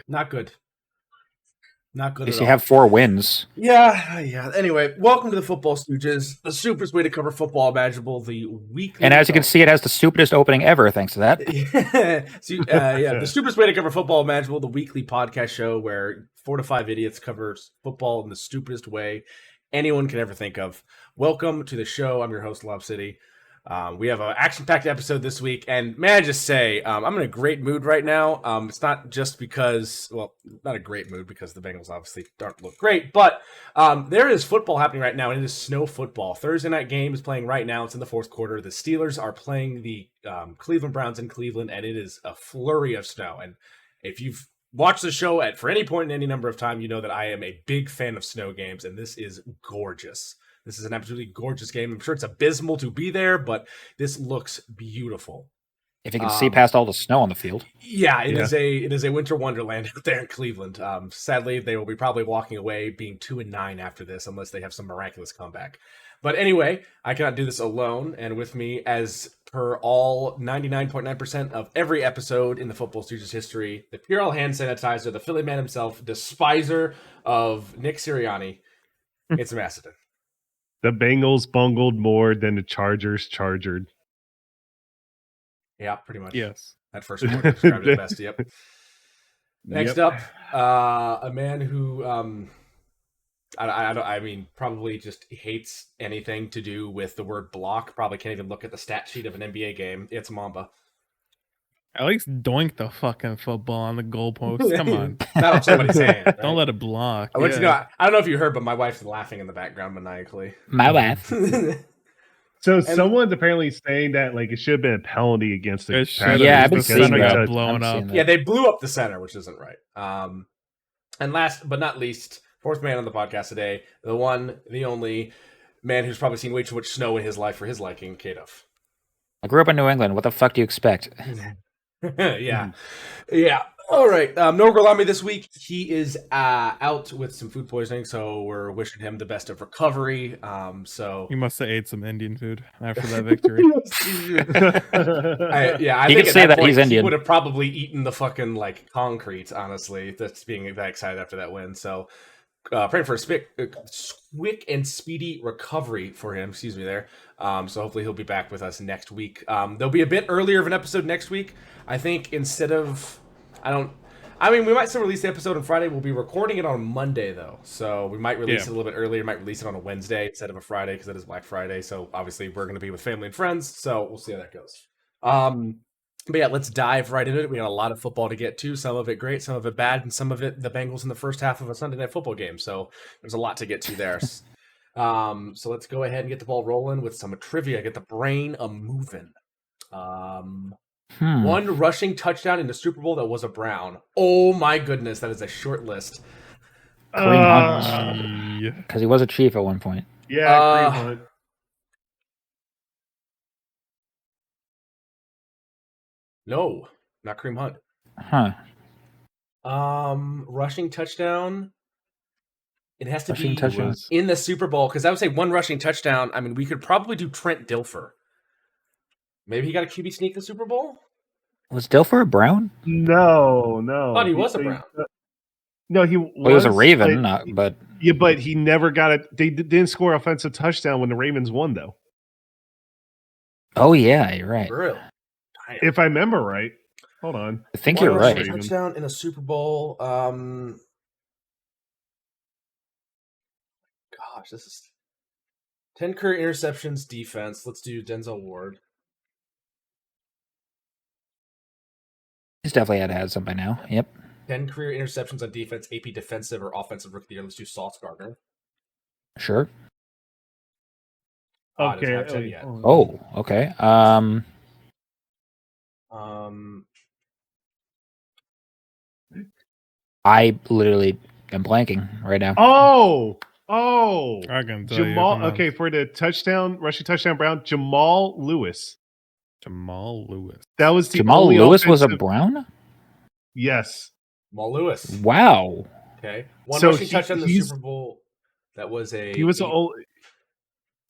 Not good. Not good At least at you all. have 4 wins. Yeah. Anyway, welcome to the Football Stooges, the stupidest way to cover football imaginable, the weekly. And as you can see, it has the stupidest opening ever, thanks to that. The stupidest way to cover football imaginable, the weekly podcast show where 4 to 5 idiots covers football in the stupidest way anyone can ever think of. Welcome to the show. I'm your host, Lob City. We have an action-packed episode this week, and may I just say, I'm in a great mood right now. It's not just because, well, not a great mood because the Bengals obviously don't look great, but there is football happening right now, and it is snow football. Thursday night game is playing right now. It's in the fourth quarter. The Steelers are playing the Cleveland Browns in Cleveland, and it is a flurry of snow. And if you've watched the show for any point in any number of time, you know that I am a big fan of snow games, and this is gorgeous. This is an absolutely gorgeous game. I'm sure it's abysmal to be there, but this looks beautiful. If you can see past all the snow on the field. Yeah, it is a winter wonderland out there in Cleveland. Sadly, they will be probably walking away being 2-9 after this, unless they have some miraculous comeback. But anyway, I cannot do this alone, and with me, as per all 99.9% of every episode in the Football Stooges history, the Purell hand sanitizer, the Philly man himself, despiser of Nick Sirianni, it's Macedon. The Bengals bungled more than the Chargers chargered. Yeah, pretty much. Yes. That first one described it best. Yep. Next up, a man who, I mean, probably just hates anything to do with the word block. Probably can't even look at the stat sheet of an NBA game. It's Mamba. At least doink the fucking football on the goalpost. Come on. Not somebody's hand. Right? Don't let it block. I don't know if you heard, but my wife's laughing in the background maniacally. My wife. So someone's apparently saying that like it should have been a penalty against the Yeah, I've been seeing seeing that. got blown up. Yeah, they blew up the center, which isn't right. And last but not least, fourth man on the podcast today, the one, the only man who's probably seen way too much snow in his life for his liking, Kadoff. I grew up in New England. What the fuck do you expect? Yeah. All right. No Gorlami this week. He is out with some food poisoning, so we're wishing him the best of recovery. So He must have ate some Indian food after that victory. I You think can say that point, he's Indian. He would have probably eaten the fucking like concrete. Honestly, that's being that excited after that win. So praying for a quick and speedy recovery for him. Excuse me there. So hopefully he'll be back with us next week. There'll be a bit earlier of an episode next week. I think instead of, we might still release the episode on Friday. We'll be recording it on Monday though. So we might release it a little bit earlier. Might release it on a Wednesday instead of a Friday because it is Black Friday. So obviously we're going to be with family and friends. So we'll see how that goes. But yeah, let's dive right into it. We got a lot of football to get to. Some of it great, some of it bad, and some of it the Bengals in the first half of a Sunday night football game. So there's a lot to get to there. So let's go ahead and get the ball rolling with some trivia. Get the brain a-moving. One rushing touchdown in the Super Bowl that was a Brown. Oh my goodness, that is a short list. Kareem Hunt. Because he was a Chief at one point. Yeah, Kareem Hunt. No, not Kareem Hunt. Huh. Rushing touchdown. It has to Rushing be touchdown. in the Super Bowl because I would say one rushing touchdown. I mean, we could probably do Trent Dilfer. Maybe he got a QB sneak in the Super Bowl. Was Dilfer a Brown? No. I thought he was a Brown. No, he was a Raven, but yeah, but he never got it. They didn't score offensive touchdown when the Ravens won, though. Oh yeah, you're right. Really? If I remember right. Hold on. I think you're right. Touchdown in a Super Bowl. Gosh, this is 10 career interceptions defense. Let's do Denzel Ward. He's definitely had some by now. Yep. 10 career interceptions on defense, AP defensive or offensive rookie of the year. Let's do Sauce Gardner. Sure. Okay. Oh, okay. I literally am blanking right now. Oh, I can tell Jamal. you. Okay, for the rushing touchdown, Brown, Jamal Lewis. That was the Jamal only Lewis was a offensive- Brown? Yes. Jamal Lewis. Wow. Okay. One So rushing touchdown in the Super Bowl. That was He was the old.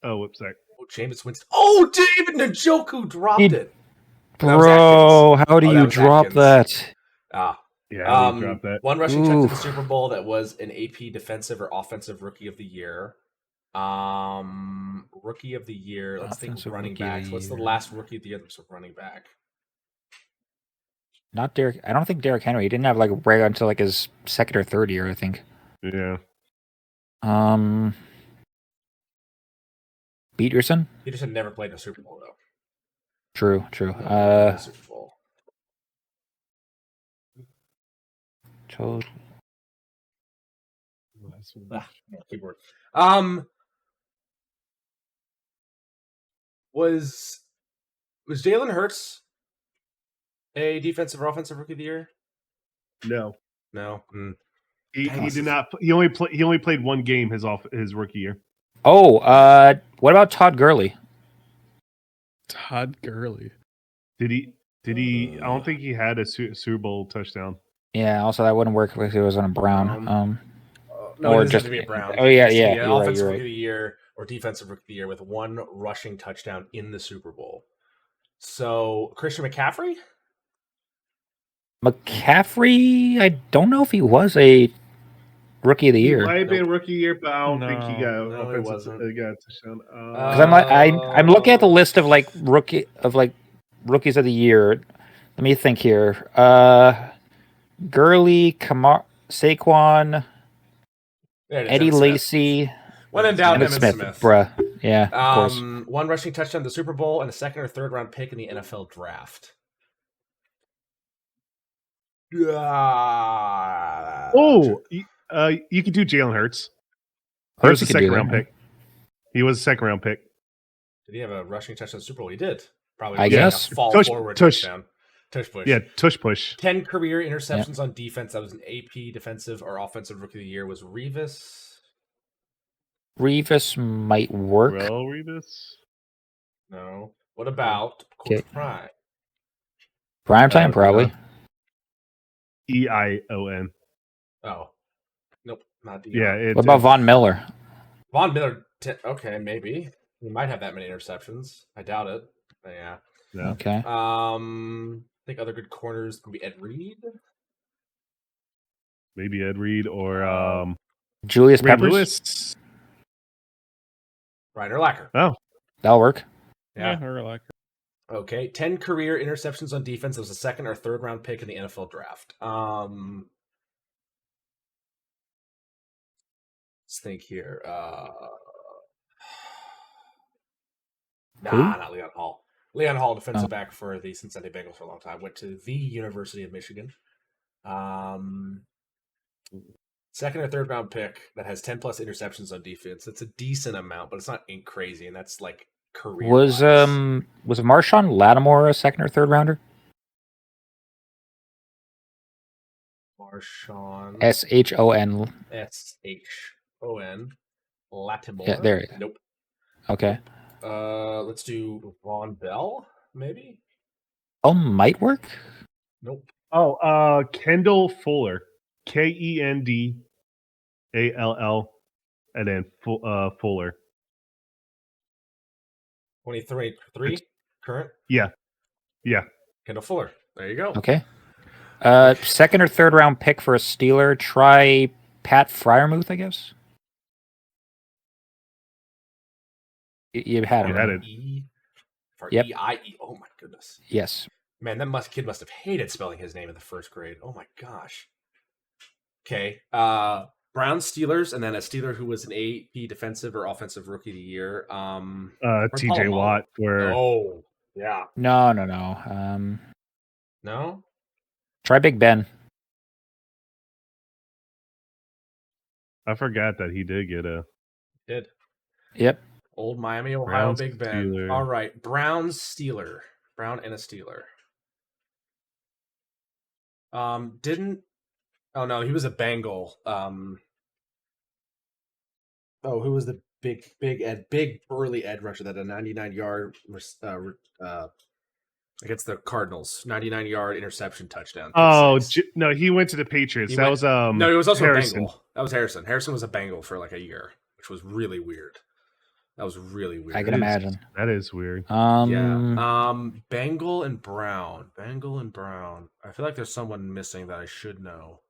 Oh, whoops, sorry. Jameis Winston. Oh, David Njoku dropped it. That was Bro, Atkins. how do Oh, that you was drop Atkins. that? Ah. Yeah, he dropped that. One rushing touch in the Oof. Super Bowl that was an AP Defensive or Offensive Rookie of the Year. Rookie of the Year. Let's think Offensive running Rookie of the backs. What's the Year. last Rookie of the Year that was a running back? Not Derek. I don't think Derrick Henry. He didn't have like right until like his second or third year, I think. Yeah. Peterson. Peterson never played in a Super Bowl though. True. Never played in a Super Bowl. Keyboard. Was Jalen Hurts a defensive or offensive rookie of the year? No. No. He did not. He only played one game his rookie year. Oh, what about Todd Gurley? Todd Gurley. Did he? I don't think he had a Super Bowl touchdown. Yeah, also that wouldn't work if he was on a Brown. No, or it doesn't just have to be a Brown. Oh yeah, It yeah. can be You're offensive right. rookie of the year or defensive rookie of the year with one rushing touchdown in the Super Bowl. So Christian McCaffrey? McCaffrey, I don't know if he was a rookie of the year. He might have been rookie year, but I don't think he got No, he wasn't. got a touchdown. Because I'm looking at the list of like rookies of the year. Let me think here. Gurley, Saquon, Eddie Lacy, When in doubt, Emmitt Emmitt Smith. Bruh. Yeah, of course. One rushing touchdown in the Super Bowl and a second or third round pick in the NFL draft. You could do Jalen Hurts. He was a second round pick. He was a second round pick. Did he have a rushing touchdown in the Super Bowl? He did. Probably. I guess. A fall forward touchdown. Tush push. Yeah, tush push. 10 career interceptions on defense. That was an AP defensive or offensive rookie of the year. Was Revis? Revis might work. Well, Revis? No. What about Coach Prime? Prime time, probably. EION. Oh. Nope. Not the. Yeah. What about Von Miller? Von Miller. Okay, maybe. He might have that many interceptions. I doubt it. But yeah. No. Okay. I think other good corners could be Ed Reed. Maybe Ed Reed or Julius Ray Peppers. Lewis. Ryan Urlacher. Oh. That'll work. Yeah. Urlacher. Okay. 10 career interceptions on defense. That was a second or third round pick in the NFL draft. Let's think here. Not Leon Hall. Leon Hall, defensive back for the Cincinnati Bengals for a long time, went to the University of Michigan. Second or third round pick that has 10 plus interceptions on defense. It's a decent amount, but it's not crazy, and that's like career. Was Marshawn Lattimore a second or third rounder? Marshawn Shon. Shon Lattimore. Yeah, there. Nope. Okay. Let's do Von Bell, maybe. Oh, might work. Nope. Oh, Kendall Fuller, Kendall, and then Fuller. 23 current. Yeah. Kendall Fuller. There you go. Okay. Second or third round pick for a Steeler. Try Pat Freiermuth, I guess. You had it. You had it. Yep. E-I-E. Oh my goodness. Yes. Man, that kid must have hated spelling his name in the first grade. Oh my gosh. Okay. Browns, Steelers, and then a Steeler who was an AP defensive or offensive rookie of the year. TJ Watt. Oh, yeah. No. No? Try Big Ben. I forgot that he did get a. Did. Yep. Old Miami, Ohio, Browns, Big Ben. Steeler. All right. Browns, Steeler. Brown and a Steeler. Oh no, he was a Bengal. Who was the big burly edge rusher that had a 99-yard against the Cardinals, 99-yard interception touchdown. Oh no, he went to the Patriots. No, he was also Harrison. a Bengal. That was Harrison. Harrison was a Bengal for like a year, which was really weird. That was really weird. I can imagine. That is weird. Bengal and Brown. Bengal and Brown. I feel like there's someone missing that I should know.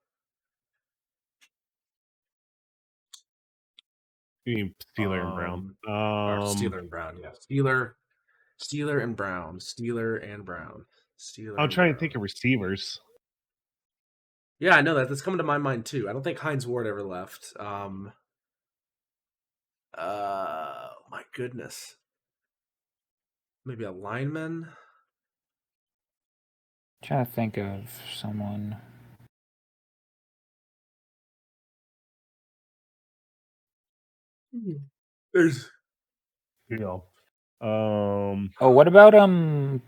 You mean Steeler and Brown? Or Steeler and Brown. Yeah, Steeler and Brown. Steeler and Brown. Steeler. I'm trying to think of receivers. Yeah, I know that. That's coming to my mind too. I don't think Hines Ward ever left. My goodness. Maybe a lineman. Trying to think of someone. There's. Oh, what about No,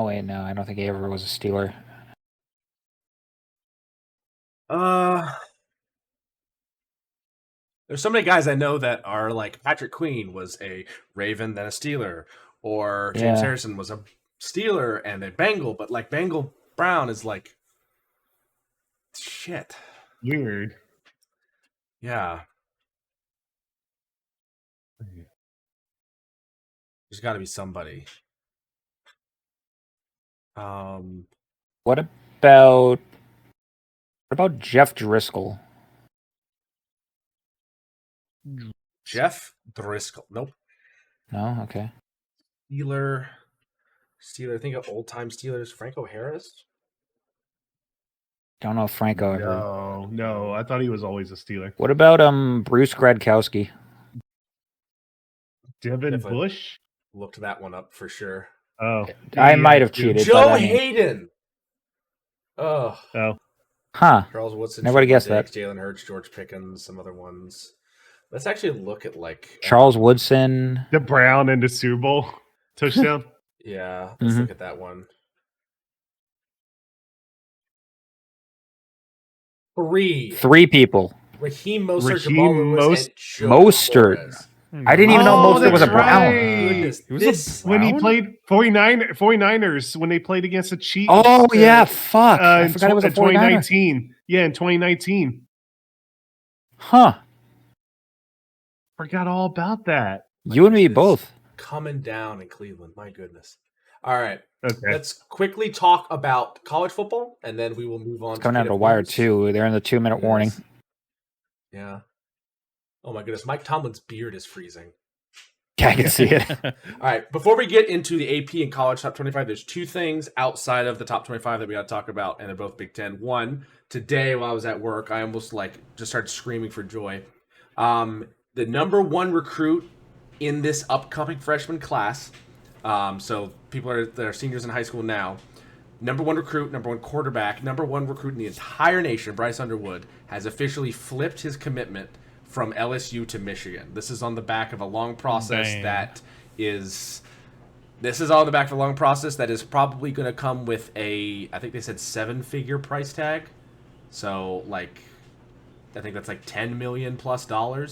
wait, no. I don't think he ever was a Steeler. There's so many guys I know that are like Patrick Queen was a Raven, then a Steeler, or James Harrison was a Steeler and a Bengal, but like Bengal Brown is like shit. Weird. Yeah. There's got to be somebody. What about Jeff Driscoll? Jeff Driscoll. Nope. No, okay. Steeler. Think of old time Steelers. Franco Harris. Don't know if Franco ever. No. I thought he was always a Steeler. What about Bruce Gradkowski? Devin Bush. Looked that one up for sure. Oh, I might have cheated. Joe Hayden. Oh. Huh. Charles Woodson. Never would have guessed that. Jalen Hurts, George Pickens, some other ones. Let's actually look at like Charles Woodson. The Brown and the Super Bowl touchdown. Yeah, let's look at that one. Three people. Raheem Mostert, Jamal Lewis, and Joe Mostert. Torres. I didn't even know Mostert was a Brown. Goodness, when he played 49ers, when they played against the Chiefs. Oh, yeah, fuck. I forgot it was a 2019. Yeah, in 2019. Huh. Forgot all about that. You and me both. Coming down in Cleveland. My goodness. All right. Okay. Let's quickly talk about college football, and then we will move on. It's coming down to the wire, too. They're in the 2-minute warning. Yeah. Oh, my goodness. Mike Tomlin's beard is freezing. Yeah, I can see it. All right. Before we get into the AP and college top 25, there's two things outside of the top 25 that we got to talk about, and they're both Big Ten. One, today while I was at work, I almost just started screaming for joy. The number one recruit in this upcoming freshman class, so people that are seniors in high school now, number one recruit, number one quarterback, number one recruit in the entire nation, Bryce Underwood, has officially flipped his commitment from LSU to Michigan. This is on the back of a long process that is probably going to come with I think they said 7-figure price tag. So I think that's like $10 million plus to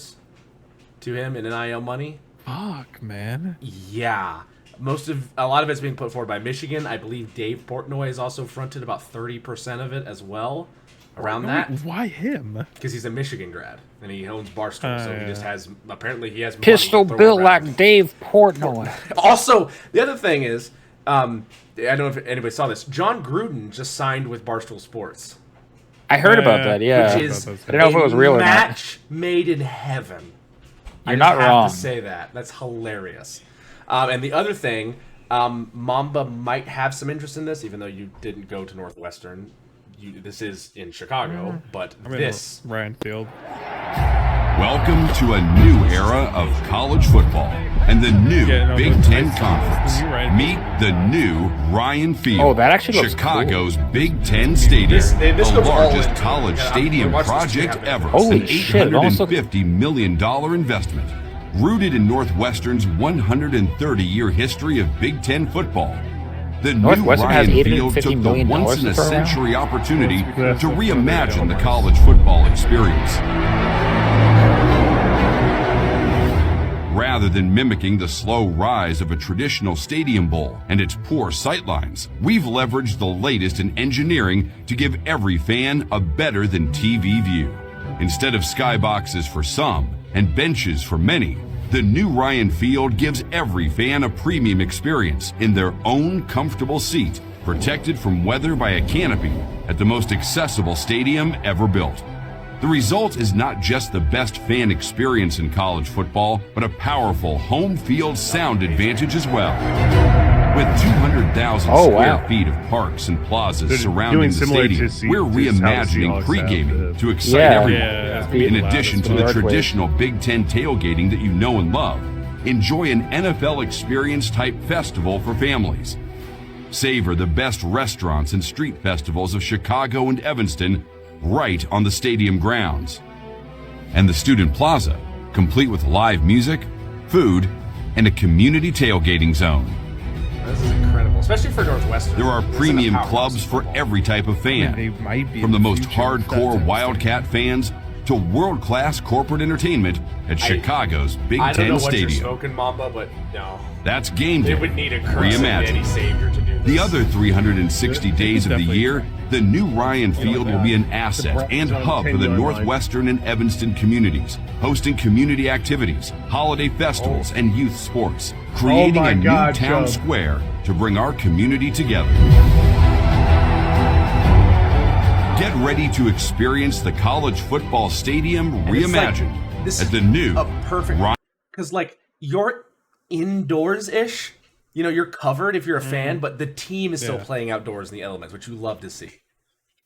him in NIL money. Fuck, man. Yeah. A lot of it's being put forward by Michigan. I believe Dave Portnoy has also fronted about 30% of it as well. Around that. Why him? Because he's a Michigan grad and he owns Barstool, so he just has money pistol built like Dave Portnoy. Also, the other thing is, I don't know if anybody saw this. John Gruden just signed with Barstool Sports. I heard about that. Yeah, which is I didn't know if it was real or not. Match made in heaven. You're not wrong. I have to say that. That's hilarious. And the other thing, Mamba might have some interest in this, even though you didn't go to Northwestern. This is in Chicago, but this Ryan Field. Welcome to a new era of college football and the new Big Ten Conference. Meet the new Ryan Field. Oh, that actually looks Chicago's cool. Big Ten Stadium, the largest college stadium project ever. Holy an shit! $850 million investment, rooted in Northwestern's 130-year history of Big Ten football. The new Ryan Field took the once-in-a-century opportunity to reimagine the college football experience. Rather than mimicking the slow rise of a traditional stadium bowl and its poor sightlines, we've leveraged the latest in engineering to give every fan a better-than-TV view. Instead of skyboxes for some and benches for many, The new Ryan Field gives every fan a premium experience in their own comfortable seat, protected from weather by a canopy at the most accessible stadium ever built. The result is not just the best fan experience in college football, but a powerful home field sound advantage as well. With 200,000 square feet of parks and plazas surrounding the stadium, we're reimagining pre-gaming to excite everyone. In addition to the traditional Big Ten tailgating that you know and love, enjoy an NFL experience-type festival for families. Savor the best restaurants and street festivals of Chicago and Evanston right on the stadium grounds. And the Student Plaza, complete with live music, food, and a community tailgating zone. This is incredible, especially for Northwestern. There are premium clubs for every type of fan, from the most hardcore Wildcat fans to world-class corporate entertainment at Chicago's Big Ten Stadium. I don't know what you're smoking, Mamba, but no. That's game day. They would need a reimagined Savior to do this. The other 360 days of the year, the new Ryan Field will be an asset and hub for the Northwestern and Evanston communities, hosting community activities, holiday festivals, and youth sports, creating a new town square to bring our community together. Get ready to experience the college football stadium reimagined at the new perfect, because like you're indoors-ish, you know, you're covered if you're a fan, but the team is still playing outdoors in the elements, which you love to see.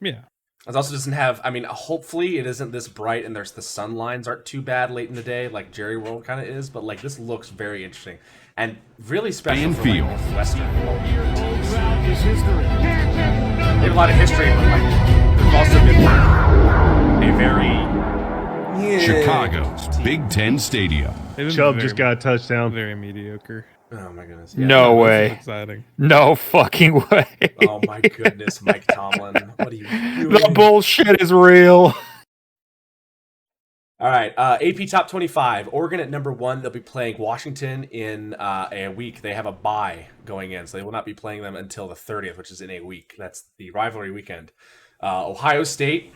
Yeah. It also doesn't have, I mean, hopefully it isn't this bright and the sun lines aren't too bad late in the day like Jerry World kind of is, but like this looks very interesting and really special for like Northwestern. They have a lot of history, but like they've also been a very Chicago's Big Ten Stadium. Chubb just got a touchdown. Very mediocre. Oh my goodness. Yeah, no way. Exciting. No fucking way. Oh my goodness, Mike Tomlin. What are you doing? The bullshit is real. All right, AP Top 25. Oregon at number 1. They'll be playing Washington in a week. They have a bye going in, so they will not be playing them until the 30th, which is in a week. That's the rivalry weekend. Ohio State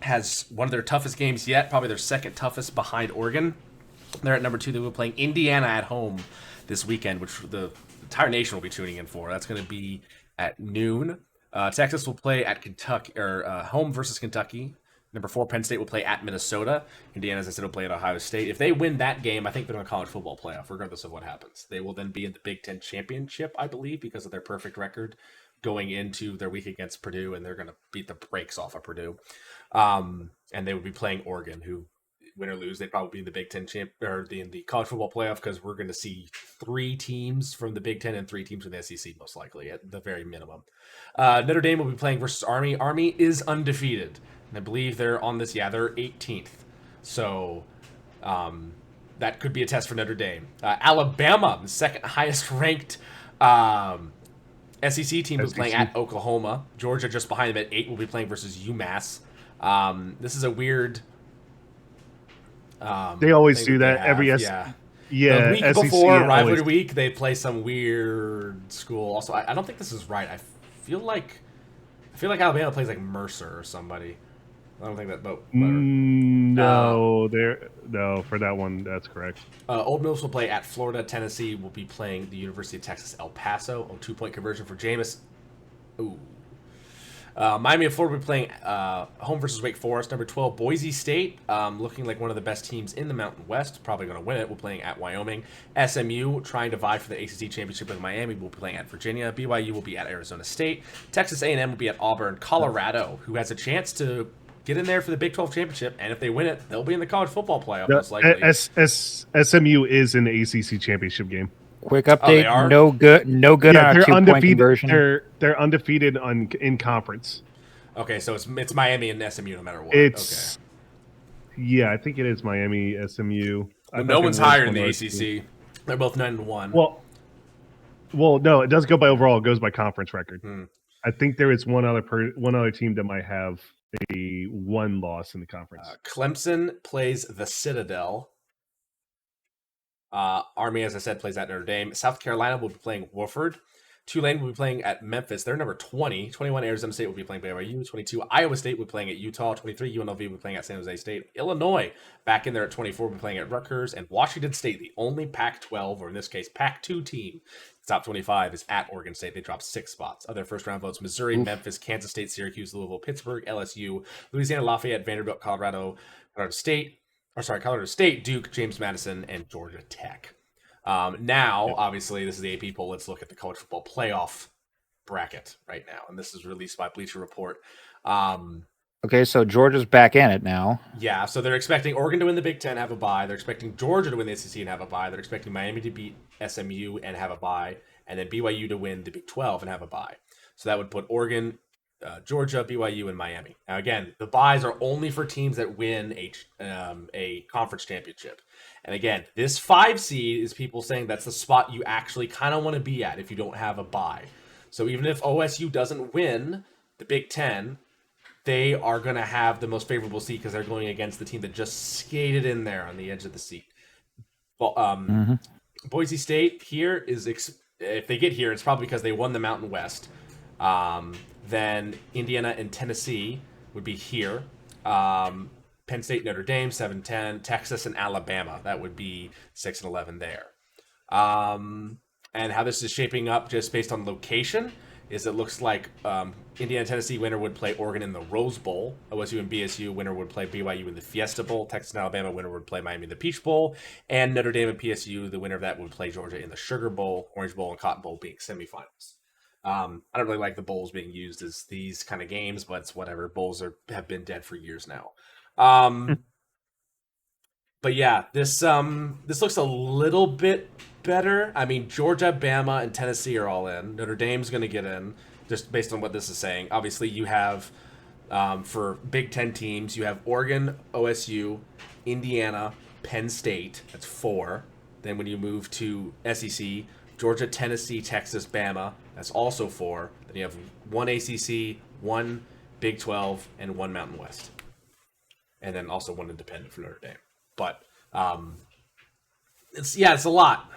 has one of their toughest games yet, probably their second toughest behind Oregon. They're at number 2. They will be playing Indiana at home this weekend, which the entire nation will be tuning in for. That's going to be at noon. Texas will play at Kentucky, or home versus Kentucky. Number 4, Penn State will play at Minnesota. Indiana, as I said, will play at Ohio State. If they win that game, I think they're in the college football playoff, regardless of what happens. They will then be in the Big Ten championship, I believe, because of their perfect record going into their week against Purdue, and they're going to beat the brakes off of Purdue. And they would be playing Oregon, who, win or lose, they'd probably be in the Big Ten or in the college football playoff, because we're going to see 3 teams from the Big Ten and 3 teams from the SEC, most likely, at the very minimum. Notre Dame will be playing versus Army. Army is undefeated. And I believe they're on this, they're 18th. So that could be a test for Notre Dame. Alabama, the second highest ranked SEC team, was playing at Oklahoma. Georgia, just behind them at 8, will be playing versus UMass. This is a weird... they always do that every the week SEC before rivalry week, they play some weird school. Also, I don't think this is right. I feel like Alabama plays like Mercer or somebody. I don't think that, but no, for that one, that's correct. Old Miss will play at Florida. Tennessee will be playing the University of Texas El Paso. 2-point conversion for Jameis. Ooh. Miami and Florida will be playing home versus Wake Forest. Number 12, Boise State, looking like one of the best teams in the Mountain West. Probably going to win it. We're playing at Wyoming. SMU, trying to vie for the ACC championship with Miami, will be playing at Virginia. BYU will be at Arizona State. Texas A&M will be at Auburn. Colorado, who has a chance to get in there for the Big 12 championship, and if they win it, they'll be in the college football playoff, most likely. SMU is in the ACC championship game. Quick update: no good on a 2-point conversion. They're undefeated in conference. Okay, so it's Miami and SMU no matter what. I think it is Miami, SMU. Well, no one's higher in the ACC. They're both 9-1. Well, no, it doesn't go by overall; it goes by conference record. I think there is one other team that might have a 1 loss in the conference. Clemson plays the Citadel. Army, as I said, plays at Notre Dame. South Carolina will be playing Wofford. Tulane will be playing at Memphis. They're number 20. 21, Arizona State will be playing BYU. 22, Iowa State will be playing at Utah. 23, UNLV will be playing at San Jose State. Illinois, back in there at 24, will be playing at Rutgers. And Washington State, the only Pac-12, or in this case, Pac-2 team, top 25, is at Oregon State. They dropped 6 spots. Other first-round votes, Missouri, Memphis, Kansas State, Syracuse, Louisville, Pittsburgh, LSU, Louisiana, Lafayette, Vanderbilt, Colorado State, Duke, James Madison, and Georgia Tech. Now, obviously, this is the AP poll. Let's look at the college football playoff bracket right now. And this is released by Bleacher Report. Okay, so Georgia's back in it now. Yeah, so they're expecting Oregon to win the Big Ten, have a bye. They're expecting Georgia to win the SEC and have a bye. They're expecting Miami to beat SMU and have a bye. And then BYU to win the Big 12 and have a bye. So that would put Oregon, Georgia, BYU, and Miami. Now, again, the byes are only for teams that win a conference championship. And again, this 5 seed is people saying that's the spot you actually kind of want to be at if you don't have a bye. So even if OSU doesn't win the Big Ten, they are going to have the most favorable seed because they're going against the team that just skated in there on the edge of the seat. Well, Boise State here is, if they get here, it's probably because they won the Mountain West. Then Indiana and Tennessee would be here. Penn State, Notre Dame, 7-10. Texas and Alabama, that would be 6-11 there. And how this is shaping up just based on location is it looks like Indiana and Tennessee winner would play Oregon in the Rose Bowl. OSU and BSU winner would play BYU in the Fiesta Bowl. Texas and Alabama winner would play Miami in the Peach Bowl. And Notre Dame and PSU, the winner of that would play Georgia in the Sugar Bowl, Orange Bowl, and Cotton Bowl being semifinals. I don't really like the bowls being used as these kind of games, but it's whatever. Bowls have been dead for years now. But yeah, this looks a little bit better. I mean, Georgia, Bama, and Tennessee are all in. Notre Dame's going to get in, just based on what this is saying. Obviously, you have, for Big Ten teams, you have Oregon, OSU, Indiana, Penn State. That's 4. Then when you move to SEC, Georgia, Tennessee, Texas, Bama. That's also 4. Then you have 1 ACC, 1 Big 12, and 1 Mountain West. And then also 1 independent for Notre Dame. But it's a lot.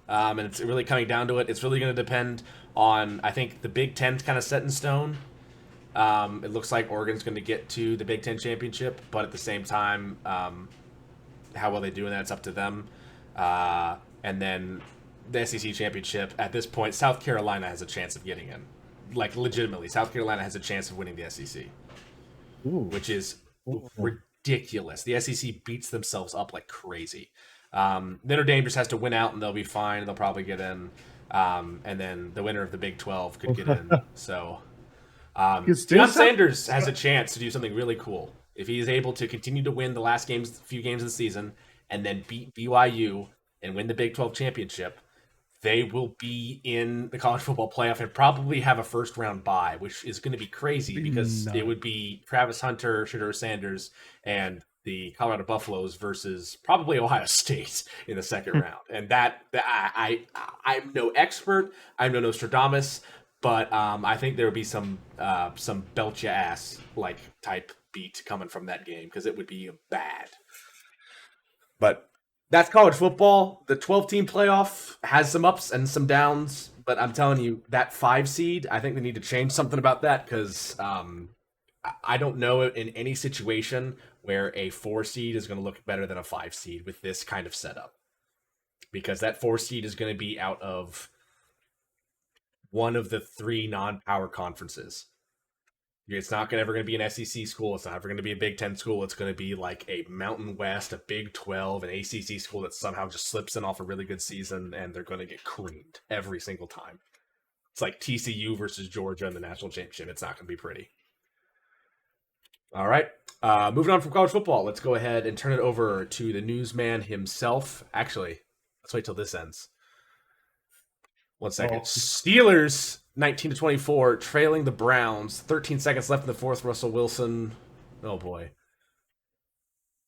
And it's really coming down to it. It's really going to depend on, I think, the Big Ten's kind of set in stone. It looks like Oregon's going to get to the Big Ten championship, but at the same time, how well they do in that, it's up to them. And then the SEC championship, at this point, South Carolina has a chance of getting in. Like, legitimately, South Carolina has a chance of winning the SEC, which is ridiculous. The SEC beats themselves up like crazy. Notre Dame just has to win out and they'll be fine. They'll probably get in. And then the winner of the Big 12 could get in. So Deion Sanders has a chance to do something really cool. If he is able to continue to win the last few games of the season and then beat BYU and win the Big 12 championship, they will be in the college football playoff and probably have a first-round bye, which is going to be crazy because it would be Travis Hunter, Shedeur Sanders, and the Colorado Buffaloes versus probably Ohio State in the second round. And I'm no expert, I'm no Nostradamus, but I think there would be some belt ya ass like type beat coming from that game because it would be bad. But that's college football. The 12-team playoff has some ups and some downs, but I'm telling you, that 5 seed, I think they need to change something about that because I don't know in any situation where a 4 seed is going to look better than a 5 seed with this kind of setup. Because that 4 seed is going to be out of one of the 3 non-power conferences. It's not ever going to be an SEC school. It's not ever going to be a Big Ten school. It's going to be like a Mountain West, a Big 12, an ACC school that somehow just slips in off a really good season, and they're going to get creamed every single time. It's like TCU versus Georgia in the national championship. It's not going to be pretty. All right. Moving on from college football, let's go ahead and turn it over to the newsman himself. Actually, let's wait till this ends. 1 second. Steelers 19-24, trailing the Browns. 13 seconds left in the fourth. Russell Wilson. Oh boy.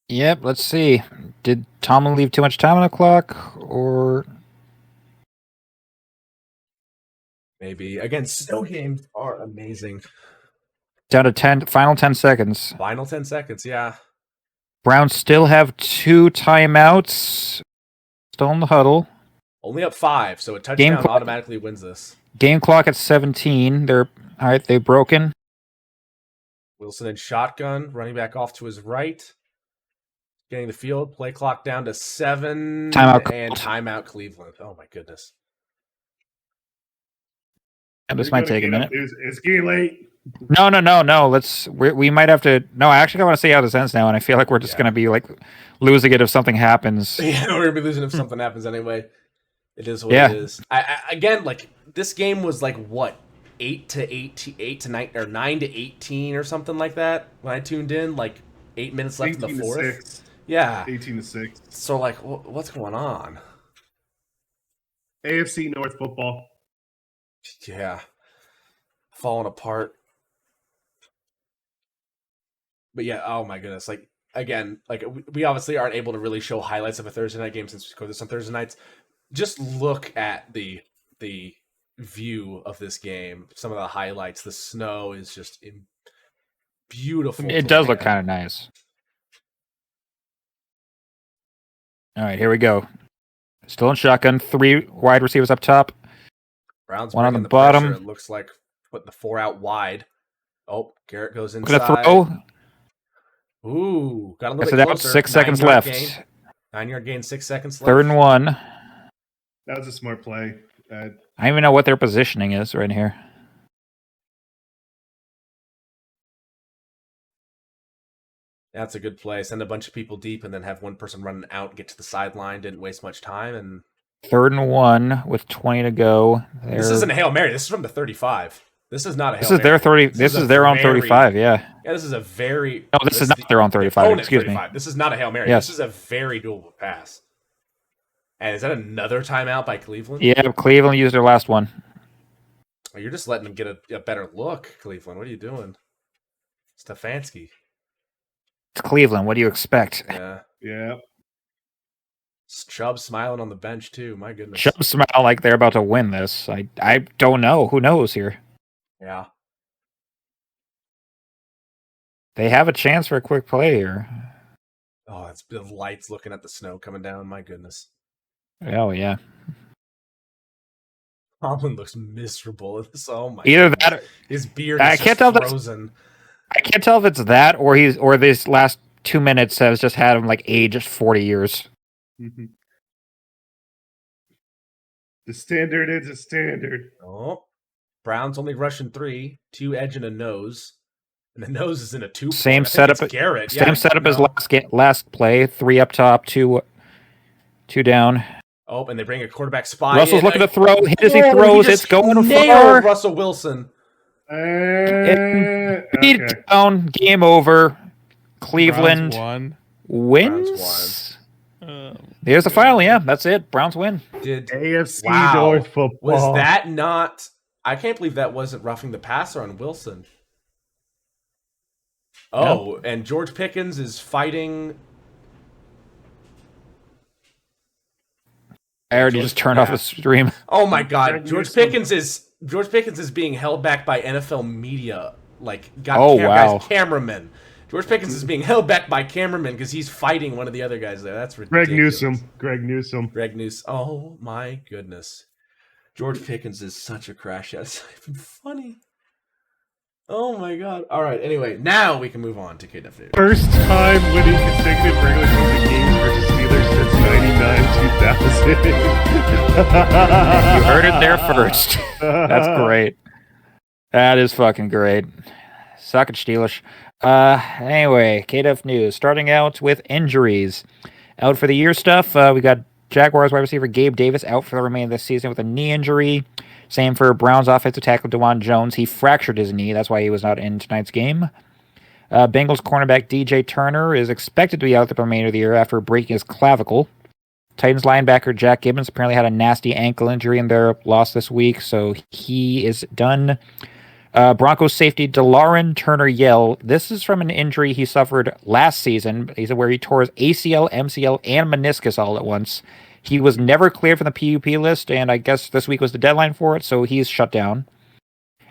Yep. Let's see. Did Tomlin leave too much time on the clock, or maybe? Again, snow games are amazing. Down to 10. Final 10 seconds. Final 10 seconds. Yeah. Browns still have 2 timeouts. Still in the huddle. Only up 5, so a touchdown automatically wins this. Game clock at 17. They're all right. They've broken. Wilson in shotgun, running back off to his right. Getting the field. Play clock down to 7. Timeout. And timeout Cleveland. Oh, my goodness. And this might take a minute. It's getting late. No. We might have to. No, I actually want to see how this ends now, and I feel like we're just going to be like losing it if something happens. Yeah, we're going to be losing if something happens anyway. It is what it is. Again, like, this game was like, what? 8 to 9 or 9 to 18 or something like that when I tuned in, like 8 minutes left in the fourth. Yeah, 18 to 6. So like, what's going on? AFC North football. Yeah, falling apart. But yeah, oh my goodness! Like again, like we obviously aren't able to really show highlights of a Thursday night game since we go this on Thursday nights. Just look at the view of this game. Some of the highlights. The snow is just beautiful. It does look kind of nice. All right, here we go. Still in shotgun. 3 wide receivers up top. Browns one on the bottom. Pressure. It looks like putting the 4 out wide. Oh, Garrett goes inside. Gonna throw. Ooh, got a little bit closer. 6 seconds left. 9-yard gain, 6 seconds left. 3rd and 1. That was a smart play. I don't even know what their positioning is right here. That's a good play. Send a bunch of people deep and then have one person running out, get to the sideline. Didn't waste much time. And 3rd and 1 with 20 to go. This isn't a Hail Mary. This is from the 35. This is not a Hail Mary. Their 30. This is their own 35. Yeah. Yeah. This is a very. No, this is not their own 35. Excuse me. This is not a Hail Mary. Yes. This is a very doable pass. And is that another timeout by Cleveland? Yeah, Cleveland used their last one. Oh, you're just letting them get a better look, Cleveland. What are you doing? Stefanski. It's Cleveland. What do you expect? Yeah. Chubb smiling on the bench, too. My goodness. Chubb smile like they're about to win this. I don't know. Who knows here? Yeah. They have a chance for a quick play here. Oh, it's the lights looking at the snow coming down. My goodness. Oh, yeah. Tomlin looks miserable. Oh my! Either goodness. that, his beard is just frozen. I can't tell if it's that or this last 2 minutes has just had him like aged 40 years. Mm-hmm. The standard is a standard. Oh, Browns only rushing 3, 2 edge and a nose, and the nose is in a 2. Same setup. Garrett. Same setup as last play. 3 up top, 2 down. Oh, and they bring a quarterback spy. Russell's looking to throw. Hit as he throws. It's going far. Russell Wilson. Beat down. Game over. Cleveland wins. There's the final. Yeah, that's it. Browns win. AFC North football. Was that not? I can't believe that wasn't roughing the passer on Wilson. Oh, and George Pickens is fighting. I already just turned off the stream. Oh my God, George Pickens is being held back by NFL media. Like, guys, cameramen. George Pickens is being held back by cameramen because he's fighting one of the other guys there. That's ridiculous. Greg Newsome. Oh my goodness. George Pickens is such a crash out. It's not even funny. Oh my God. All right. Anyway, now we can move on to KW. First time winning consecutive regular season games versus Steelers since 99-2000. You heard it there first. That's great. That is fucking great. Suck it, Steelers. Anyway, KDF news. Starting out with injuries. Out for the year stuff, we got Jaguars wide receiver Gabe Davis out for the remainder of the season with a knee injury. Same for Browns offensive tackle DeJuan Jones. He fractured his knee. That's why he was not in tonight's game. Bengals cornerback DJ Turner is expected to be out the remainder of the year after breaking his clavicle. Titans linebacker Jack Gibbons apparently had a nasty ankle injury in their loss this week, so he is done. Broncos safety DeLauren Turner-Yell. This is from an injury he suffered last season. He said where he tore his ACL, MCL, and meniscus all at once. He was never cleared from the PUP list, and I guess this week was the deadline for it, so he's shut down.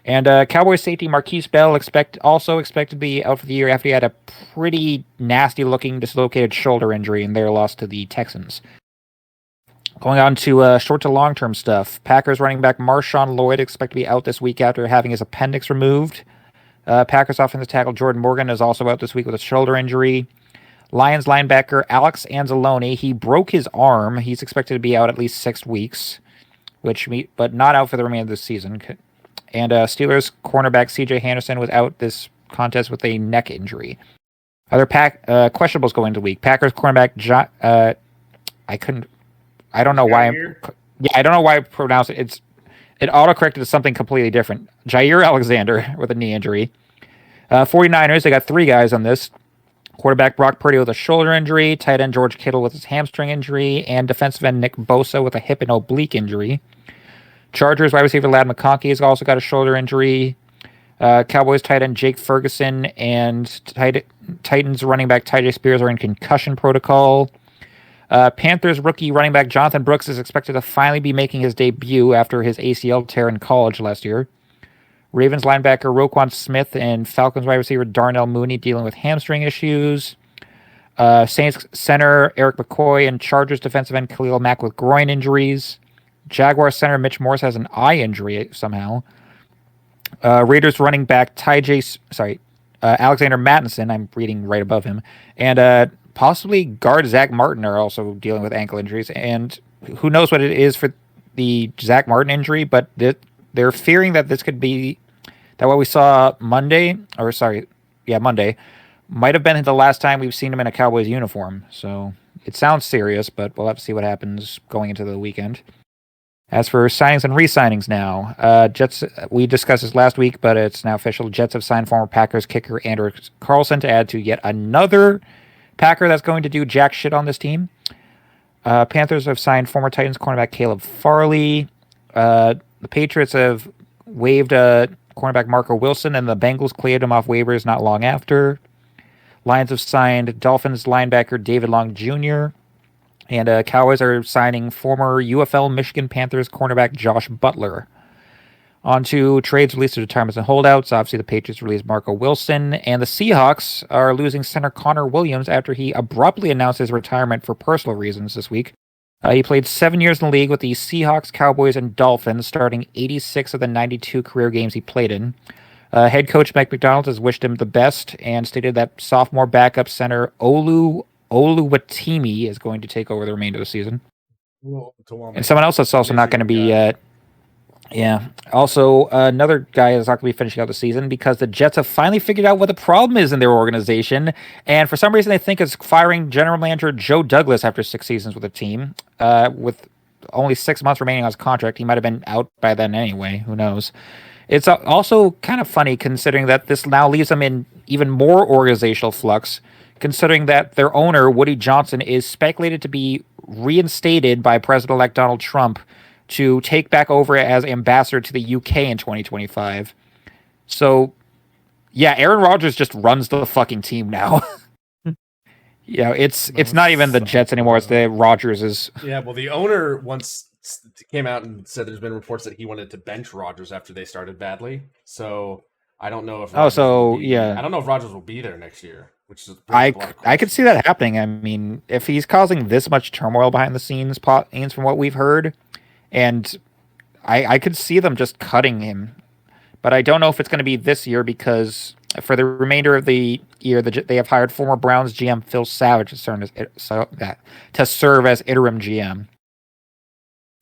And Cowboys safety Marquise Bell also expected to be out for the year after he had a pretty nasty-looking dislocated shoulder injury in their loss to the Texans. Going on to short to long-term stuff. Packers running back Marshawn Lloyd expected to be out this week after having his appendix removed. Packers offensive tackle Jordan Morgan is also out this week with a shoulder injury. Lions linebacker Alex Anzalone, he broke his arm. He's expected to be out at least 6 weeks, but not out for the remainder of the season. And Steelers cornerback C.J. Henderson was out this contest with a neck injury. Other questionables going into the week. Packers cornerback I don't know why. I don't know why I pronounce it. It autocorrected to something completely different. Jair Alexander with a knee injury. 49ers, they got 3 guys on this. Quarterback Brock Purdy with a shoulder injury. Tight end George Kittle with his hamstring injury. And defensive end Nick Bosa with a hip and oblique injury. Chargers wide receiver Ladd McConkey has also got a shoulder injury. Cowboys tight end Jake Ferguson and Titans running back Tyjae Spears are in concussion protocol. Panthers rookie running back Jonathan Brooks is expected to finally be making his debut after his ACL tear in college last year. Ravens linebacker Roquan Smith and Falcons wide receiver Darnell Mooney dealing with hamstring issues. Saints center Eric McCoy and Chargers defensive end Khalil Mack with groin injuries. Jaguars center Mitch Morse has an eye injury somehow. Raiders running back Alexander Mattinson, I'm reading right above him, and possibly guard Zach Martin are also dealing with ankle injuries, and who knows what it is for the Zach Martin injury, but they're fearing that this could be that what we saw Monday, might have been the last time we've seen him in a Cowboys uniform. So it sounds serious, but we'll have to see what happens going into the weekend. As for signings and re-signings now, Jets, we discussed this last week, but it's now official. Jets have signed former Packers kicker Andrew Carlson to add to yet another Packer that's going to do jack shit on this team. Panthers have signed former Titans cornerback Caleb Farley. The Patriots have waived cornerback Marco Wilson, and the Bengals cleared him off waivers not long after. Lions have signed Dolphins linebacker David Long Jr., and Cowboys are signing former UFL Michigan Panthers cornerback Josh Butler. On to trades, released, retirements, and holdouts. Obviously, the Patriots released Marco Wilson, and the Seahawks are losing center Connor Williams after he abruptly announced his retirement for personal reasons this week. He played 7 years in the league with the Seahawks, Cowboys, and Dolphins, starting 86 of the 92 career games he played in. Head coach Mike McDonald has wished him the best and stated that sophomore backup center Oluwatimi is going to take over the remainder of the season. And someone else that's also not going to be... Also, another guy is not going to be finishing out the season because the Jets have finally figured out what the problem is in their organization. And for some reason, they think it's firing general manager Joe Douglas after 6 seasons with the team. With only 6 months remaining on his contract, he might have been out by then anyway. Who knows? It's also kind of funny considering that this now leaves them in even more organizational flux, considering that their owner, Woody Johnson, is speculated to be reinstated by President-elect Donald Trump to take back over as ambassador to the UK in 2025. So, yeah, Aaron Rodgers just runs the fucking team now. It's not even the Jets anymore. It's the Rodgers. Yeah, well, the owner once came out and said there's been reports that he wanted to bench Rodgers after they started badly. So I don't know if. I don't know if Rodgers will be there next year. Which is I could see that happening. I mean, if he's causing this much turmoil behind the scenes from what we've heard. And I could see them just cutting him. But I don't know if it's going to be this year because for the remainder of the year, they have hired former Browns GM Phil Savage to serve as interim GM.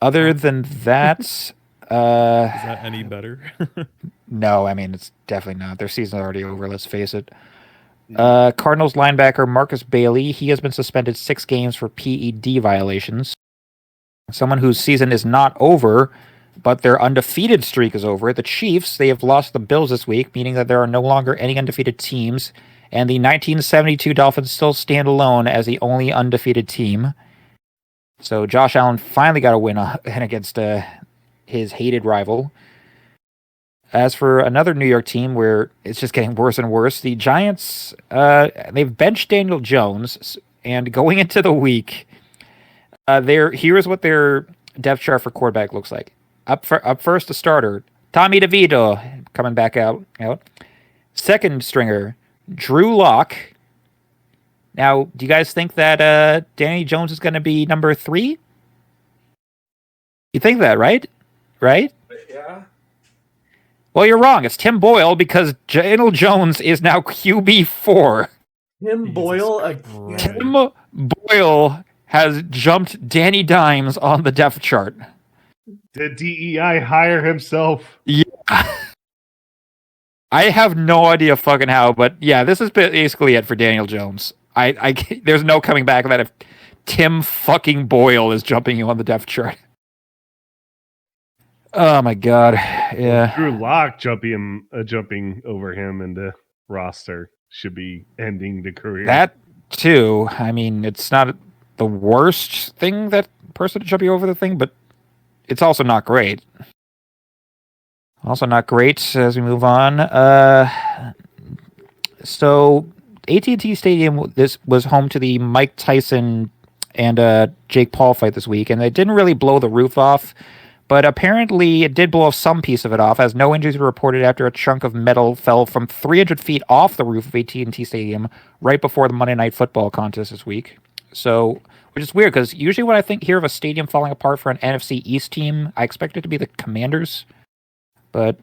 Other than that... is that any better? No, I mean, it's definitely not. Their season's already over, let's face it. Cardinals linebacker Marcus Bailey, he has been suspended 6 games for PED violations. Someone whose season is not over, but their undefeated streak is over. The Chiefs, they have lost the Bills this week, meaning that there are no longer any undefeated teams, and the 1972 Dolphins still stand alone as the only undefeated team. So Josh Allen finally got a win against his hated rival. As for another New York team where it's just getting worse and worse, the Giants, they've benched Daniel Jones, and going into the week... here's what their depth chart for quarterback looks like. Up first, the starter, Tommy DeVito, coming back out. Second stringer, Drew Lock. Now, do you guys think that Danny Jones is going to be number 3? You think that, right? Right? Yeah. Well, you're wrong. It's Tim Boyle because Daniel Jones is now QB4. Tim Boyle again. Tim Boyle has jumped Danny Dimes on the depth chart. Did DEI hire himself? Yeah. I have no idea fucking how, but yeah, this is basically it for Daniel Jones. There's no coming back of that if Tim fucking Boyle is jumping you on the depth chart. Oh my god. Yeah. Drew Lock jumping over him in the roster should be ending the career. That too. I mean, it's not the worst thing that person to jump you over the thing, but it's also not great. Also not great as we move on. So AT&T Stadium this was home to the Mike Tyson and Jake Paul fight this week, and they didn't really blow the roof off, but apparently it did blow off some piece of it off, as no injuries were reported after a chunk of metal fell from 300 feet off the roof of AT&T Stadium right before the Monday Night Football contest this week. So, which is weird, because usually when I hear of a stadium falling apart for an NFC East team, I expect it to be the Commanders. But,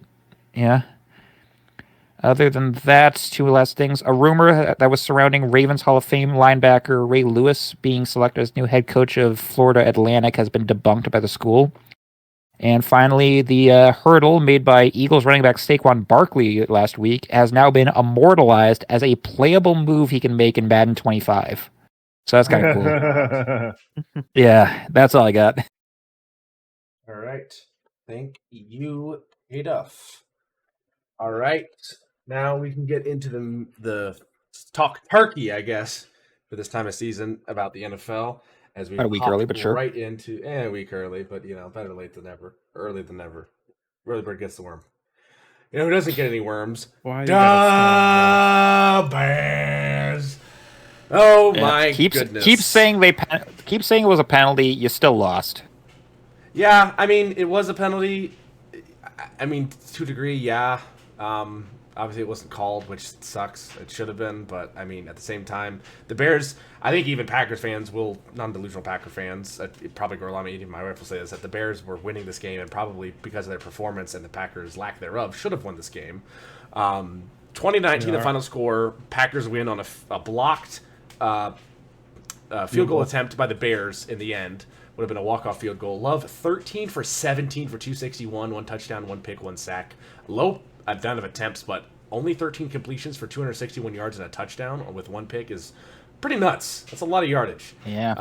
yeah. Other than that, two last things. A rumor that was surrounding Ravens Hall of Fame linebacker Ray Lewis being selected as new head coach of Florida Atlantic has been debunked by the school. And finally, the hurdle made by Eagles running back Saquon Barkley last week has now been immortalized as a playable move he can make in Madden 25. So that's kind of cool. Yeah, that's all I got. All right. Thank you, Aduff. All right. Now we can get into the talk turkey, I guess, for this time of season about the NFL. As we a week early, but sure. Right into a week early, but better late than never. Early than never. Early bird gets the worm. You know who doesn't get any worms? Why? The Bears. Oh yeah, my goodness! Keep saying it was a penalty. You still lost. Yeah, I mean it was a penalty. I mean to a degree, yeah. Obviously, it wasn't called, which sucks. It should have been, but I mean, at the same time, the Bears. I think even Packers fans non-delusional Packer fans, probably Gorlami, even my wife will say this, that the Bears were winning this game, and probably because of their performance and the Packers' lack thereof, should have won this game. 2019, the final score: Packers win on a blocked field goal attempt by the Bears in the end. Would have been a walk-off field goal. Love 13 for 17 for 261, one touchdown, one pick, one sack. Low amount of attempts, but only 13 completions for 261 yards and a touchdown with one pick is pretty nuts. That's a lot of yardage. Yeah.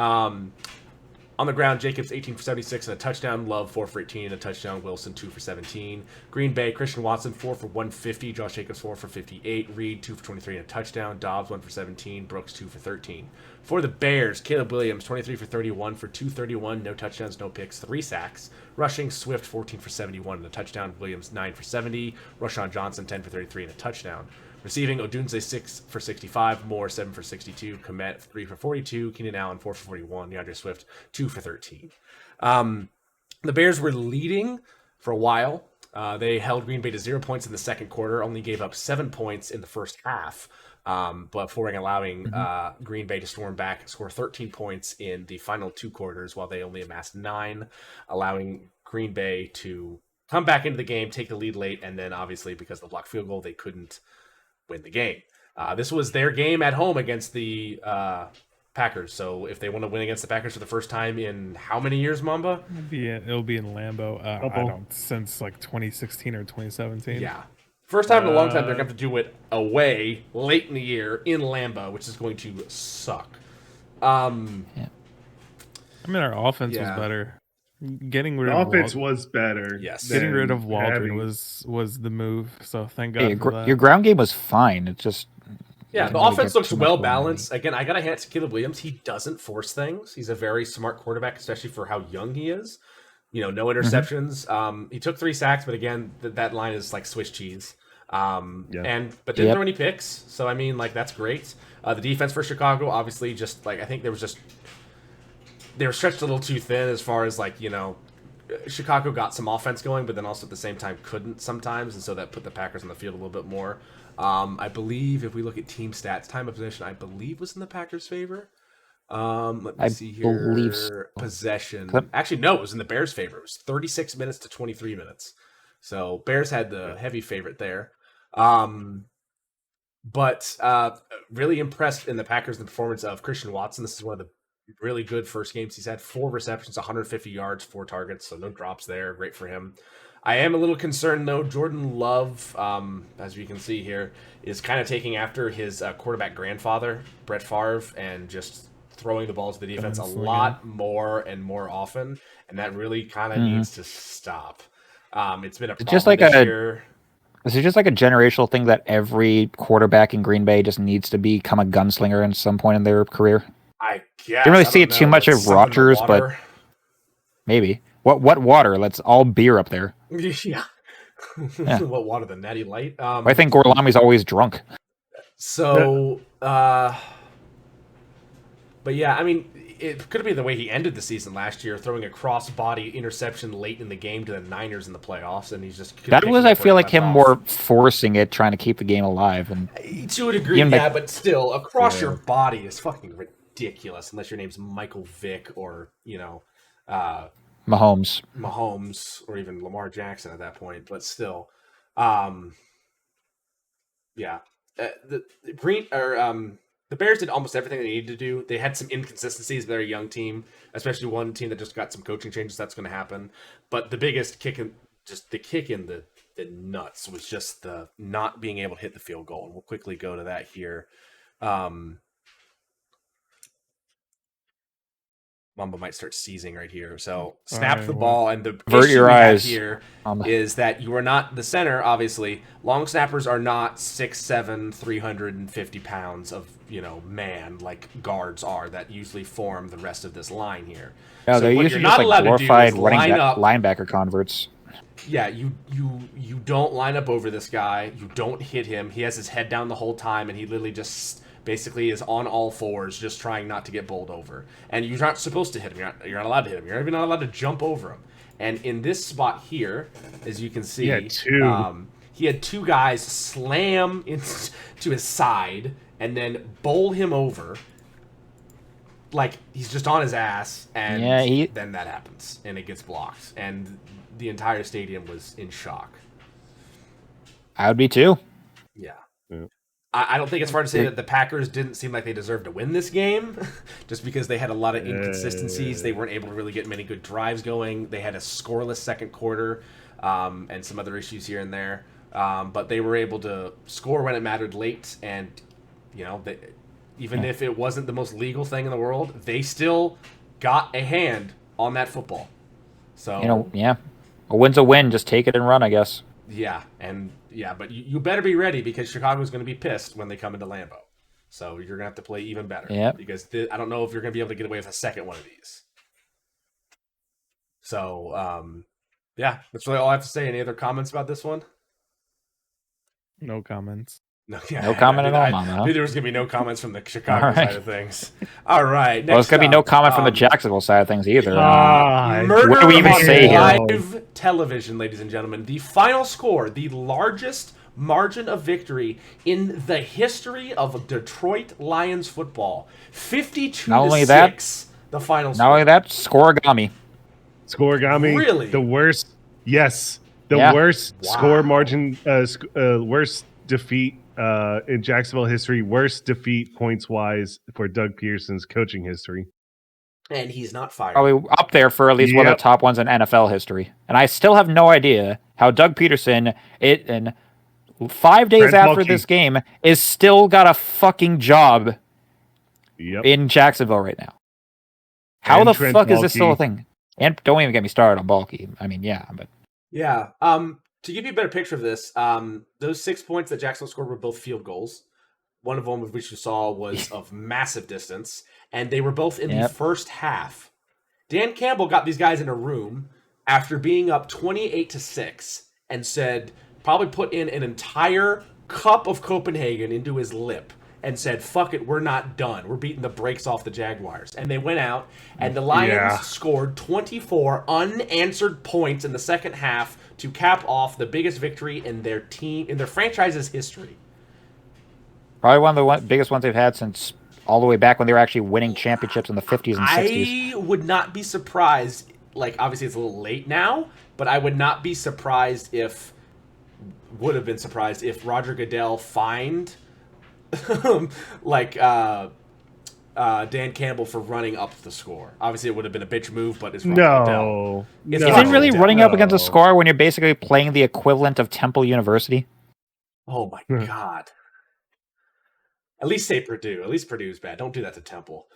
On the ground, Jacobs 18 for 76 and a touchdown. Love 4 for 18 and a touchdown. Wilson 2 for 17. Green Bay, Christian Watson 4 for 150. Josh Jacobs 4 for 58. Reed 2 for 23 and a touchdown. Dobbs 1 for 17. Brooks 2 for 13. For the Bears, Caleb Williams 23 for 31 for 231. No touchdowns, no picks, 3 sacks. Rushing, Swift 14 for 71 and a touchdown. Williams 9 for 70. Rashawn Johnson 10 for 33 and a touchdown. Receiving, Odunze 6 for 65, Moore 7 for 62, Komet 3 for 42, Keenan Allen 4 for 41, DeAndre Swift 2 for 13. The Bears were leading for a while. They held Green Bay to 0 points in the second quarter, only gave up 7 points in the first half, before allowing Green Bay to storm back, score 13 points in the final 2 quarters, while they only amassed 9, allowing Green Bay to come back into the game, take the lead late, and then obviously because of the blocked field goal, they couldn't win the game. This was their game at home against the Packers. So if they want to win against the Packers for the first time in how many years, Mamba? It'll be in Lambeau. I don't since like 2016 or 2017. Yeah, first time in a long time they're going to have to do it away late in the year in Lambeau, which is going to suck. I mean, our offense was better. Getting rid of offense was better. Yes, getting rid of Waldron was the move. So thank God for that. Your ground game was fine. It just the offense looks well balanced. Again, I gotta hand it to Caleb Williams. He doesn't force things. He's a very smart quarterback, especially for how young he is. No interceptions. He took 3 sacks, but again, that line is like Swiss cheese. But didn't throw any picks. So I mean, like that's great. The defense for Chicago, obviously, just like I think they were stretched a little too thin as far as Chicago got some offense going, but then also at the same time couldn't sometimes, and so that put the Packers on the field a little bit more. I believe if we look at team stats, time of possession, I believe was in the Packers' favor. Let me see here. So. Possession. Actually, no, it was in the Bears' favor. It was 36 minutes to 23 minutes. So Bears had the heavy favorite there. But really impressed in the Packers, the performance of Christian Watson. This is one of the really good first games he's had. 4 receptions, 150 yards, 4 targets, so no drops there. Great for him. I am a little concerned, though. Jordan Love, as you can see here, is kind of taking after his quarterback grandfather, Brett Favre, and just throwing the ball to the defense a lot more and more often, and that really kind of needs to stop. It's been a problem just like this year. Is it just like a generational thing that every quarterback in Green Bay just needs to become a gunslinger at some point in their career? I guess. You don't really see it too much of Rodgers, but maybe. What water? Let's all beer up there. Yeah. What water? The Natty Light? I think Gorlami's always drunk. So, but yeah, I mean, it could be the way he ended the season last year, throwing a cross-body interception late in the game to the Niners in the playoffs, and he's just... That was, I feel like, him more forcing it, trying to keep the game alive. And to a degree, yeah, but still, across your body is fucking ridiculous, unless your name's Michael Vick or, Mahomes, or even Lamar Jackson at that point, but still, yeah, the Bears did almost everything they needed to do. They had some inconsistencies. They're a young team, especially one team that just got some coaching changes. That's going to happen, but the biggest kick in the nuts was just the not being able to hit the field goal, and we'll quickly go to that here. Mamba might start seizing right here. So snap the ball, and the issue we have here is that you are not the center, obviously. Long snappers are not 6'7", 350 pounds of, man like guards are that usually form the rest of this line here. Yeah, they're usually just like glorified linebacker converts. Yeah, you don't line up over this guy. You don't hit him. He has his head down the whole time, and he literally just basically is on all fours, just trying not to get bowled over. And you're not supposed to hit him. You're not allowed to hit him. You're even not allowed to jump over him. And in this spot here, as you can see, he had 2 guys slam into his side and then bowl him over. Like, he's just on his ass, and then that happens, and it gets blocked. And the entire stadium was in shock. I would be too. Yeah. I don't think it's fair to say that the Packers didn't seem like they deserved to win this game, just because they had a lot of inconsistencies. They weren't able to really get many good drives going. They had a scoreless second quarter, and some other issues here and there. But they were able to score when it mattered late, and even if it wasn't the most legal thing in the world, they still got a hand on that football. So a win's a win. Just take it and run, I guess. But you better be ready, because Chicago's going to be pissed when they come into Lambeau. So you're going to have to play even better. Yeah. Because I don't know if you're going to be able to get away with a second one of these. So, that's really all I have to say. Any other comments about this one? No comments. No comment at all, Mama. I knew there was going to be no comments from the Chicago side of things. All right. Well, there's going to be no comment from the Jacksonville side of things either. Murder what do we even say here? Live television, ladies and gentlemen. The final score, the largest margin of victory in the history of Detroit Lions football. 52-6, the final score. Not only that, scoregami. Really? The worst. Yes. The worst score margin, worst defeat in Jacksonville history, worst defeat points-wise for Doug Peterson's coaching history. And he's not fired. Probably up there for at least one of the top ones in NFL history. And I still have no idea how Doug Peterson, in 5 days after this game, is still got a fucking job in Jacksonville right now. How the fuck is this still a thing? And don't even get me started on Balky. I mean, but... Yeah. To give you a better picture of this, those 6 points that Jacksonville scored were both field goals. One of them, of which you saw, was of massive distance, and they were both in the first half. Dan Campbell got these guys in a room after being up 28-6 and said, probably put in an entire cup of Copenhagen into his lip and said, fuck it, we're not done. We're beating the brakes off the Jaguars. And they went out, and the Lions scored 24 unanswered points in the second half to cap off the biggest victory in their franchise's history. Probably one of the biggest ones they've had since all the way back when they were actually winning championships in the 50s and 60s. I would not be surprised. Like, obviously, it's a little late now, but I would not be surprised if Roger Goodell fined Dan Campbell for running up the score. Obviously, it would have been a bitch move, but it's Roger Goodell. Is it really running up against a score when you're basically playing the equivalent of Temple University? Oh my God. At least say Purdue. At least Purdue's bad. Don't do that to Temple.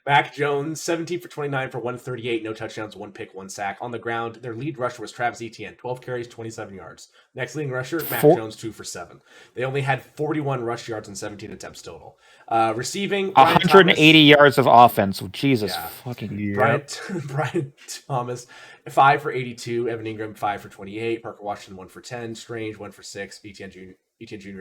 Mac Jones, 17 for 29 for 138, no touchdowns, 1 pick, 1 sack. On the ground, their lead rusher was Travis Etienne, 12 carries, 27 yards. Next leading rusher, Mac Jones, 2 for 7. They only had 41 rush yards and 17 attempts total. Receiving, 180 yards of offense. Jesus fucking. Brian Thomas, 5 for 82. Evan Ingram, 5 for 28. Parker Washington, 1 for 10. Strange, 1 for 6. Etienne Jr.,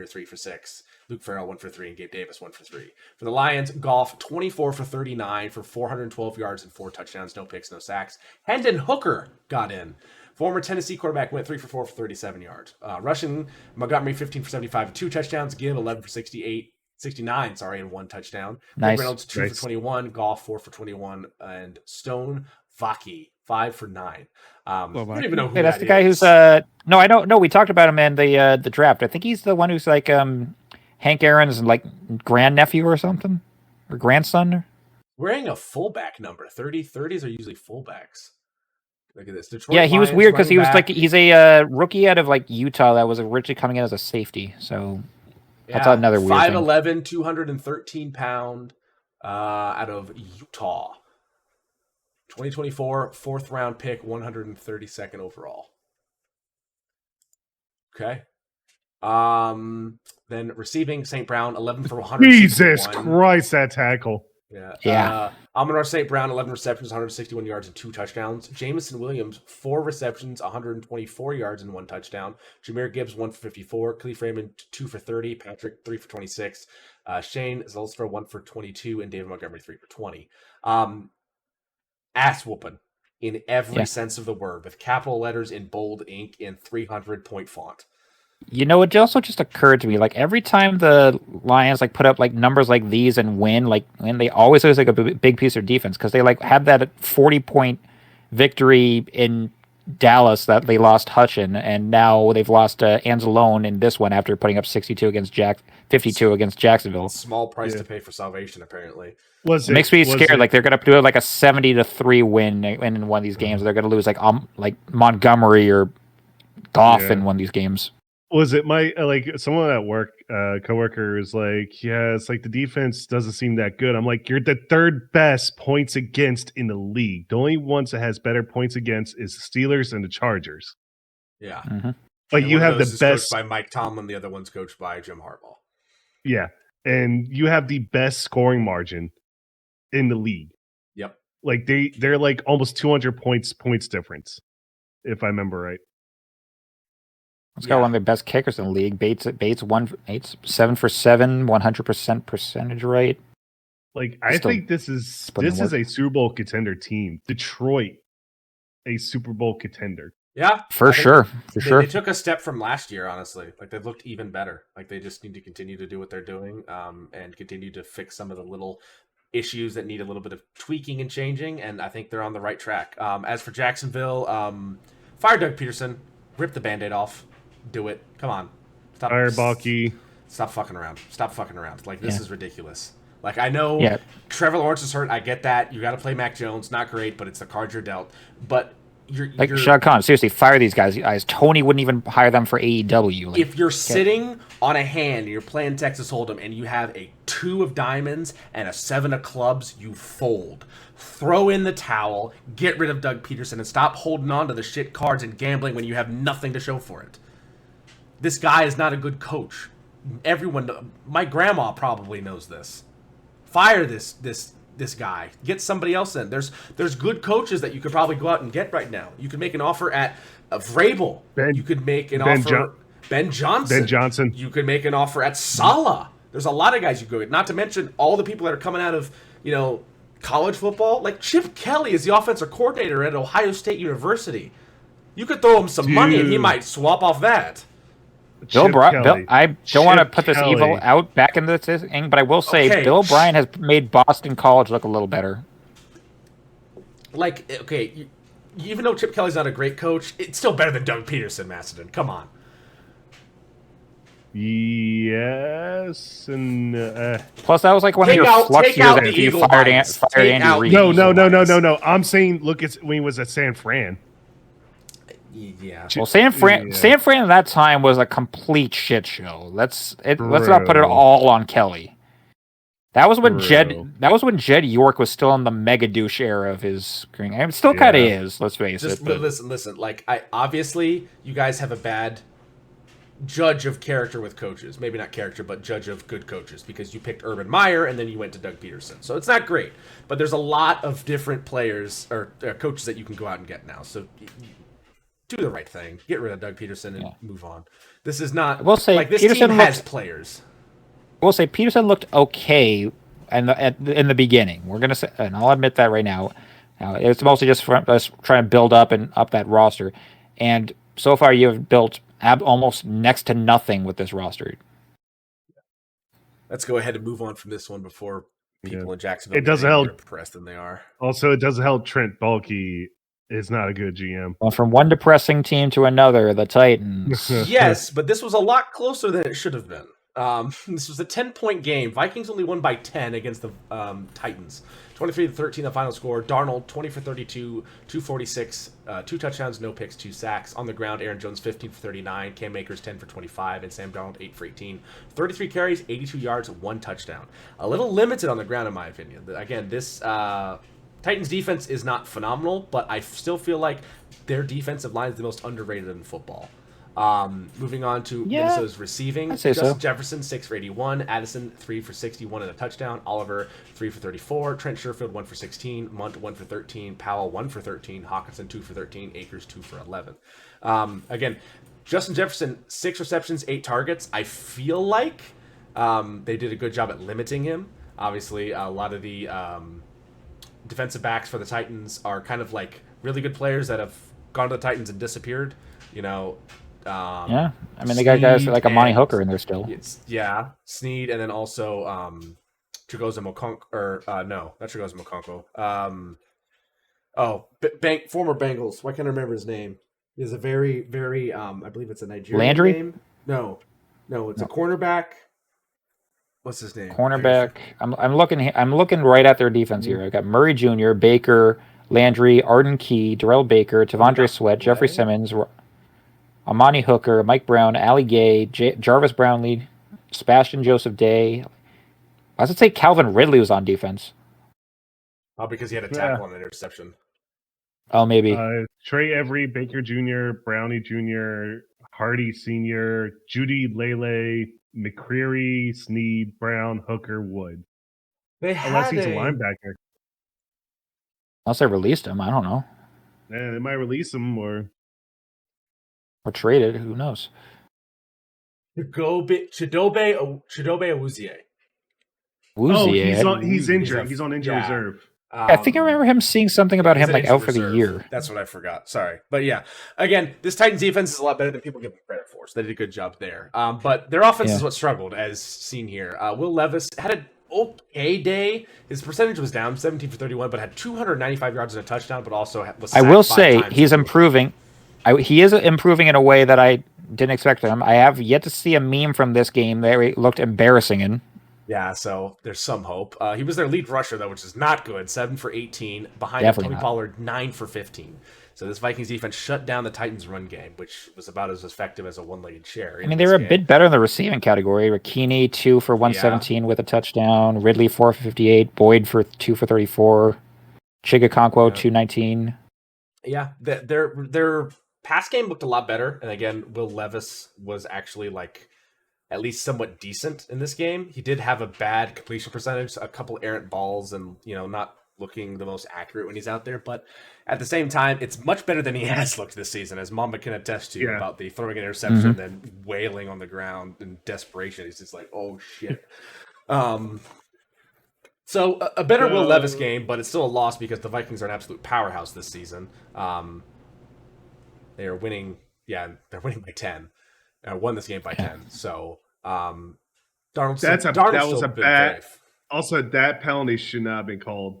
3 for 6. Luke Farrell, 1 for 3. And Gabe Davis, 1 for 3. For the Lions, Goff, 24 for 39 for 412 yards and 4 touchdowns. No picks, no sacks. Hendon Hooker got in. Former Tennessee quarterback went 3 for 4 for 37 yards. Rushing, Montgomery, 15 for 75 and 2 touchdowns. Gibb, 11 for 69, and 1 touchdown. Nice. Reynolds, 2 for 21. Goff, 4 for 21. And Stone Vaki, 5 for 9. I don't even know who that's the guy who's no, I don't know. We talked about him in the draft. I think he's the one who's like Hank Aaron's like grandnephew or something, or grandson. Wearing a fullback number. 30s are usually fullbacks. Look at this. Detroit he was Lions weird because he was back. he's a rookie out of like Utah that was originally coming in as a safety. So that's another weird 5'11", thing. 213 pound, out of Utah. 2024 4th round pick, 132nd overall. Okay. Then receiving, St. Brown, 11 for 100. Jesus Christ, that tackle. Yeah. Amon-Ra St. Brown, 11 receptions, 161 yards and 2 touchdowns. Jamison Williams, 4 receptions, 124 yards and 1 touchdown. Jahmyr Gibbs, 1 for 54. Khalif Raymond, 2 for 30. Patrick, 3 for 26. Shane Zolstra, 1 for 22. And David Montgomery, 3 for 20. Ass whooping in every sense of the word, with capital letters in bold ink in 300-point font. You know, it also just occurred to me, like every time the Lions like put up like numbers like these and win, and they always lose like a big piece of defense because they like had that 40-point victory in Dallas that they lost Hutchin, and now they've lost Anzalone in this one after putting up 52 against 52 against Jacksonville. Small price to pay for salvation, apparently. It makes me scared. Like they're gonna do like a 70-3 win in one of these games. They're gonna lose like Montgomery or Goff in one of these games. Was it my someone at work, coworker is like, yeah, it's like the defense doesn't seem that good. I'm like, you're the 3rd best points against in the league. The only ones that has better points against is the Steelers and the Chargers. Yeah, but you have the best coached by Mike Tomlin. The other one's coached by Jim Harbaugh. Yeah, and you have the best scoring margin in the league. Yep, like they're like almost 200 points difference, if I remember right. Let's go one of the best kickers in the league. Bates 7 for 7, 100% percentage rate. Like I think this is a Super Bowl contender team. Detroit, a Super Bowl contender. Yeah, for sure. They took a step from last year, honestly. Like they've looked even better. Like they just need to continue to do what they're doing, and continue to fix some of the little issues that need a little bit of tweaking and changing. And I think they're on the right track. As for Jacksonville, fire Doug Peterson, rip the Band-Aid off. Do it. Come on. Stop fucking around. Like, this is ridiculous. Like, I know Trevor Lawrence is hurt. I get that. You got to play Mac Jones. Not great, but it's the cards you're dealt. But you're Shad Khan, seriously, fire these guys. Tony wouldn't even hire them for AEW. Like, if you're sitting on a hand and you're playing Texas Hold'em and you have a 2 of diamonds and a 7 of clubs, you fold. Throw in the towel, get rid of Doug Peterson, and stop holding on to the shit cards and gambling when you have nothing to show for it. This guy is not a good coach. My grandma probably knows this. Fire this guy. Get somebody else in. There's good coaches that you could probably go out and get right now. You could make an offer at Vrabel. You could make an offer Ben Johnson. You could make an offer at Saleh. There's a lot of guys you could go get. Not to mention all the people that are coming out of college football. Like Chip Kelly is the offensive coordinator at Ohio State University. You could throw him some money and he might swap off that. Bill, I don't want to put this Kelly. evil out back into this thing, but I will say Bill O'Brien has made Boston College look a little better. Like, okay, even though Chip Kelly's not a great coach, it's still better than Doug Peterson, Macedon. Come on. Yes, and plus that was like one of your flux years after you fired Andy Reid. No. I'm saying, look, it's when he was at San Fran. Yeah. Well, San Fran at that time was a complete shit show. Let's not put it all on Kelly. That was when Jed York was still in the mega douche era of his career. It still kind of is. Let's face it. But listen. Like, obviously you guys have a bad judge of character with coaches. Maybe not character, but judge of good coaches, because you picked Urban Meyer and then you went to Doug Peterson. So it's not great. But there's a lot of different players or coaches that you can go out and get now. So do the right thing. Get rid of Doug Peterson and move on. This is not. We'll say this Peterson team has players. We'll say Peterson looked okay in the beginning. We're gonna say, and I'll admit that right now. It's mostly just for us trying to build up that roster. And so far, you have built almost next to nothing with this roster. Let's go ahead and move on from this one before people in Jacksonville it doesn't help. More depressed than they are. Also, it doesn't help Trent Baalke is not a good GM. Well, from one depressing team to another, the Titans. Yes, but this was a lot closer than it should have been. This was a 10-point game. Vikings only won by 10 against the Titans. 23-13 the final score. Darnold 20 for 32, 246, 2 touchdowns, no picks, 2 sacks. On the ground, Aaron Jones 15 for 39, Cam Akers 10 for 25, and Sam Darnold 8 for 18. 33 carries, 82 yards, 1 touchdown. A little limited on the ground in my opinion. Again, this Titans defense is not phenomenal, but I still feel like their defensive line is the most underrated in football. Moving on to Minnesota's receiving. Justin Jefferson 6 for 81, Addison 3 for 61 and a touchdown, Oliver 3 for 34, Trent Sherfield 1 for 16, Munt 1 for 13, Powell 1 for 13, Hawkinson 2 for 13, Akers 2 for 11. Again, Justin Jefferson 6 receptions, 8 targets. I feel like they did a good job at limiting him. Obviously, a lot of the defensive backs for the Titans are kind of like really good players that have gone to the Titans and disappeared. I mean, they got guys like Amani Hooker in there still. Snead, and then also Chigoza Mokonko, not Chigoza Mokonko. Former Bengals. Why can't I remember his name? He's a very, very, I believe it's a Nigerian Landry? name. No, it's a cornerback. What's his name? Cornerback. I'm looking right at their defense here. I've got Murray Jr., Baker, Landry, Arden Key, Darrell Baker, Tavondre Sweat, Jeffrey Simmons, Amani Hooker, Mike Brown, Ali Gay, Jarvis Brownlee, Sebastian Joseph Day. I was going to say Calvin Ridley was on defense. Oh, because he had a tackle on an interception. Oh, maybe. Trey Every, Baker Jr., Brownie Jr., Hardy Sr., Judy Lele, McCreary, Snead, Brown, Hooker, Wood. Unless he's a linebacker. Unless they released him, I don't know. They might release him or traded. Who knows? Chidobe Awuzie. He's injured. He's on injury reserve. I think I remember him seeing something about him like out for the year. That's what I forgot. Sorry. But yeah, again, this Titans defense is a lot better than people give them credit for. So they did a good job there. But their offense is what struggled, as seen here. Will Levis had an okay day. His percentage was down 17 for 31, but had 295 yards and a touchdown, but also was sacked 5 times. I will say he's before. Improving. He is improving in a way that I didn't expect him. I have yet to see a meme from this game that he looked embarrassing in. Yeah, so there's some hope. He was their lead rusher, though, which is not good. 7 for 18. Behind Tony Pollard, 9 for 15. So this Vikings defense shut down the Titans' run game, which was about as effective as a one-legged chair. I mean, they were a bit better in the receiving category. Rakini, 2 for 117 with a touchdown. Ridley, 4 for 58. Boyd for 2 for 34. Chigakonkwo, 219. Yeah, their pass game looked a lot better. And again, Will Levis was actually at least somewhat decent in this game. He did have a bad completion percentage, a couple errant balls, and not looking the most accurate when he's out there. But at the same time, it's much better than he has looked this season, as Mamba can attest to about the throwing an interception and then wailing on the ground in desperation. He's just like, oh shit. So a better Will Levis game, but it's still a loss because the Vikings are an absolute powerhouse this season. They are winning. Yeah, they're winning by 10. won this game by 10. So Darnold. That was a bad. Also, that penalty should not have been called.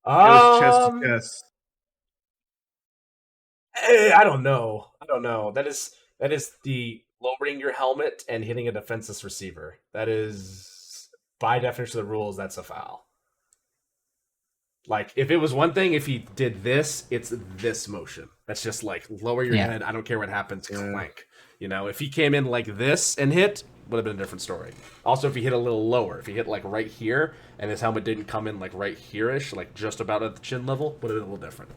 It was chest to chest. I don't know. That is the lowering your helmet and hitting a defenseless receiver. That is, by definition of the rules, that's a foul. Like, if it was one thing, if he did this, it's this motion. That's just like lower your head. I don't care what happens. Clank. You know, if he came in like this and hit, would have been a different story. Also, if he hit a little lower, if he hit like right here and his helmet didn't come in like right here-ish, like just about at the chin level, would have been a little different.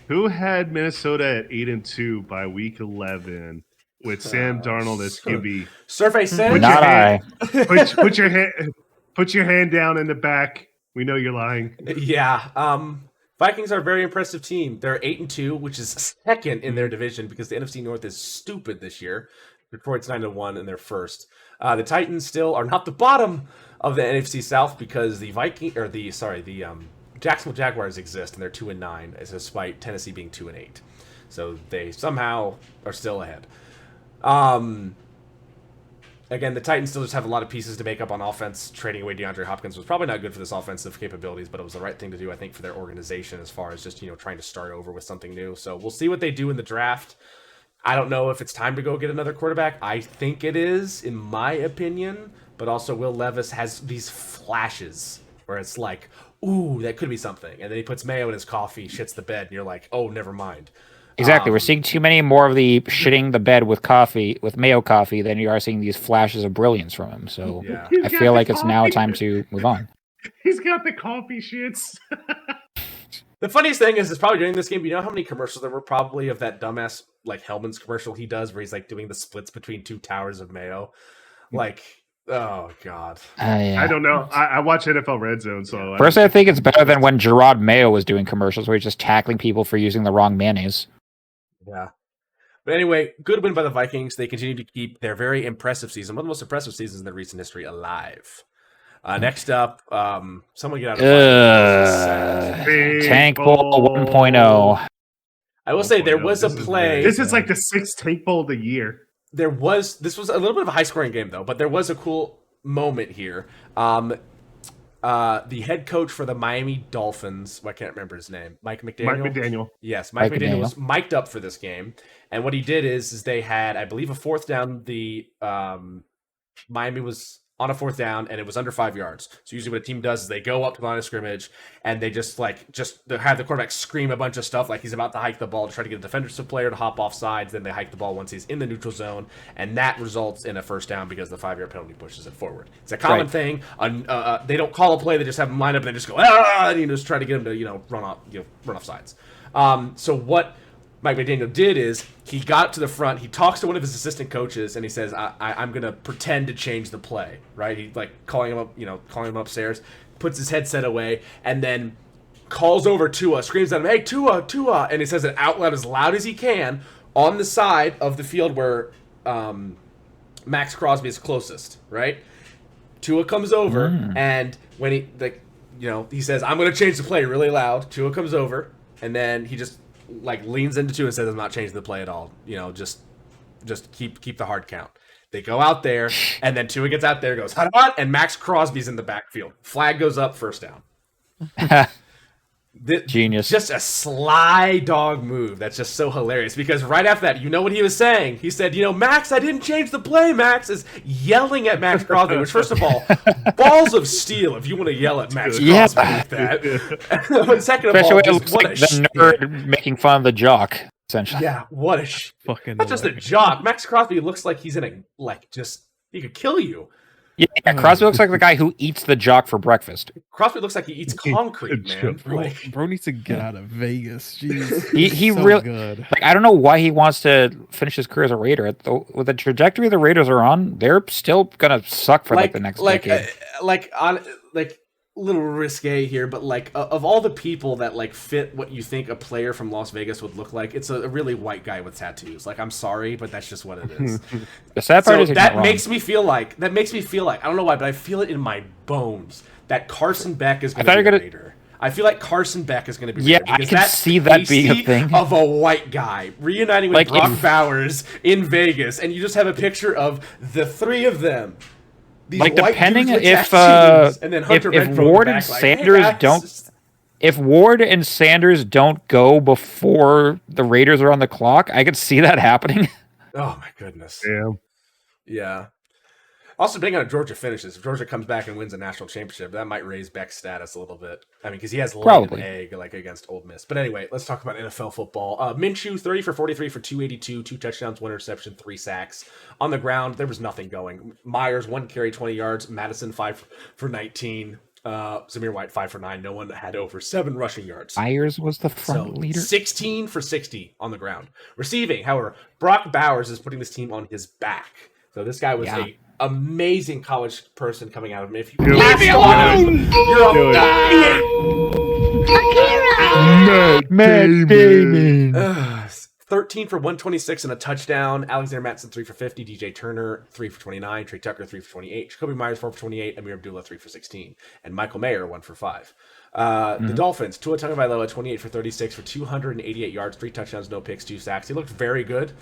Who had Minnesota at 8-2 by week 11 with Sam Darnold as QB? Survey said, not I. Put your hand down in the back. We know you're lying. Yeah. Vikings are a very impressive team. They're 8-2, which is second in their division because the NFC North is stupid this year. Detroit's 9-1 and they're first. The Titans still are not the bottom of the NFC South because the Jacksonville Jaguars exist and they're 2-9, despite Tennessee being 2-8. So they somehow are still ahead. Again, the Titans still just have a lot of pieces to make up on offense. Trading away DeAndre Hopkins was probably not good for this offensive capabilities, but it was the right thing to do, I think, for their organization as far as just, trying to start over with something new. So we'll see what they do in the draft. I don't know if it's time to go get another quarterback. I think it is, in my opinion. But also, Will Levis has these flashes where it's like, ooh, that could be something. And then he puts mayo in his coffee, shits the bed, and you're like, oh, never mind. Exactly. We're seeing too many more of the shitting the bed with mayo coffee than you are seeing these flashes of brilliance from him. So I feel like it's now time to move on. He's got the coffee shits. The funniest thing is probably during this game, you know how many commercials there were probably of that dumbass like Hellman's commercial he does where he's like doing the splits between two towers of mayo? Like, oh God. I don't know. I watch NFL Red Zone, so personally, I think it's better than when Gerard Mayo was doing commercials where he's just tackling people for using the wrong mayonnaise. Yeah. But anyway, good win by the Vikings. They continue to keep their very impressive season, one of the most impressive seasons in their recent history, alive. Next up, someone get out of Tank Bowl 1.0. I will say there was a play. This is like the 6th Tank Bowl of the year. This was a little bit of a high-scoring game, though, but there was a cool moment here. The head coach for the Miami Dolphins, I can't remember his name, Mike McDaniel. Yes, Mike McDaniel was mic'd up for this game, and what he did is they had, I believe, a fourth down. Miami was on a fourth down, and it was under 5 yards. So usually what a team does is they go up to the line of scrimmage, and they just have the quarterback scream a bunch of stuff like he's about to hike the ball to try to get a defensive player to hop off sides. Then they hike the ball once he's in the neutral zone, and that results in a first down because the 5-yard penalty pushes it forward. It's a common thing. They don't call a play; they just have them line up and they just go and just try to get him to run off sides. So what Mike McDaniel did is he got to the front, he talks to one of his assistant coaches, and he says, I'm going to pretend to change the play, right? He calling him upstairs, puts his headset away, and then calls over Tua, screams at him, hey, Tua, and he says it out loud as he can on the side of the field where Max Crosby is closest, right? Tua comes over, and when he says, I'm going to change the play really loud, Tua comes over, and then he just leans into Tua and says, I'm not changing the play at all. Just keep the hard count. They go out there, and then Tua gets out there, goes, hot, and Max Crosby's in the backfield. Flag goes up, first down. Genius. Just a sly dog move. That's just so hilarious because right after that, you know what he was saying? He said, Max, I didn't change the play. Max is yelling at Max Crosby, which, first of all, balls of steel if you want to yell at Max Crosby like that. But second of all, it looks like the nerd making fun of the jock, essentially. Yeah, what a fucking not just a jock. Max Crosby looks like he's in he could kill you. Yeah, Crosby looks like the guy who eats the jock for breakfast. Crosby looks like he eats concrete, man. Bro needs to get out of Vegas. Jeez, he so really good. I don't know why he wants to finish his career as a Raider. With the trajectory the Raiders are on, they're still gonna suck for the next decade. A little risque here, but of all the people that fit what you think a player from Las Vegas would look like, it's a really white guy with tattoos. I'm sorry, but that's just what it is. The sad part is that makes me feel like I don't know why, but I feel it in my bones that Carson Beck is going to be a Raider. I feel like Carson Beck is going to be yeah, I can see that being a thing of a white guy reuniting with like Brock Bowers in Vegas, and you just have a picture of the three of them. These like depending if and then if Ward and Sanders if Ward and Sanders don't go before the Raiders are on the clock, I could see that happening. Oh my goodness. Yeah. Also, depending on if Georgia finishes, if Georgia comes back and wins a national championship, that might raise Beck's status a little bit. I mean, because he has laid an egg like against Ole Miss. But anyway, let's talk about NFL football. Minshew, 30 for 43 for 282, 2 touchdowns, 1 interception, 3 sacks. On the ground, there was nothing going. Myers, 1 carry, 20 yards. Madison, 5 for 19. Zamir White, 5 for 9. No one had over 7 rushing yards. Myers was the front leader. 16 for 60 on the ground. Receiving, however, Brock Bowers is putting this team on his back. So this guy was a amazing college person coming out of him. If you leave me alone, you're a Matt Damon. 13 for 126 and a touchdown. Alexander Mattison 3 for 50. DJ Turner 3 for 29. Trey Tucker 3 for 28. Jacoby Myers 4 for 28. Amir Abdullah 3 for 16. And Michael Mayer 1 for 5. The Dolphins, Tua Tagovailoa 28 for 36 for 288 yards, 3 touchdowns, no picks, 2 sacks. He looked very good.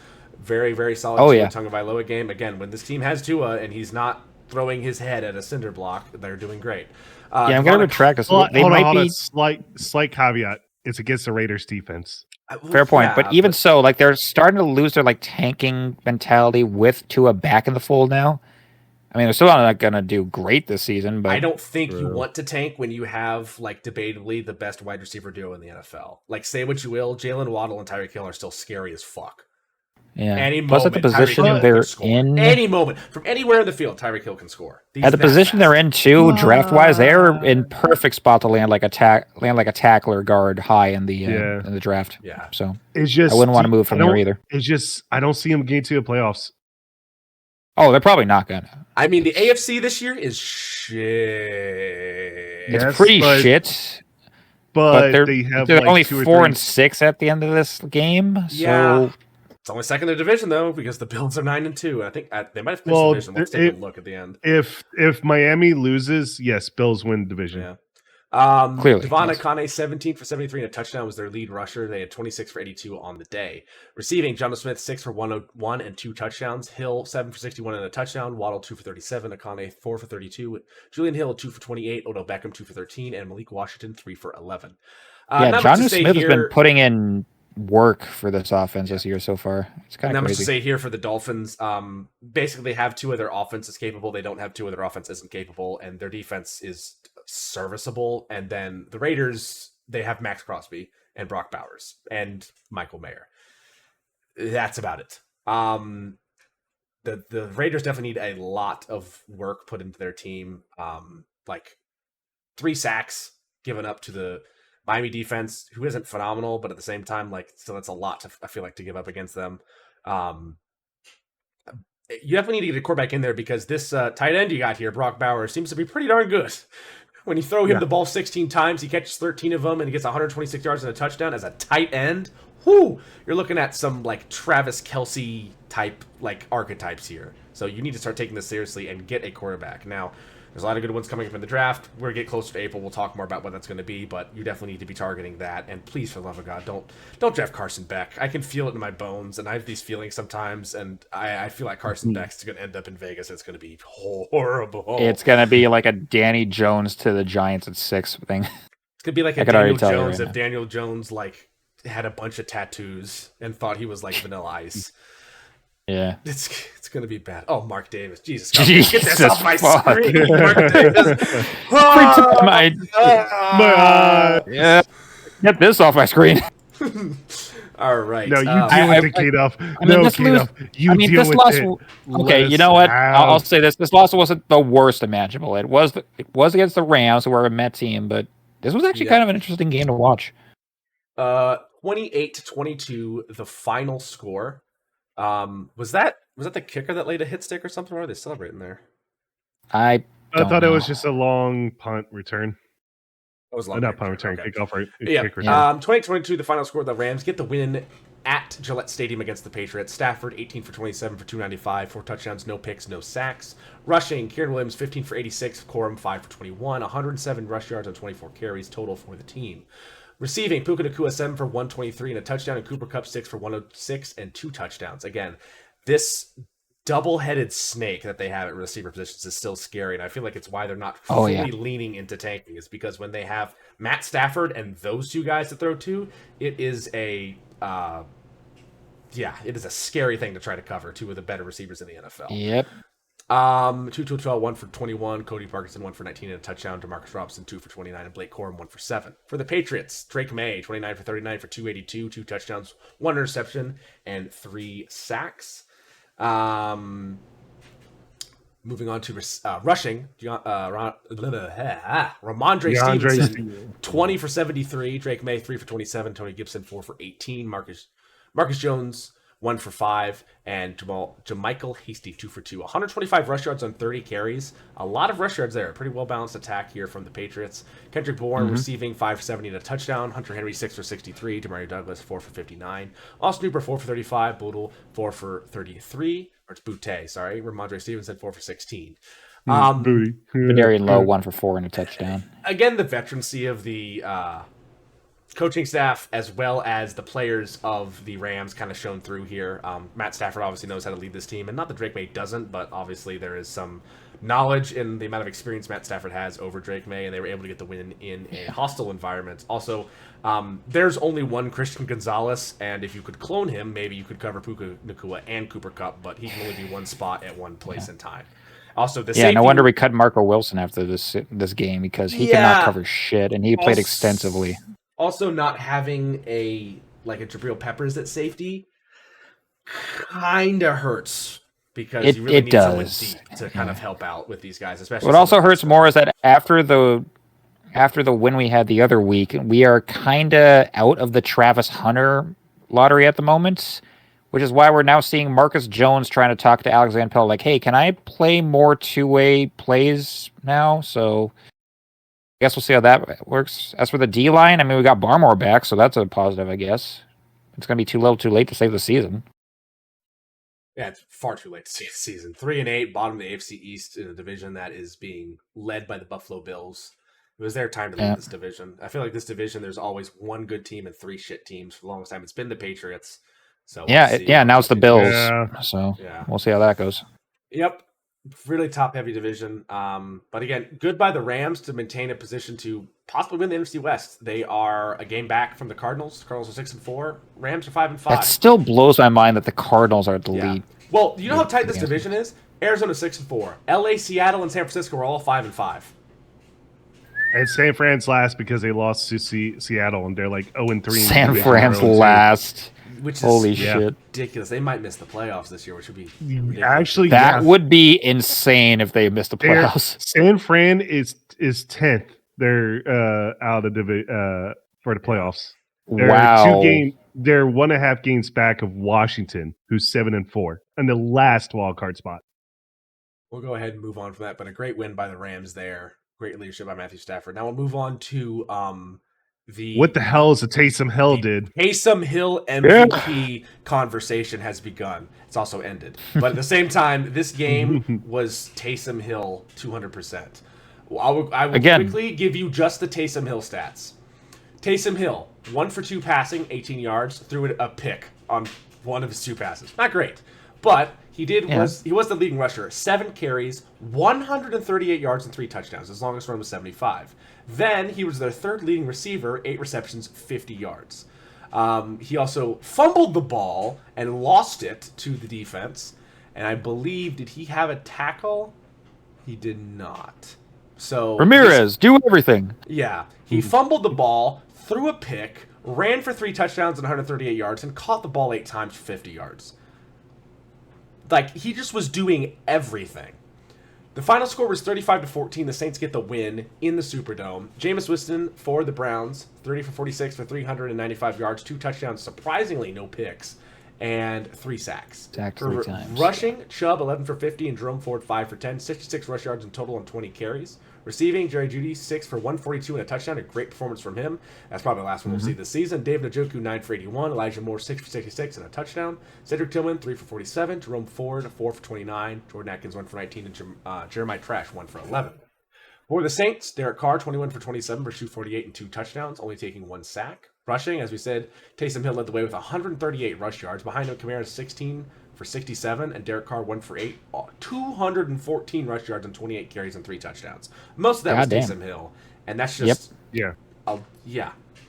Very, very solid Tua Tagovailoa game. Again, when this team has Tua and he's not throwing his head at a cinder block, they're doing great. I'm going to retract this. Hold on, slight caveat. It's against the Raiders defense. Fair point. But even so, like they're starting to lose their like tanking mentality with Tua back in the fold now. I mean, they're still not going to do great this season, but I don't think you want to tank when you have like debatably the best wide receiver duo in the NFL. Like, say what you will, Jalen Waddle and Tyreek Hill are still scary as fuck. Yeah. Any Plus, moment, at the position they're in, any moment from anywhere in the field, Tyreek Hill can score. At the position they're in, too, draft-wise, they're in perfect spot to land like a tackler guard high in the draft. Yeah. So it's just I wouldn't want to move from there either. It's just I don't see them getting to the playoffs. Oh, they're probably not gonna. I mean, the AFC this year is shit. It's pretty shit. But they're like only 4 and 6 at the end of this game. Yeah. So it's only second in their division though, because the Bills are 9 and 2. I think they might have finished the division. Let's take a look at the end. If Miami loses, yes, Bills win division. Yeah. Clearly, Devon Akane, 17 for 73 and a touchdown, was their lead rusher. They had 26 for 82 on the day. Receiving, Jonnu Smith, 6 for 101 and 2 touchdowns. Hill, 7 for 61 and a touchdown. Waddle, 2 for 37. Akane, 4 for 32. Julian Hill, 2 for 28. Odell Beckham, 2 for 13. And Malik Washington, 3 for 11. Jonnu Smith has been putting in work for this offense this year so far. It's kind of crazy. To say here for the Dolphins, basically they have 2 of their offenses capable. They don't have 2 of their offense isn't capable, and their defense is serviceable. And then the Raiders, they have Max Crosby and Brock Bowers and Michael Mayer. That's about it. The Raiders definitely need a lot of work put into their team. Like 3 sacks given up to the Miami defense, who isn't phenomenal, but at the same time, like, still that's a lot I feel like to give up against them. You definitely need to get a quarterback in there because this tight end you got here, Brock Bowers, seems to be pretty darn good. When you throw him the ball 16 times, he catches 13 of them and he gets 126 yards and a touchdown as a tight end. Whoo! You're looking at some like Travis Kelce type like archetypes here. So you need to start taking this seriously and get a quarterback. Now, there's a lot of good ones coming up in the draft. We're going to get closer to April. We'll talk more about what that's going to be, but you definitely need to be targeting that. And please, for the love of God, don't draft Carson Beck. I can feel it in my bones, and I have these feelings sometimes, and I feel like Carson Beck's going to end up in Vegas. It's going to be horrible. It's going to be like a Danny Jones to the Giants at 6 thing. It's going to be like a Daniel Jones if Daniel Jones like had a bunch of tattoos and thought he was like Vanilla Ice. Yeah. It's going to be bad. Oh, Mark Davis. Jesus God. Get this off my screen. Mark Davis. Yeah. Get this off my screen. All right. No, you deal with it, K-Duff. This loss. Okay, you know what? I'll say this. This loss wasn't the worst imaginable. It was against the Rams, who were a Met team, but this was actually kind of an interesting game to watch. 28-22, the final score. Was that the kicker that laid a hit stick or something? Or are they celebrating there? I thought it was just a long punt return. It was long. Not punt return, kickoff. Yeah. 28-22, the final score. The Rams get the win at Gillette Stadium against the Patriots. Stafford, 18 for 27 for 295, 4 touchdowns, no picks, no sacks. Rushing, Kieran Williams, 15 for 86, Corum, 5 for 21, 107 rush yards on 24 carries total for the team. Receiving, Puka Nacua, 7 for 123 and a touchdown, and Cooper Kupp, 6 for 106 and 2 touchdowns. Again, this double-headed snake that they have at receiver positions is still scary, and I feel like it's why they're not fully leaning into tanking, is because when they have Matt Stafford and those two guys to throw to, it is a scary thing to try to cover, two of the better receivers in the NFL. Yep. 2 to 12, 1 for 21. Cody Parkinson, 1 for 19 and a touchdown. DeMarcus Robinson, 2 for 29, and Blake Corum, 1 for 7. For the Patriots, Drake May, 29 for 39 for 282, 2 touchdowns, 1 interception, and 3 sacks. Moving on to rushing, Ramondre Stevenson, 20 for 73. Drake May, 3 for 27. Tony Gibson, 4 for 18. Marcus Jones, 1 for 5, and Jamichael Hasty, 2 for 2. 125 rush yards on 30 carries. A lot of rush yards there. Pretty well-balanced attack here from the Patriots. Kendrick Bourne receiving 5 for 70 and a touchdown. Hunter Henry, 6 for 63. Demario Douglas, 4 for 59. Austin Hooper, 4 for 35. Boodle, 4 for 33. Or it's Boutte, sorry. Ramondre Stevenson, 4 for 16. Booty. Darian Lowe, 1 for 4 and a touchdown. Again, the veterancy of the coaching staff as well as the players of the Rams kind of shown through here. Matt Stafford obviously knows how to lead this team, and not that Drake May doesn't, but obviously there is some knowledge in the amount of experience Matt Stafford has over Drake May, and they were able to get the win in a hostile environment. Also, there's only one Christian Gonzalez, and if you could clone him, maybe you could cover Puka Nacua and Cooper Kupp, but he can only be one spot at one place in time. Also, no wonder we cut Marco Wilson after this game, because he cannot cover shit, and he played extensively. Also, not having a Jabril Peppers at safety kind of hurts, because you really need someone deep to kind of help out with these guys. Especially, what also hurts more is that after the win we had the other week, we are kind of out of the Travis Hunter lottery at the moment, which is why we're now seeing Marcus Jones trying to talk to Alexander Pell like, hey, can I play more two-way plays now? So I guess we'll see how that works. As for the D-line, I mean, we got Barmore back, so that's a positive, I guess. It's going to be too late to save the season. Yeah, it's far too late to save the season. 3-8, bottom of the AFC East in a division that is being led by the Buffalo Bills. It was their time to lead this division. I feel like this division, there's always one good team and 3 shit teams. For the longest time, it's been the Patriots. So now it's the Bills. Yeah. So we'll see how that goes. Yep. Really top-heavy division. But again, good by the Rams to maintain a position to possibly win the NFC West. They are a game back from the Cardinals. The Cardinals are 6-4. Rams are 5-5. That still blows my mind that the Cardinals are the lead. Well, you know how tight this division is? Arizona 6-4. LA, Seattle, and San Francisco are all 5-5. And San Fran's last because they lost to Seattle, and they're like 0-3. San Fran's last. Which is holy shit, ridiculous. They might miss the playoffs this year, which would be ridiculous. Actually that would be insane if they missed the playoffs. San Fran is 10th. They're out of the for the playoffs. They're they're 1.5 games back of Washington, who's 7-4, and the last wild card spot. We'll go ahead and move on from that, but a great win by the Rams there. Great leadership by Matthew Stafford. Now we'll move on to what the hell is the Taysom Hill did? Taysom Hill MVP conversation has begun. It's also ended. But at the same time, this game was Taysom Hill 200%. I will quickly give you just the Taysom Hill stats. Taysom Hill, 1 for 2 passing, 18 yards, threw a pick on one of his 2 passes. Not great. But he was the leading rusher. 7 carries, 138 yards, and 3 touchdowns. His longest run was 75. Then he was their 3rd leading receiver, 8 receptions, 50 yards. He also fumbled the ball and lost it to the defense. And I believe, did he have a tackle? He did not. So Ramirez, do everything. Yeah. He fumbled the ball, threw a pick, ran for 3 touchdowns and 138 yards, and caught the ball 8 times for 50 yards. Like, he just was doing everything. The final score was 35-14. The Saints get the win in the Superdome. Jameis Winston for the Browns, 30 for 46 for 395 yards, 2 touchdowns, surprisingly no picks, and 3 sacks. Sacked 3 times. Rushing, Chubb 11 for 50 and Jerome Ford 5 for 10, 66 rush yards in total on 20 carries. Receiving, Jerry Jeudy, 6 for 142 and a touchdown. A great performance from him. That's probably the last one we'll see this season. David Njoku, 9 for 81. Elijah Moore, 6 for 66 and a touchdown. Cedric Tillman, 3 for 47. Jerome Ford, 4 for 29. Jordan Atkins, 1 for 19. And Jeremiah Trash, 1 for 11. For the Saints, Derek Carr, 21 for 27 for 248 and 2 touchdowns, only taking 1 sack. Rushing, as we said, Taysom Hill led the way with 138 rush yards. Behind him, Kamara, 16 for 67, and Derek Carr 1 for 8. 214 rush yards and 28 carries and 3 touchdowns. Most of that was Taysom Hill, and that's just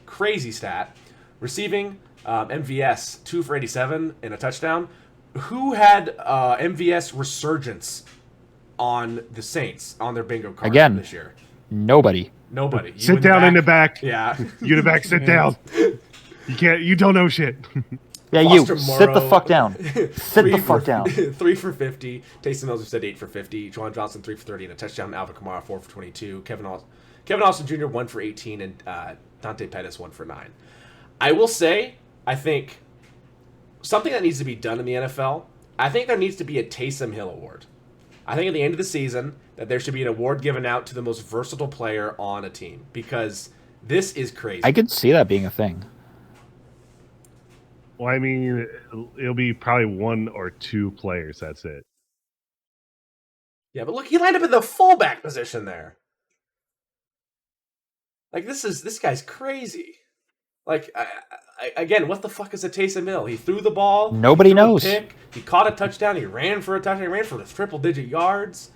crazy stat. Receiving, MVS 2 for 87 and a touchdown. Who had MVS resurgence on the Saints on their bingo card this year? Nobody. Sit down in the back. Yeah, you in the back. Sit down. You can't. You don't know shit. Yeah, Foster you Morrow, sit the fuck down. Sit the fuck down. 3 for 50. Taysom Hill said 8 for 50. Juwan Johnson 3 for 30 and a touchdown. Alvin Kamara 4 for 22. Kevin Austin Jr. 1 for 18 and Dante Pettis 1 for 9. I will say, I think something that needs to be done in the NFL. I think there needs to be a Taysom Hill award. I think at the end of the season that there should be an award given out to the most versatile player on a team because this is crazy. I could see that being a thing. Well, I mean, it'll be probably 1 or 2 players. That's it. Yeah, but look, he lined up in the fullback position there. Like this guy's crazy. Like again, what the fuck is a Taysom Hill? He threw the ball. Nobody knows. Pick, he caught a touchdown. He ran for a touchdown. He ran for triple-digit yards.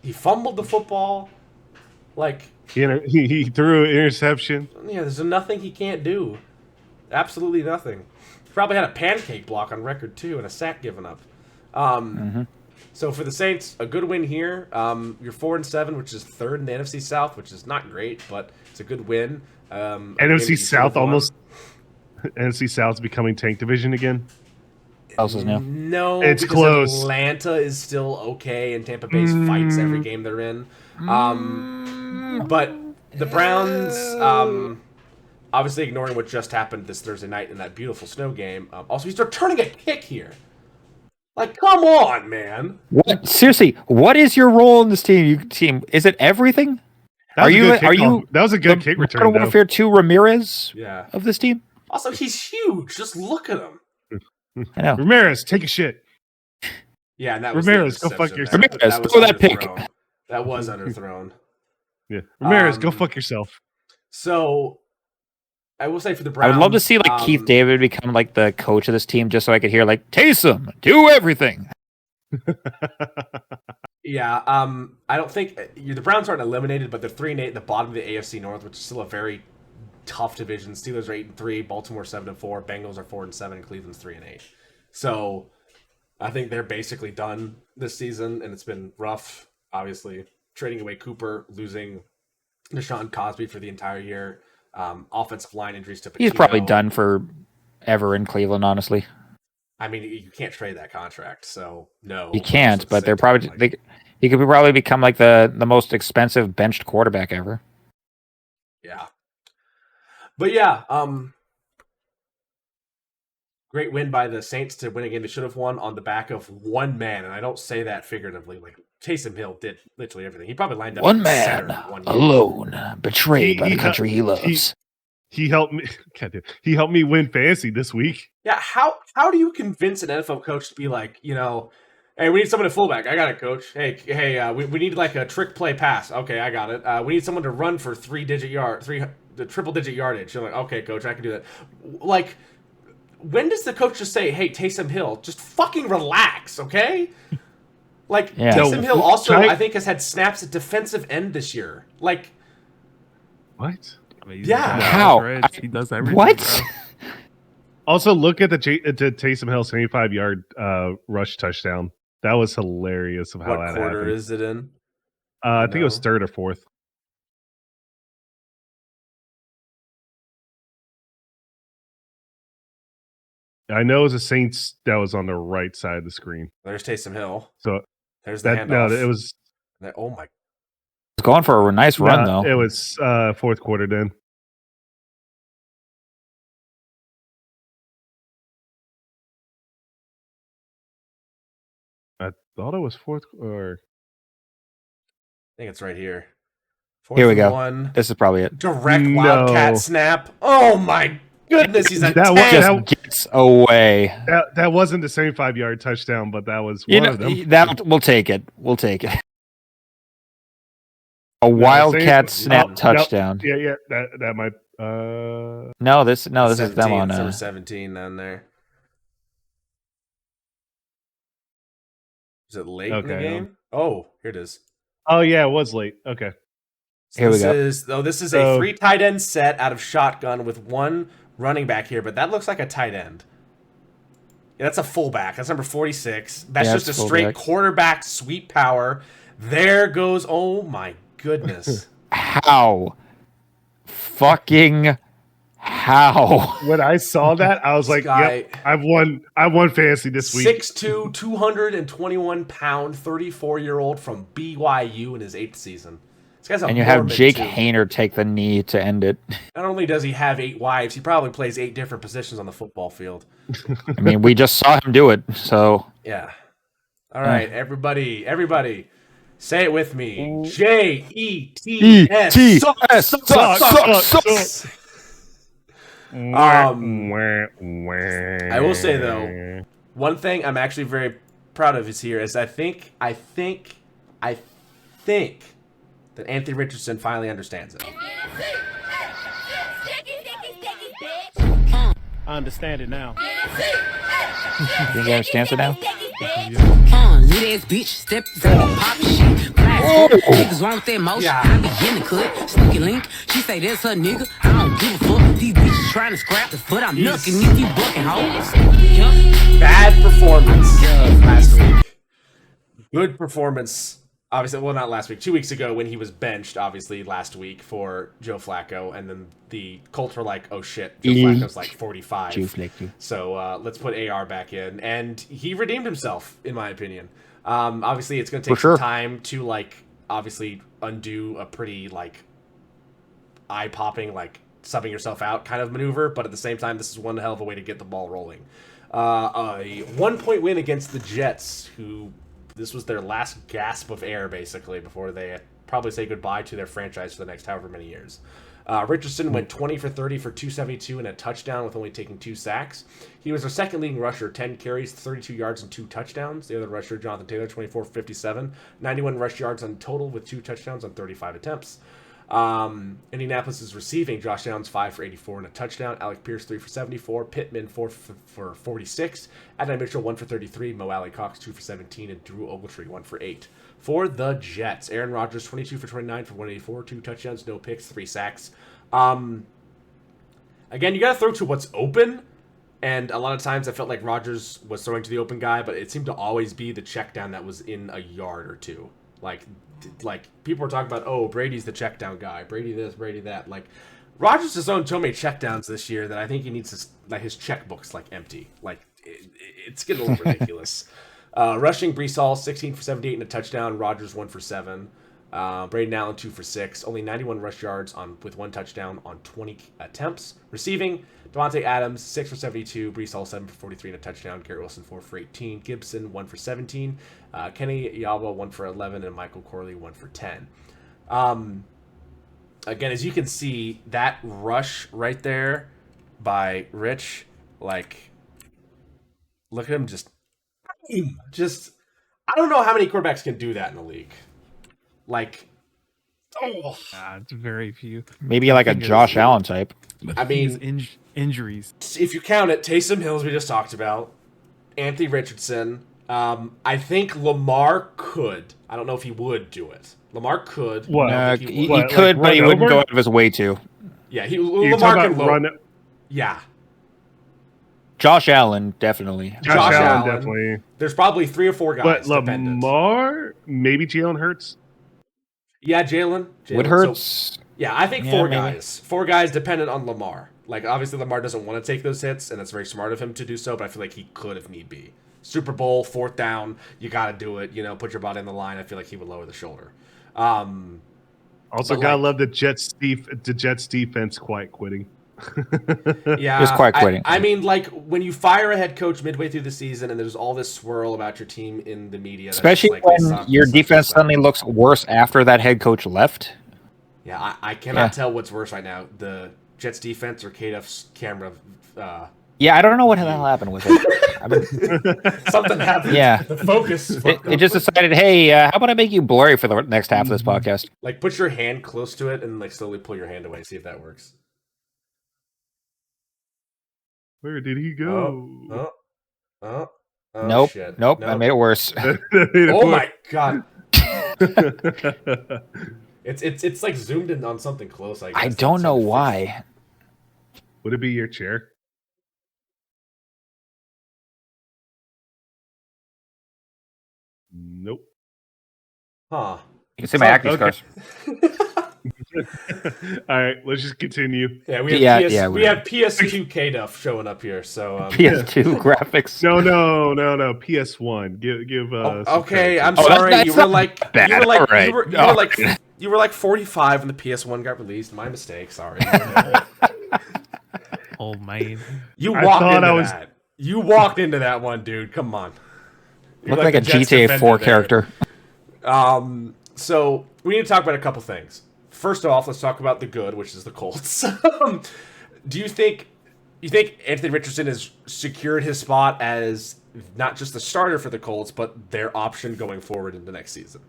He fumbled the football. Like he threw an interception. Yeah, there's nothing he can't do. Absolutely nothing. He probably had a pancake block on record too, and a sack given up. So for the Saints, a good win here. You're 4-7, which is 3rd in the NFC South, which is not great, but it's a good win. NFC South almost. NFC South's becoming tank division again. Else's now. No, it's close. Atlanta is still okay, and Tampa Bay fights every game they're in. But the Browns, obviously ignoring what just happened this Thursday night in that beautiful snow game. Also, he's returning a kick here. Like, come on, man. What? Seriously, what is your role in this team? Is it everything? That was a good kick return. Modern Warfare 2 Ramirez of this team? Also, he's huge. Just look at him. I know. Ramirez, take a shit. Yeah, and that was Ramirez, go fuck yourself. Ramirez, throw that pick. That was underthrown. Yeah, Ramirez, go fuck yourself. So, I will say for the Browns, I would love to see like Keith David become like the coach of this team, just so I could hear like Taysom do everything. Yeah, I don't think the Browns aren't eliminated, but they're 3-8 at the bottom of the AFC North, which is still a very tough division. Steelers are 8-3, Baltimore 7-4, Bengals are 4-7, and Cleveland's 3-8. So I think they're basically done this season, and it's been rough. Obviously, trading away Cooper, losing Deshaun Cosby for the entire year, offensive line injuries to Patino. He's probably done for ever in Cleveland, honestly. I mean, you can't trade that contract, so no. You can't, but they're probably he could probably become like the most expensive benched quarterback ever. Yeah. But yeah, great win by the Saints to win a game they should have won on the back of one man, and I don't say that figuratively. Like Taysom Hill did literally everything. He probably lined up one man alone, betrayed by the country he loves. He helped me. He helped me win fantasy this week. Yeah, how do you convince an NFL coach to be like, hey, we need someone to fullback. I got it, coach. Hey, we need like a trick play pass. Okay, I got it. We need someone to run for the triple-digit yardage. You're like, okay, coach, I can do that. Like, when does the coach just say, hey, Taysom Hill, just fucking relax, okay? Like, Taysom Hill also, I think, has had snaps at defensive end this year. Like, what? Yeah. How? He does everything. What? Also, look at the Taysom Hill 75-yard rush touchdown. That was hilarious of how that happened. What quarter is it in? I think it was 3rd or 4th. I know it was the Saints that was on the right side of the screen. There's Taysom Hill. So there's the handoff. No, it was. Oh my! It's going for a nice run though. It was 4th quarter then. I thought it was 4th or. I think it's right here. Here we go. 1. This is probably it. Direct wildcat snap. Oh my goodness, he's a that just gets away. That wasn't the same 5-yard touchdown, but that was one of them. We'll take it. We'll take it. A wildcat snap touchdown. Yeah. That might. No, this is them on. Number 17 down there. Is it late in the game? Oh, here it is. Oh yeah, it was late. Okay. So here we go. This is a 3 tight end set out of shotgun with 1 running back here, but that looks like a tight end. Yeah, that's a fullback. That's number 46. That's just a straight quarterback sweep power. There goes. Oh my goodness. How? Fucking how? When I saw that, I was like, yep, I've won fantasy this week. 6'2", 221-pound, 34-year-old from BYU in his 8th season. This guy's a and you have Jake Haener take the knee to end it. Not only does he have 8 wives, he probably plays 8 different positions on the football field. I mean, we just saw him do it, so. Yeah. All right, everybody. Say it with me. J-E-T-S. Sucks. I will say, though, one thing I'm actually very proud of is I think that Anthony Richardson finally understands it. I understand it now. You think he understands it now? Lit ass bitch, step pop shit. Niggas want that motion. I be in the cut. Sneaky link. She say that's her nigga. I don't give a fuck. These bitches trying to scrap the foot. I'm knucking if you bucking hoes. Bad performance last week. Good performance. Obviously, well, not last week. 2 weeks ago when he was benched, obviously, last week for Joe Flacco. And then the Colts were like, oh, shit. Joe Flacco's like 45. So let's put AR back in. And he redeemed himself, in my opinion. Obviously, it's going to take some time to, like, obviously undo a pretty, like, eye-popping, like, subbing yourself out kind of maneuver. But at the same time, this is one hell of a way to get the ball rolling. A 1-point win against the Jets, who... This was their last gasp of air, basically, before they probably say goodbye to their franchise for the next however many years. Richardson went 20 for 30 for 272 and a touchdown with only taking 2 sacks. He was their second leading rusher, 10 carries, 32 yards, and 2 touchdowns. The other rusher, Jonathan Taylor, 24 for 57, 91 rush yards on total with 2 touchdowns on 35 attempts. Indianapolis is receiving Josh Downs 5 for 84 and a touchdown. Alec Pierce 3 for 74. Pittman 4 for 46. Adonai Mitchell 1 for 33. Mo Alley Cox 2 for 17 and Drew Ogletree 1 for 8. For the Jets, Aaron Rodgers 22 for 29 for 184, 2 touchdowns, no picks, 3 sacks. Again, you got to throw to what's open. And a lot of times I felt like Rodgers was throwing to the open guy, but it seemed to always be the check down that was in a yard or two. Like people were talking about, oh, Brady's the check down guy, Brady this, Brady that. Like, Rodgers has owned so many check downs this year that I think he needs to, like, his checkbook's like empty. Like, it's getting a little ridiculous. Rushing, Breece Hall 16 for 78 and a touchdown. Rodgers 1 for 7. Braden Allen 2 for 6. Only 91 rush yards with 1 touchdown on 20 attempts. Receiving, Devontae Adams 6 for 72. Breece Hall 7 for 43 and a touchdown. Garrett Wilson 4 for 18. Gibson 1 for 17. Kenny Yaba 1 for 11 and Michael Corley 1 for 10. Again, as you can see, that rush right there by Rich, like, look at him just I don't know how many quarterbacks can do that in the league. Like, it's very few. Maybe like a Josh Allen type. I mean, injuries. If you count it, Taysom Hill, we just talked about, Anthony Richardson. I think Lamar could. I don't know if he would do it. Lamar could. What? He could, but he wouldn't go out of his way to. Yeah, Lamar can run. Yeah. Josh Allen, definitely. Josh Allen, definitely. There's probably 3 or 4 guys. But Lamar, maybe Jalen Hurts. Yeah, Jalen. Would Hurts? So, yeah, I think 4 guys. 4 guys dependent on Lamar. Like, obviously, Lamar doesn't want to take those hits, and it's very smart of him to do so, but I feel like he could if need be. Super Bowl, 4th down, you got to do it. You know, put your body in the line. I feel like he would lower the shoulder. Also, gotta love the Jets defense quiet quitting. Yeah, just quiet quitting. I mean, like, when you fire a head coach midway through the season and there's all this swirl about your team in the media, especially like, when your defense suddenly looks worse after that head coach left. Yeah, I cannot tell what's worse right now: the Jets defense or K-Duff's camera. Yeah, I don't know what the hell happened with it. Something happened. Yeah, the focus. It just decided, hey, how about I make you blurry for the next half of this podcast? Like, put your hand close to it and like slowly pull your hand away. See if that works. Where did he go? Nope. Shit. Nope. I made it worse. My god. It's like zoomed in on something close. I guess. I don't know why. Would it be your chair? Nope. Huh. You can see my acne scars. All right, let's just continue. Yeah, we have PS2 K-Duff showing up here. So PS2 graphics. No. PS1. Give okay, I'm sorry. You were like 45 when the PS1 got released. My mistake. Sorry. Oh man, you walked into that one, dude. Come on. Looked like a GTA 4 character. So we need to talk about a couple things. First off, let's talk about the good, which is the Colts. Do you think Anthony Richardson has secured his spot as not just the starter for the Colts, but their option going forward into next season?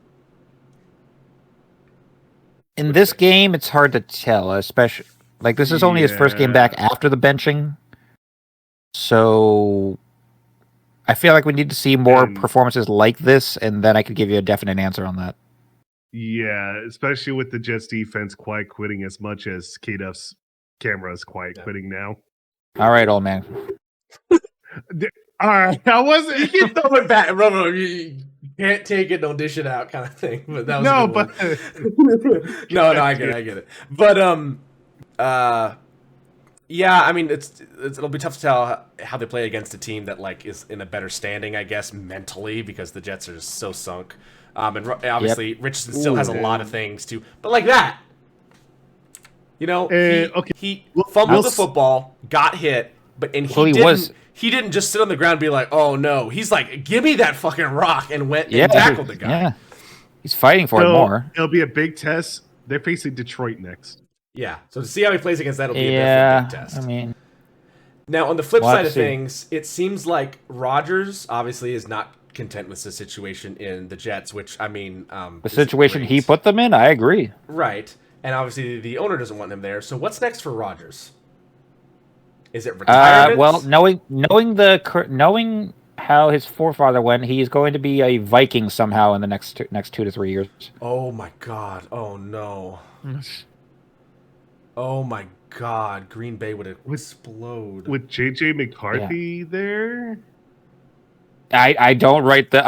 In this game, it's hard to tell, especially like this is only his first game back after the benching. So I feel like we need to see more performances like this, and then I could give you a definite answer on that. Yeah, especially with the Jets defense quiet quitting as much as K-Duff's camera is quiet quitting now. All right, old man. All right, I wasn't. You can throw it back, you can't take it, don't dish it out, kind of thing. But that was no, I get it. But yeah, I mean, it'll be tough to tell how they play against a team that like is in a better standing, I guess, mentally, because the Jets are just so sunk. And obviously, Richardson still has a lot of things too, but like that, he fumbled the football, got hit, he didn't just sit on the ground and be like, oh no, he's like, give me that fucking rock, and went and tackled the guy. Yeah, he's fighting for it more. It'll be a big test. They're facing Detroit next. Yeah, so to see how he plays against that will be a big test. I mean, now on the flip side of things, it seems like Rodgers obviously is not content with the situation in the Jets, which I mean, the situation he put them in, I agree. Right, and obviously the owner doesn't want him there. So what's next for Rodgers? Is it retirement? Well, knowing how his forefather went, he's going to be a Viking somehow in the next 2 to 3 years. Oh my God! Oh no! Oh my God! Green Bay would explode with JJ McCarthy there. I don't write the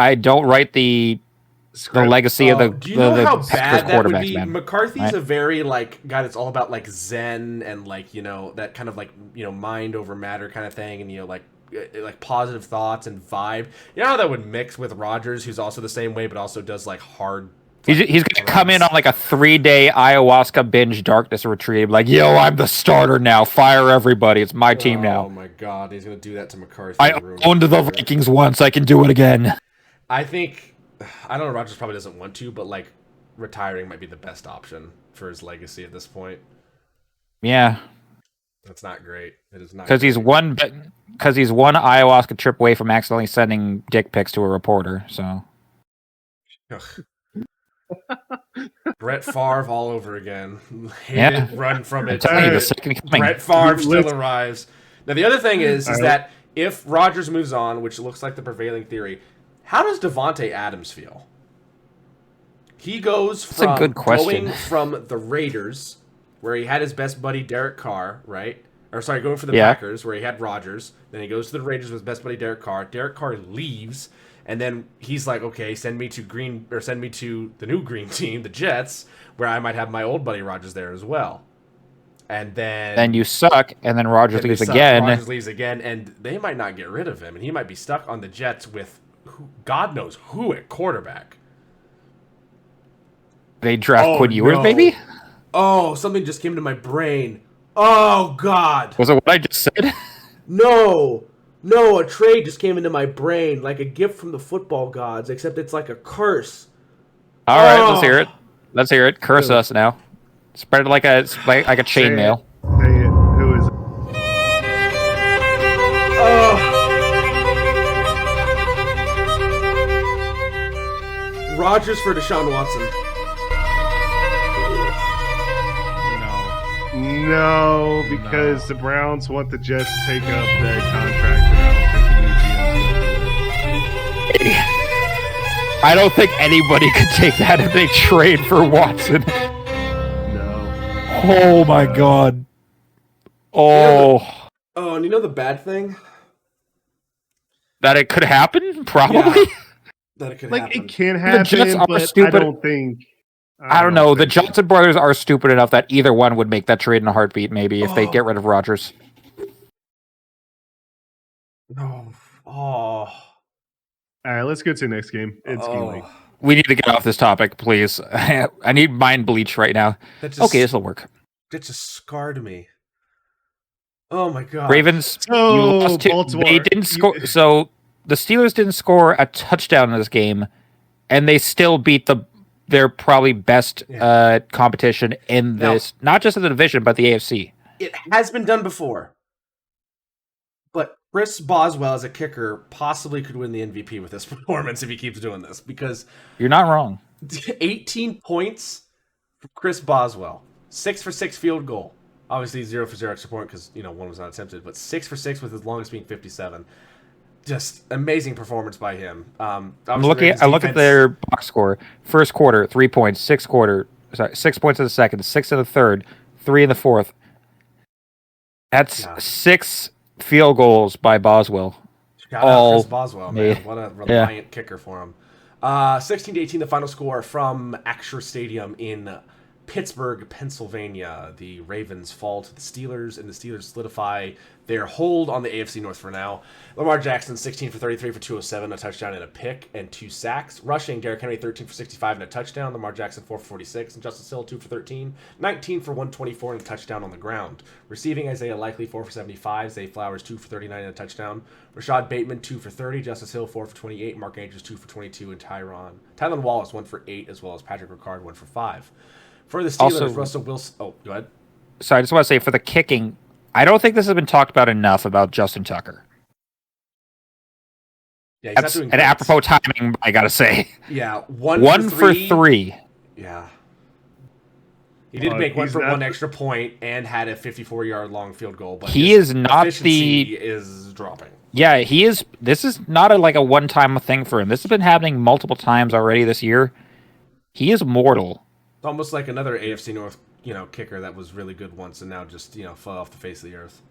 legacy of the. Do you know how bad that would be? Man. McCarthy's a very like guy that's all about like Zen and like that kind of like mind over matter kind of thing, and like positive thoughts and vibe. You know how that would mix with Rodgers, who's also the same way, but also does like hard. He's going to come in on like a 3-day ayahuasca binge darkness retreat. Like, yo, I'm the starter now. Fire everybody. It's my team now. Oh my God, he's going to do that to McCarthy. I owned the Vikings once. I can do it again. I don't know. Rodgers probably doesn't want to, but like retiring might be the best option for his legacy at this point. Yeah, that's not great. It is not because he's one ayahuasca trip away from accidentally sending dick pics to a reporter. So. Brett Favre all over again. Run from it. Brett Favre still arrives. Now the other thing is that if Rodgers moves on, which looks like the prevailing theory, how does Devontae Adams feel? He goes from going from the Raiders, where he had his best buddy Derek Carr, right? Going for the Packers, where he had Rodgers. Then he goes to the Raiders with his best buddy Derek Carr. Derek Carr leaves. And then he's like, okay, send me to the new green team, the Jets, where I might have my old buddy Rodgers there as well. And then you suck, and then Rodgers leaves again. Rodgers leaves again, and they might not get rid of him, and he might be stuck on the Jets with God knows who at quarterback. They draft Quinn Ewers, maybe? Oh, something just came to my brain. Oh God! Was it what I just said? No, a trade just came into my brain, like a gift from the football gods, except it's like a curse. All right, let's hear it. Curse us now. Spread it like a chainmail. Say it. Who is it? Rodgers for Deshaun Watson. No, because the Browns want the Jets to take up that contract. And I don't think anybody could take that if they trade for Watson. No. Oh my God. Oh. Oh, and you know the bad thing? That it could happen? Probably. Yeah, that it could happen. It can happen, the Jets are but stupid. I don't think... I don't know. The Johnson brothers are stupid enough that either one would make that trade in a heartbeat, maybe, if they get rid of Rodgers. No. Oh. All right, let's go to the next game. It's game. We need to get off this topic, please. I need mind bleach right now. Okay, this will work. That just scarred me. Oh my God. Ravens, you lost Baltimore. They didn't score. So the Steelers didn't score a touchdown in this game, and they still beat their probably best competition in this, not just in the division, but the AFC. It has been done before. But Chris Boswell as a kicker possibly could win the MVP with this performance if he keeps doing this, because you're not wrong. 18 points for Chris Boswell. 6 for 6 field goal. Obviously 0 for 0 extra point because, one was not attempted, but 6 for 6 with his longest being 57. Just amazing performance by him. I look at their box score. First quarter, 3 points. 6 points in the second, 6 in the third, 3 in the fourth. That's 6 field goals by Boswell. Shout out Chris Boswell, man. What a reliant kicker for him. 16-18, the final score from Acrisure Stadium in Pittsburgh, Pennsylvania. The Ravens fall to the Steelers, and the Steelers solidify their hold on the AFC North for now. Lamar Jackson, 16 for 33 for 207, a touchdown and a pick, and 2 sacks. Rushing, Derrick Henry, 13 for 65 and a touchdown. Lamar Jackson, 4 for 46, and Justice Hill, 2 for 13, 19 for 124 and a touchdown on the ground. Receiving, Isaiah Likely, 4 for 75, Zay Flowers, 2 for 39 and a touchdown. Rashad Bateman, 2 for 30, Justice Hill, 4 for 28, Mark Andrews, 2 for 22, and Tylan Wallace, 1 for 8, as well as Patrick Ricard, 1 for 5. For the Steelers, also, Russell Wilson... Oh, go ahead. So I just want to say, for the kicking, I don't think this has been talked about enough about Justin Tucker. Yeah, he's that's not doing an apropos timing, I gotta say. Yeah, 1 for 3. Yeah. He did make 1 for 1 extra point and had a 54-yard long field goal, but he is not efficiency is dropping. Yeah, he is. This is not like a one-time thing for him. This has been happening multiple times already this year. He is mortal. It's almost like another AFC North, kicker that was really good once and now just, fell off the face of the earth.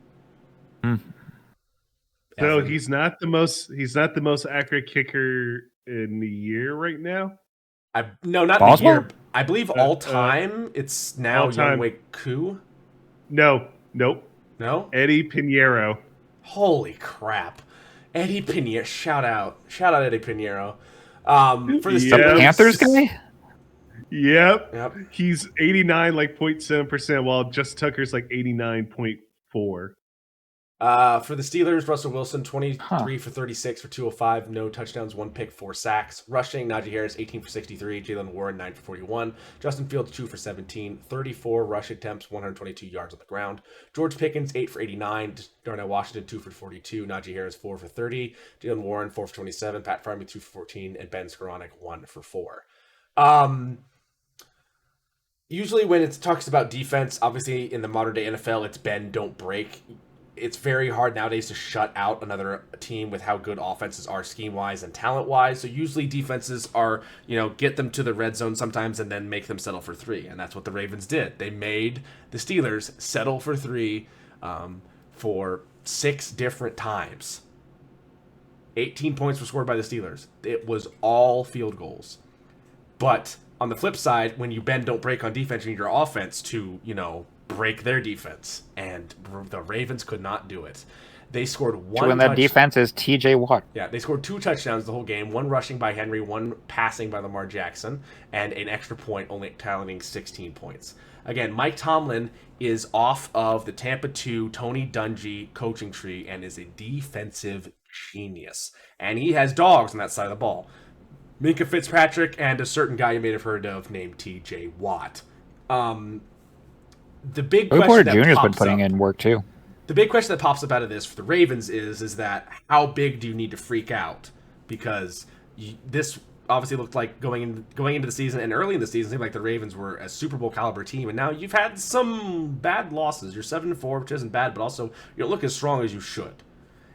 So he's not the most accurate kicker in the year right now? No, not Boswell? the year. I believe all time it's now Younghoe Koo. No. Nope. No? Eddie Pinheiro. Holy crap. Eddie Pinheiro. Shout out Eddie Pinheiro. For the Panthers guy? Yep. He's 89, 0.7%, while Justin Tucker's 89.4. For the Steelers, Russell Wilson, 23 for 36 for 205, no touchdowns, 1 pick, 4 sacks. Rushing, Najee Harris, 18 for 63, Jalen Warren, 9 for 41, Justin Fields, 2 for 17, 34 rush attempts, 122 yards on the ground. George Pickens, 8 for 89, Darnell Washington, 2 for 42, Najee Harris, 4 for 30, Jalen Warren, 4 for 27, Pat Freiermuth, 2 for 14, and Ben Skoranek, 1 for 4. Usually when it talks about defense, obviously in the modern day NFL, it's bend, don't break. It's very hard nowadays to shut out another team with how good offenses are scheme-wise and talent-wise. So usually defenses are, get them to the red zone sometimes and then make them settle for 3. And that's what the Ravens did. They made the Steelers settle for 3 for 6 different times. 18 points were scored by the Steelers. It was all field goals. But on the flip side, when you bend, don't break on defense, you need your offense to, break their defense. And the Ravens could not do it. They scored 1 touchdown. That defense is TJ Watt. Yeah, they scored 2 touchdowns the whole game. 1 rushing by Henry, 1 passing by Lamar Jackson, and an extra point, only tallying 16 points. Again, Mike Tomlin is off of the Tampa 2 Tony Dungy coaching tree and is a defensive genius. And he has dogs on that side of the ball. Minka Fitzpatrick and a certain guy you may have heard of named TJ Watt. the big Joey question Porter that Jr. has pops been putting up, in work too. the big question that pops up out of this for the Ravens is that how big do you need to freak out? Because this obviously looked like going into the season and early in the season, it seemed like the Ravens were a Super Bowl caliber team, and now you've had some bad losses. You're 7-4, which isn't bad, but also you don't look as strong as you should.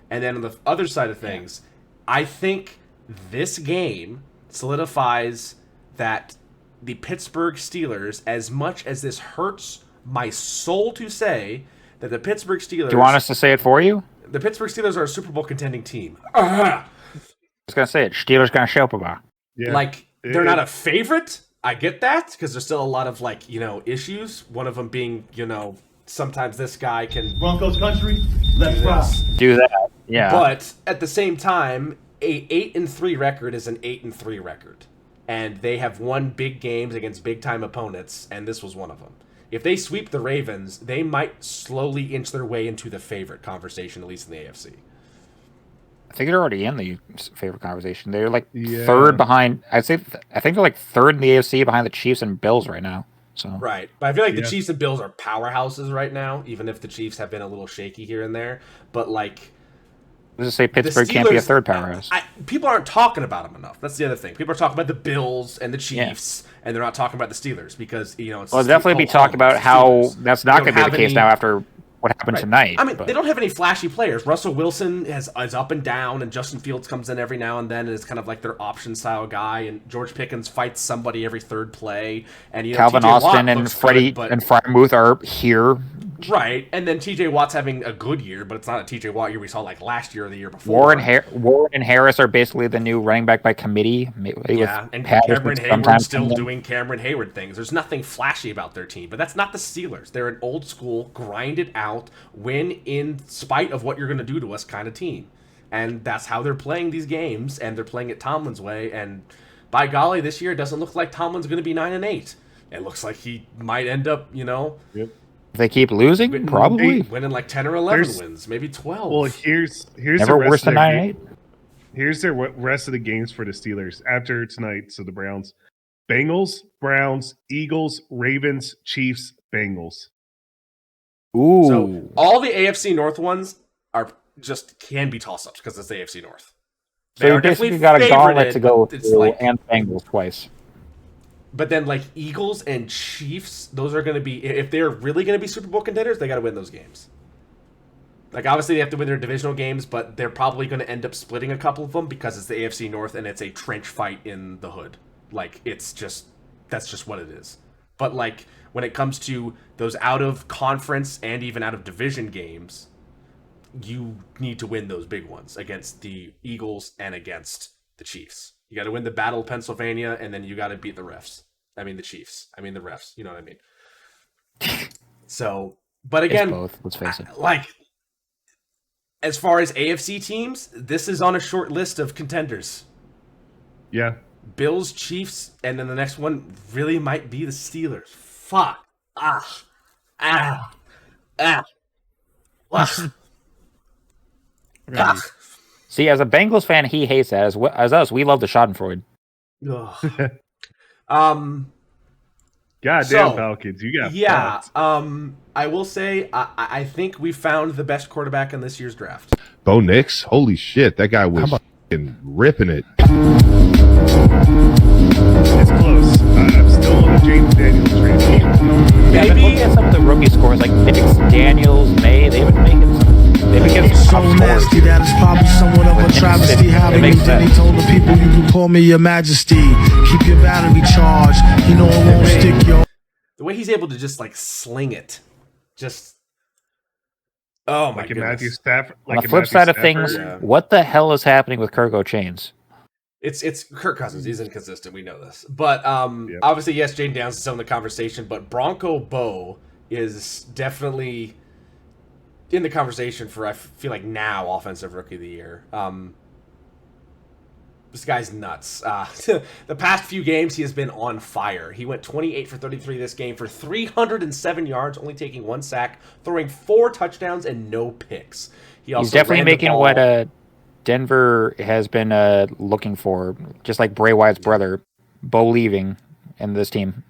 And then on the other side of things, I think this game solidifies that the Pittsburgh Steelers, as much as this hurts my soul to say, that the Pittsburgh Steelers... Do you want us to say it for you? The Pittsburgh Steelers are a Super Bowl contending team. I was going to say it. Steelers going to show up. Yeah. Like, they're not a favorite. I get that, because there's still a lot of, like, issues. One of them being, sometimes this guy can... Broncos country, let's rock. Do that, yeah. But, at the same time, a 8-3 record is an 8-3 record. And they have won big games against big-time opponents, and this was one of them. If they sweep the Ravens, they might slowly inch their way into the favorite conversation, at least in the AFC. I think they're already in the favorite conversation. They're like third behind. I think they're like third in the AFC behind the Chiefs and Bills right now. So right, but I feel like the Chiefs and Bills are powerhouses right now, even if the Chiefs have been a little shaky here and there. But like, let's just say Pittsburgh can't be a third powerhouse. People aren't talking about them enough. That's the other thing. People are talking about the Bills and the Chiefs, and they're not talking about the Steelers because it's. Well, definitely be talking about how that's not going to be the case now after what happened tonight. I mean, they don't have any flashy players. Russell Wilson is up and down, and Justin Fields comes in every now and then and is kind of like their option style guy. And George Pickens fights somebody every third play. And Calvin Austin and Freddie and Freiermuth are here. Right, and then T.J. Watt's having a good year, but it's not a T.J. Watt year we saw like last year or the year before. Warren and Harris are basically the new running back by committee. And Cameron Hayward's still doing Cameron Hayward things. There's nothing flashy about their team, but that's not the Steelers. They're an old school, grind it out, win in spite of what you're going to do to us kind of team. And that's how they're playing these games, and they're playing it Tomlin's way. And by golly, this year it doesn't look like Tomlin's going to be 9-8. It looks like he might end up, Yep. If they keep losing, probably winning like 10 or 11 wins, maybe 12. Well, here's never the rest worse than 9-8. Here's the rest of the games for the Steelers after tonight. So the Browns, Bengals, Browns, Eagles, Ravens, Chiefs, Bengals. Ooh. So all the AFC North ones can be toss-ups because it's the AFC North. So you basically got a gauntlet to go through and Bengals twice. But then, like, Eagles and Chiefs, those are going to be... If they're really going to be Super Bowl contenders, they got to win those games. Like, obviously, they have to win their divisional games, but they're probably going to end up splitting a couple of them because it's the AFC North and it's a trench fight in the hood. Like, it's just... That's just what it is. But, like, when it comes to those out-of-conference and even out-of-division games, you need to win those big ones against the Eagles and against the Chiefs. You got to win the Battle of Pennsylvania, and then you got to beat the refs. I mean, the Chiefs. I mean, the refs. You know what I mean? So, but again, it's both. Let's face it. Like, as far as AFC teams, this is on a short list of contenders. Yeah. Bills, Chiefs, and then the next one really might be the Steelers. Fuck. See, as a Bengals fan, he hates that. As us, we love the Schadenfreude. Goddamn Falcons, you got fucked. I will say, I think we found the best quarterback in this year's draft. Bo Nix, holy shit, that guy was ripping it. It's close. I'm still on the James Daniels train. Maybe look at some of the rookie scores like Nix, Daniels, May. They've been making some. They've been getting some so nasty that is probably somewhat of a travesty. Having then he told the people, you can call me your majesty. Keep your battery charged. You know it won't stick, yo. The way he's able to just like sling it, just oh my goodness. Matthew Stafford. On the flip side of things, what the hell is happening with Kirk Chainz? It's Kirk Cousins. He's inconsistent. We know this, but obviously, yes, Jaden Downs is still in the conversation, but Bronco Bo is definitely in the conversation for, I feel like, now Offensive Rookie of the Year. This guy's nuts. The past few games, he has been on fire. He went 28 for 33 this game for 307 yards, only taking 1 sack, throwing 4 touchdowns and no picks. He's definitely making what Denver has been looking for, just like Bray Wyatt's brother, Bo leaving, and this team.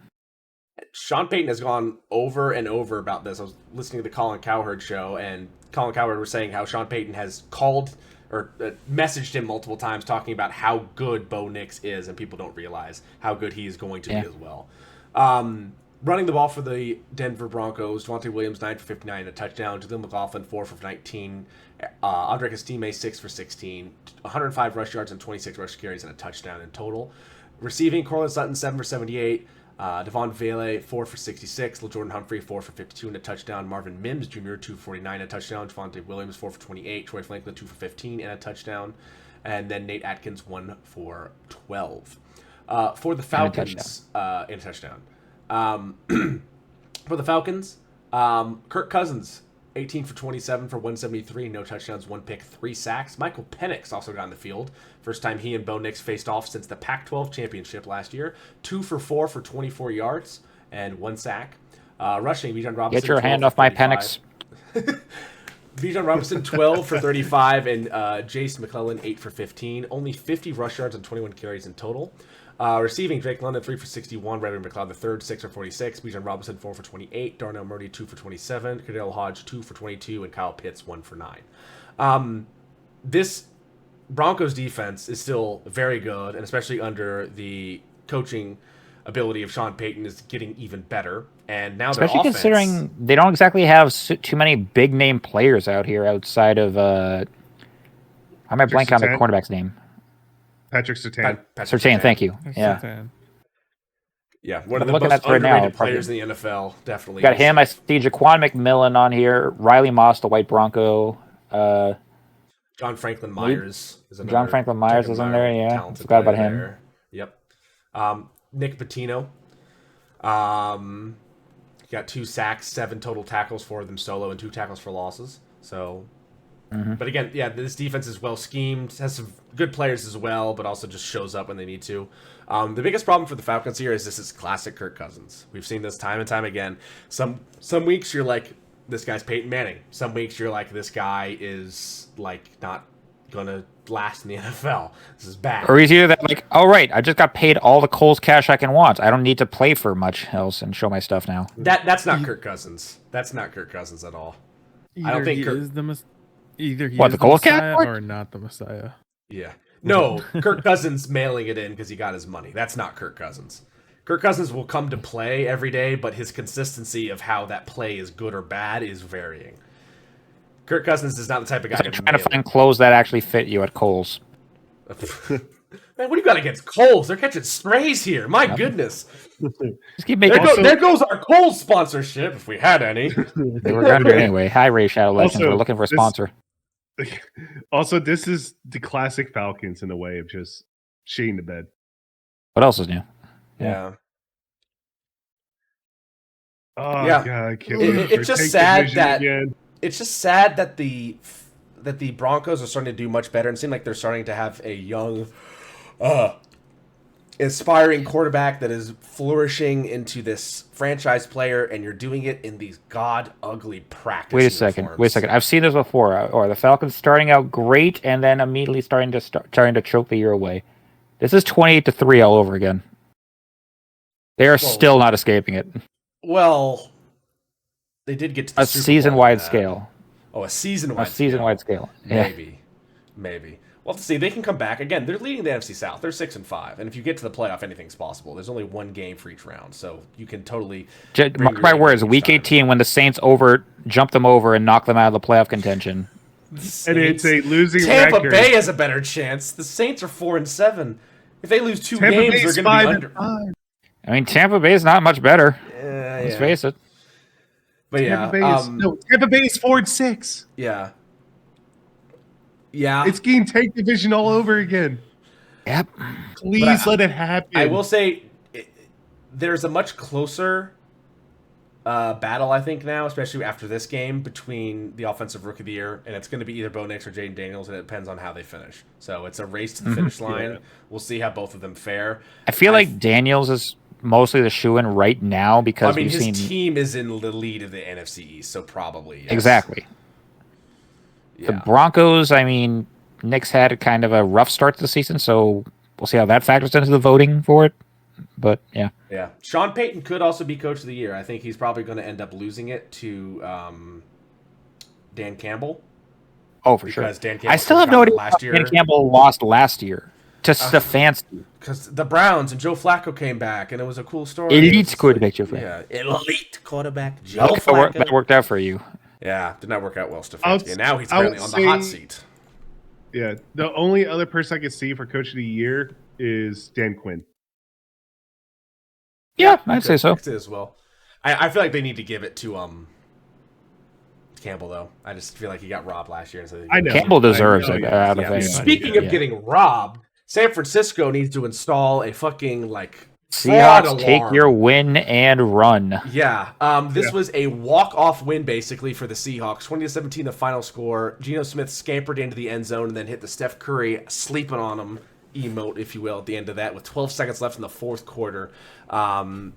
Sean Payton has gone over and over about this. I was listening to the Colin Cowherd show, and Colin Cowherd was saying how Sean Payton has called or messaged him multiple times talking about how good Bo Nix is, and people don't realize how good he is going to be as well. Running the ball for the Denver Broncos, Devontae Williams 9 for 59 and a touchdown. Jaleel McLaughlin 4 for 19. Andre Castime 6 for 16. 105 rush yards and 26 rush carries and a touchdown in total. Receiving, Cortland Sutton 7 for 78. Devon Vele 4 for 66. LaJordan Humphrey 4 for 52 and a touchdown. Marvin Mims Jr. 2 for 49 and a touchdown. Devontae Williams 4 for 28. Troy Franklin 2 for 15 and a touchdown. And then Nate Atkins 1 for 12. For the Falcons, and a touchdown. For the Falcons, Kirk Cousins, 18 for 27 for 173, no touchdowns, 1 pick, 3 sacks. Michael Penix also got on the field. First time he and Bo Nix faced off since the Pac-12 championship last year. 2 for 4 for 24 yards and 1 sack. Rushing, Bijan Robinson. Get your hand off my Penix. Bijan Robinson, 12 for 35, and Jace McClellan, 8 for 15. Only 50 rush yards and 21 carries in total. Receiving, Drake London 3 for 61, Redmond McLeod III 6 for 46, Bijan Robinson 4 for 28, Darnell Mooney 2 for 27, Cadell Hodge 2 for 22, and Kyle Pitts 1 for 9. This Broncos defense is still very good, and especially under the coaching ability of Sean Payton is getting even better. And now especially considering they don't exactly have too many big name players out here outside of I might blank on the cornerback's name. Patrick Surtain. Surtain, thank you. Yeah. Surtain. Yeah, one of the most underrated players in the NFL, definitely. Got him. I see Jaquan McMillan on here. Riley Moss, the white Bronco. John Franklin Myers is another. John Franklin Myers is in there, yeah. Forgot about him. There. Yep. Nick Pitino. Got 2 sacks, 7 total tackles, 4 of them solo, and 2 tackles for losses. So... But again, yeah, this defense is well schemed, has some good players as well, but also just shows up when they need to. The biggest problem for the Falcons here is this is classic Kirk Cousins. We've seen this time and time again. Some weeks you're like, this guy's Peyton Manning. Some weeks you're like, this guy is like not gonna last in the NFL. This is bad. Or he's either that like, all right, I just got paid all the Coles cash I can want. I don't need to play for much else and show my stuff now. That's not Kirk Cousins. That's not Kirk Cousins at all. I don't think Kirk is either he is the Messiah or not the Messiah. Yeah. No, Kirk Cousins mailing it in because he got his money. That's not Kirk Cousins. Kirk Cousins will come to play every day, but his consistency of how that play is good or bad is varying. Kirk Cousins is not the type of guy to trying to find clothes that actually fit you at Kohl's. Man, what do you got against Kohl's? They're catching strays here. My goodness. Just keep making there goes our Kohl's sponsorship, if we had any. They were under anyway. Hi, Ray Shadow Legends. We're looking for a sponsor. Also, this is the classic Falcons in a way of just shitting the bed. What else is new? Yeah. Oh, yeah. God, I can't it's just sad that it's just sad that the Broncos are starting to do much better and seem like they're starting to have a young, inspiring quarterback that is flourishing into this franchise player, and you're doing it in these ugly practice Wait a second. I've seen this before. Or the Falcons starting out great and then immediately starting to choke the year away. This is 28-3 all over again. They are still not escaping it. Well, they did get to the season-wide scale. Oh, a season-wide scale. Maybe. Well, let's see. They can come back. Again, they're leading the NFC South. They're 6-5. And if you get to the playoff, anything's possible. There's only 1 game for each round. So you can totally... Mark my words, Week 18, when the Saints jump them over and knock them out of the playoff contention. And it's a losing Tampa record. Bay has a better chance. The Saints are 4-7. If they lose 2 games, they're going to be under. I mean, Tampa Bay is not much better. Let's face it. But Tampa Bay is 4-6. Yeah. Yeah. It's getting tank division all over again. Yep. Please let it happen. I will say there's a much closer battle, I think, now, especially after this game, between the offensive rookie of the year, and it's going to be either Bo Nix or Jaden Daniels, and it depends on how they finish. So it's a race to the finish line. Yeah. We'll see how both of them fare. I feel like Daniels is mostly the shoe-in right now because his team is in the lead of the NFC East, so probably, yes. Exactly. Yeah. The Broncos, Nick's had kind of a rough start to the season, so we'll see how that factors into the voting for it. But yeah. Yeah. Sean Payton could also be coach of the year. I think he's probably going to end up losing it to Dan Campbell. Oh, for sure. Dan Campbell I still have no idea last year. Dan Campbell lost last year to Stefanski. Because the Browns and Joe Flacco came back, and it was a cool story. Elite quarterback, Joe Flacco. Yeah, elite quarterback, Joe Flacco. That worked out for you. Yeah, did not work out well, Stefanski. And now he's apparently on the hot seat. Yeah, the only other person I could see for coach of the year is Dan Quinn. Yeah, I'd say so. I'd say as well. I feel like they need to give it to Campbell, though. I just feel like he got robbed last year. So I know. Campbell deserves it. Speaking of getting robbed, San Francisco needs to install a fucking, Seahawks take your win and run. Yeah. This was a walk-off win, basically, for the Seahawks. 20-17, the final score. Geno Smith scampered into the end zone and then hit the Steph Curry sleeping on him emote, if you will, at the end of that, with 12 seconds left in the fourth quarter. One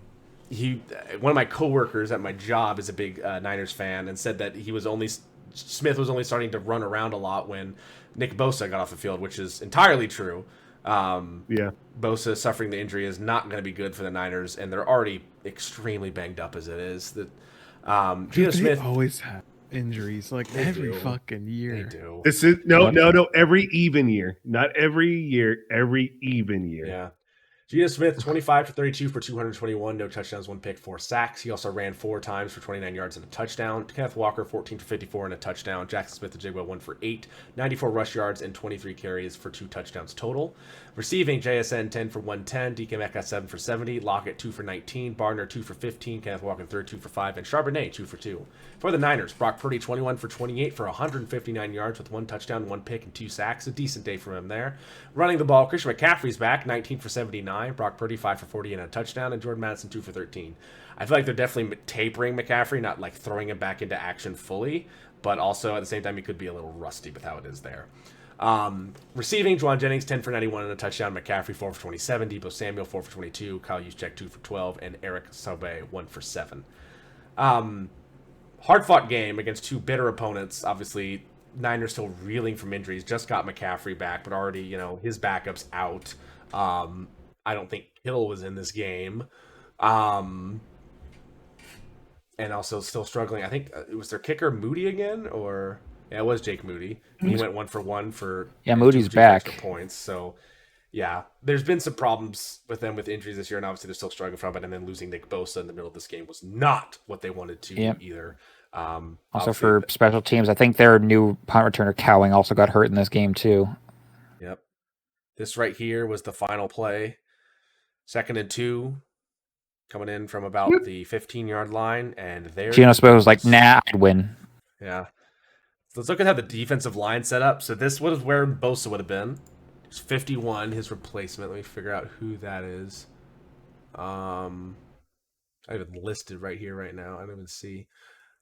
of my coworkers at my job is a big Niners fan and said that Smith was only starting to run around a lot when Nick Bosa got off the field, which is entirely true. Bosa suffering the injury is not going to be good for the Niners, and they're already extremely banged up as it is. Geno Smith always have injuries every fucking year. They do. This is no. Every even year, not every year. Every even year. Yeah. Geno Smith, 25 for 32 for 221, no touchdowns, 1 pick, 4 sacks. He also ran 4 times for 29 yards and a touchdown. Kenneth Walker, 14 for 54 and a touchdown. Jackson Smith-Njigba, 1 for 8, 94 rush yards and 23 carries for 2 touchdowns total. Receiving, JSN, 10 for 110, DK Metcalf, 7 for 70, Lockett, 2 for 19, Barner, 2 for 15, Kenneth Walker, 3rd, 2 for 5, and Charbonnet, 2 for 2. For the Niners, Brock Purdy, 21 for 28 for 159 yards with 1 touchdown, 1 pick, and 2 sacks. A decent day from him there. Running the ball, Christian McCaffrey's back, 19 for 79. Brock Purdy, 5 for 40 and a touchdown, and Jordan Madison, 2 for 13. I feel like they're definitely tapering McCaffrey, not throwing him back into action fully, but also at the same time he could be a little rusty with how it is there. Receiving, Juwan Jennings, 10 for 91 and a touchdown. McCaffrey, 4 for 27. Deebo Samuel, 4 for 22. Kyle Juszczyk, 2 for 12. And Eric Saube, 1 for 7. Hard-fought game against 2 bitter opponents. Obviously, Niners still reeling from injuries. Just got McCaffrey back, but already, his backup's out. I don't think Hill was in this game. And also still struggling. I think it was their kicker Moody again, or... Yeah, it was Jake Moody. He went 1 for 1 for Moody's back points. So, yeah, there's been some problems with them with injuries this year, and obviously they're still struggling from it. And then losing Nick Bosa in the middle of this game was not what they wanted to either. Also for special teams, I think their new punt returner Cowing also got hurt in this game too. Yep. This right here was the final play. 2nd and 2, coming in from about the 15-yard line, and there. Geno Smith was like, "Nah, I'd win." Yeah. Let's look at how the defensive line set up. So this was where Bosa would have been. It's 51, his replacement. Let me figure out who that is. I have it listed right here, right now. I don't even see.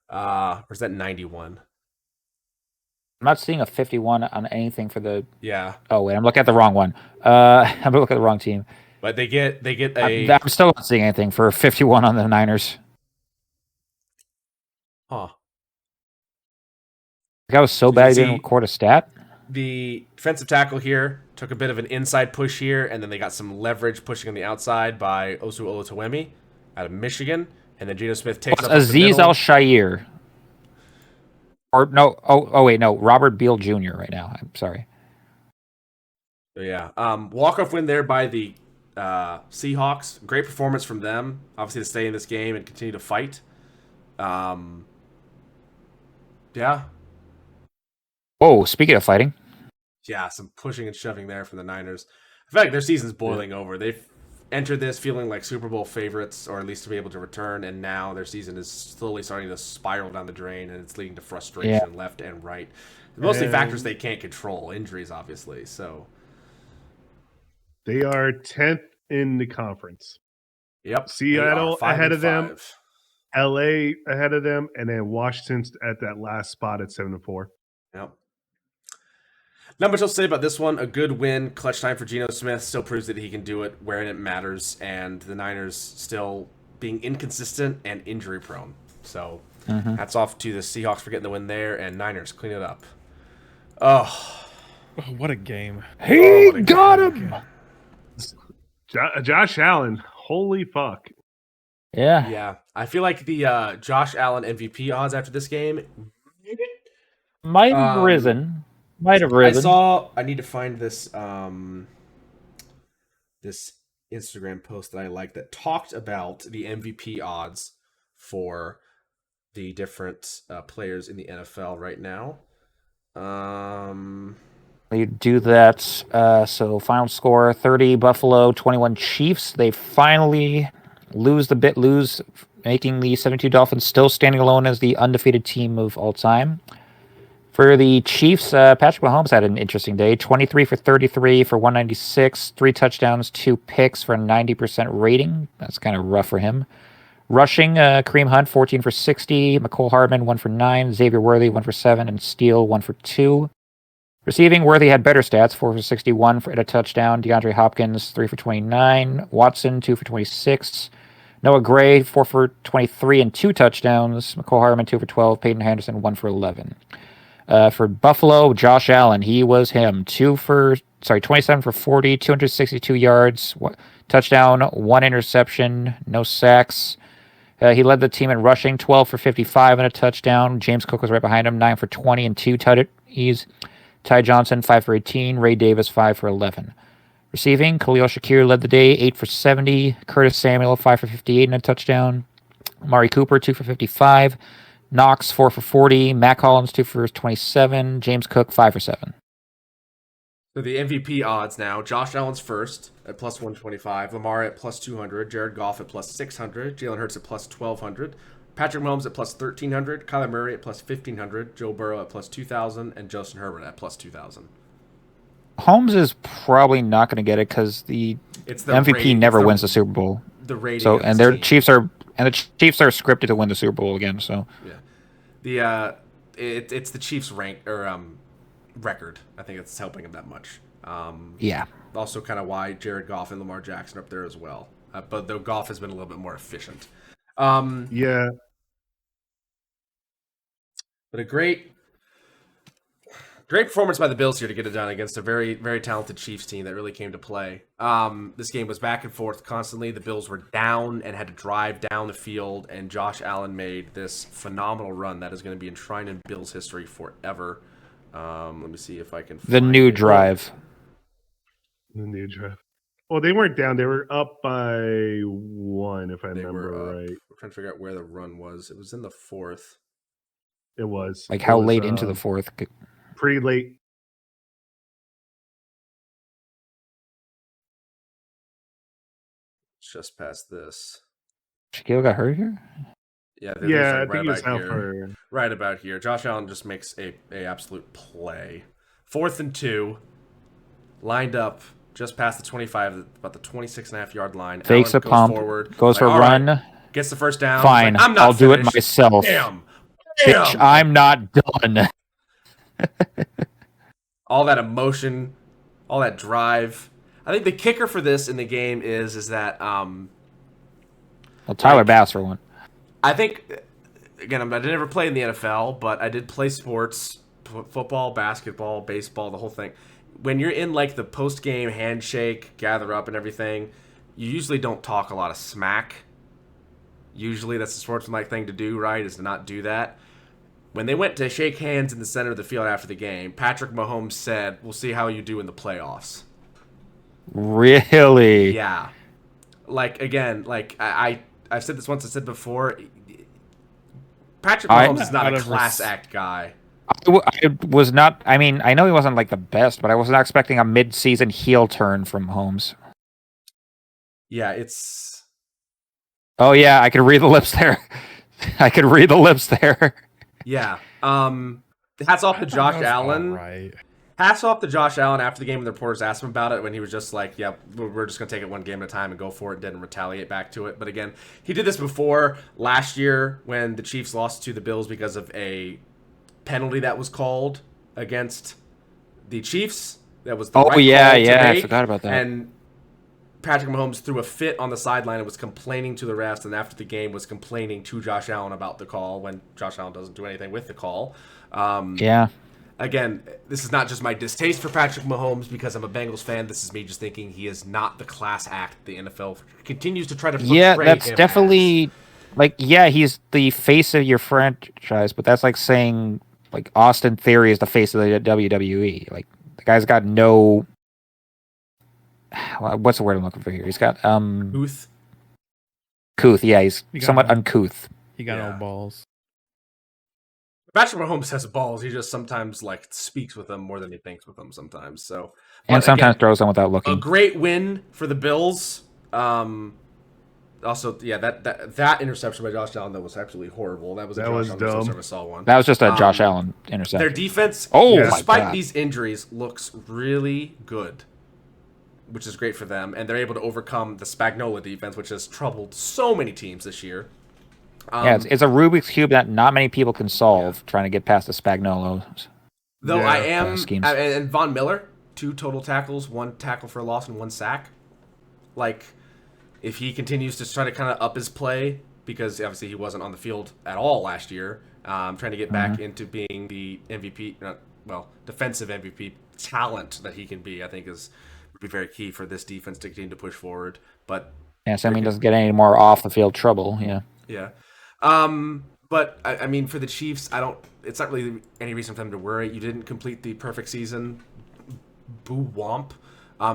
Or is that 91? I'm not seeing a 51 on anything for the. Yeah. Oh wait, I'm looking at the wrong one. I'm looking at the wrong team. But they get a. I'm still not seeing anything for 51 on the Niners. Huh. That was so bad he didn't record a stat. The defensive tackle here took a bit of an inside push here, and then they got some leverage pushing on the outside by Osu Oluwatimi out of Michigan, and then Geno Smith takes up Aziz Al-Shaair. Or no, wait, no, Robert Beal Jr. right now. I'm sorry. Yeah, walk-off win there by the Seahawks. Great performance from them, obviously, to stay in this game and continue to fight. Yeah. Oh, speaking of fighting. Yeah, some pushing and shoving there from the Niners. I feel like their season's boiling over. They've entered this feeling like Super Bowl favorites, or at least to be able to return, and now their season is slowly starting to spiral down the drain, and it's leading to frustration left and right. Mostly factors they can't control. Injuries, obviously. So they are 10th in the conference. Yep. Seattle ahead of them. LA ahead of them, and then Washington's at that last spot at 7-4. Yep. Not much else to say about this one. A good win, clutch time for Geno Smith. Still proves that he can do it where it matters, and the Niners still being inconsistent and injury prone. So hats off to the Seahawks for getting the win there, and Niners clean it up. Oh, what a game! He got him. Josh Allen, holy fuck. Yeah. Yeah. I feel like the Josh Allen MVP odds after this game might have risen. Might have risen. I need to find this this Instagram post that I like that talked about the MVP odds for the different players in the NFL right now. You do that. So final score 30 Buffalo, 21 Chiefs. They finally lose, making the 72 Dolphins still standing alone as the undefeated team of all time. For the Chiefs, Patrick Mahomes had an interesting day. 23 for 33 for 196, 3 touchdowns, 2 picks for a 90% rating. That's kind of rough for him. Rushing, Kareem Hunt, 14 for 60, McCole Hardman, 1 for 9, Xavier Worthy, 1 for 7, and Steele, 1 for 2. Receiving, Worthy had better stats, 4 for 61 for a touchdown. DeAndre Hopkins, 3 for 29. Watson, 2 for 26. Noah Gray, 4 for 23 and 2 touchdowns. McCole Hardman, 2 for 12. Peyton Henderson, 1 for 11. For Buffalo, Josh Allen, he was him. 27 for 40, 262 yards, touchdown, 1 interception, no sacks. He led the team in rushing, 12 for 55 and a touchdown. James Cook was right behind him, 9 for 20 and 2 tutties. Ty Johnson, 5 for 18. Ray Davis, 5 for 11. Receiving, Khalil Shakir led the day, 8 for 70. Curtis Samuel, 5 for 58 and a touchdown. Amari Cooper, 2 for 55. Knox, 4 for 40. Matt Collins, 2 for 27. James Cook, 5 for 7. So the MVP odds now. Josh Allen's first at plus 125. Lamar at plus 200. Jared Goff at plus 600. Jalen Hurts at plus 1,200. Patrick Mahomes at plus 1,300. Kyler Murray at plus 1,500. Joe Burrow at plus 2,000. And Justin Herbert at plus 2,000. Holmes is probably not going to get it because the MVP never wins the Super Bowl. The rating. So and their Chiefs are scripted to win the Super Bowl again. So yeah, it's the Chiefs' record. I think it's helping him that much. Yeah. Also, kind of why Jared Goff and Lamar Jackson are up there as well. But though Goff has been a little bit more efficient. Yeah. But a great performance by the Bills here to get it done against a very, very talented Chiefs team that really came to play. This game was back and forth constantly. The Bills were down and had to drive down the field, and Josh Allen made this phenomenal run that is going to be enshrined in Bills history forever. Let me see if I can find the new drive. The new drive. Well, they weren't down. They were up by 1, if I remember right. I'm trying to figure out where the run was. It was in the 4th. It was. Like how late into the 4th? Pretty late. Just past this. Shaquille got hurt here? Yeah, I think he was out for... Right about here. Josh Allen just makes a absolute play. 4th and 2. Lined up just past the 25, about the 26.5-yard line. Fakes Allen a pump. Forward, goes for a run. Right, gets the first down. Fine. Like, I'll do it myself. Damn. Bitch, I'm not done. All that emotion, all that drive. I think the kicker for this in the game is that well, Tyler Bass for one. I think, again, I never played in the NFL, but I did play sports, football, basketball, baseball, the whole thing. When you're in like the post-game handshake, gather up and everything, you usually don't talk a lot of smack. Usually that's the sportsmanlike thing to do, right, is to not do that. When they went to shake hands in the center of the field after the game, Patrick Mahomes said, "We'll see how you do in the playoffs." Really? Yeah. Like, again, like I've said this once, I said before, Patrick Mahomes is not a class act guy. I was not, I mean, I know he wasn't like the best, but I was not expecting a mid-season heel turn from Mahomes. Yeah, it's... Oh, yeah, I could read the lips there. I could read the lips there. Yeah. Hats off to Josh Allen. Right. Hats off to Josh Allen after the game when the reporters asked him about it, when he was just like, yeah, we're just going to take it one game at a time and go for it, didn't retaliate back to it. But again, he did this before last year when the Chiefs lost to the Bills because of a penalty that was called against the Chiefs. That was the right call to make. I forgot about that. And Patrick Mahomes threw a fit on the sideline and was complaining to the refs, and after the game was complaining to Josh Allen about the call when Josh Allen doesn't do anything with the call. Yeah. again, this is not just my distaste for Patrick Mahomes because I'm a Bengals fan. This is me just thinking he is not the class act the NFL continues to try to portray him that's definitely as. He's the face of your franchise, but that's like saying like Austin Theory is the face of the WWE. Like the guy's got no what's the word I'm looking for here? He's got Couth, yeah, he's somewhat uncouth. He got no balls. Patrick Mahomes has balls. He just sometimes speaks with them more than he thinks with them sometimes. So, and sometimes throws them without looking. A great win for the Bills. Also, yeah, that interception by Josh Allen that was absolutely horrible. That was dumb. Never saw one. That was just a Josh Allen interception. Their defense, despite these injuries, looks really good, which is great for them, and they're able to overcome the Spagnuolo defense, which has troubled so many teams this year. It's a Rubik's Cube that not many people can solve, trying to get past the Spagnuolo. Though I am, schemes. And Von Miller, 2 total tackles, 1 tackle for a loss, and 1 sack. If he continues to try to kind of up his play, because obviously he wasn't on the field at all last year, trying to get back into being the MVP, defensive MVP talent that he can be, I think would be very key for this defense to continue to push forward. But so he doesn't get any more off the field trouble. Yeah. But I mean, for the Chiefs, it's not really any reason for them to worry. You didn't complete the perfect season. Boo womp.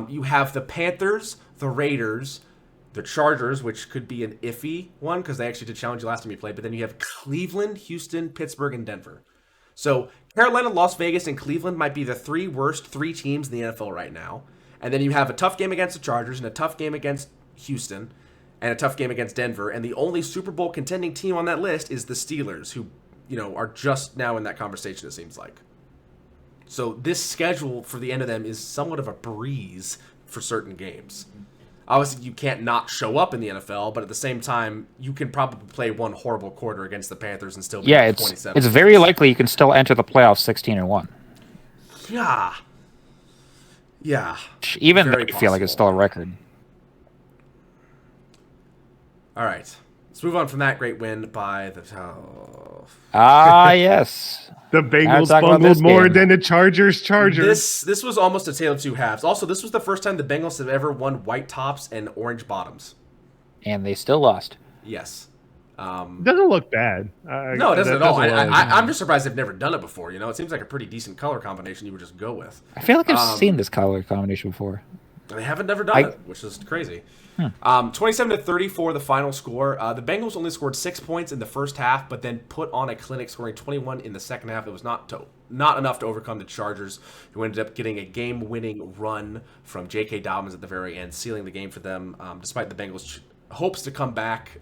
You have the Panthers, the Raiders, the Chargers, which could be an iffy one because they actually did challenge you last time you played. But then you have Cleveland, Houston, Pittsburgh, and Denver. So Carolina, Las Vegas, and Cleveland might be the 3 worst 3 teams in the NFL right now. And then you have a tough game against the Chargers and a tough game against Houston and a tough game against Denver. And the only Super Bowl contending team on that list is the Steelers, who, are just now in that conversation, it seems like. So this schedule for the end of them is somewhat of a breeze for certain games. Obviously, you can't not show up in the NFL, but at the same time, you can probably play one horrible quarter against the Panthers and still be 27. It's very likely you can still enter the playoffs 16-1. Yeah. Even I feel like it's still a record. All right. Let's move on from that great win by the... yes. The Bengals bungled more than the Chargers. This was almost a tale of two halves. Also, this was the first time the Bengals have ever won white tops and orange bottoms. And they still lost. Yes. It doesn't look bad. No, it doesn't at all. I'm just surprised they've never done it before. It seems like a pretty decent color combination you would just go with. I feel like I've seen this color combination before. They haven't never done it, which is crazy. 27-34, the final score. The Bengals only scored 6 points in the first half, but then put on a clinic, scoring 21 in the second half. It was not enough to overcome the Chargers, who ended up getting a game-winning run from J.K. Dobbins at the very end, sealing the game for them, despite the Bengals' hopes to come back.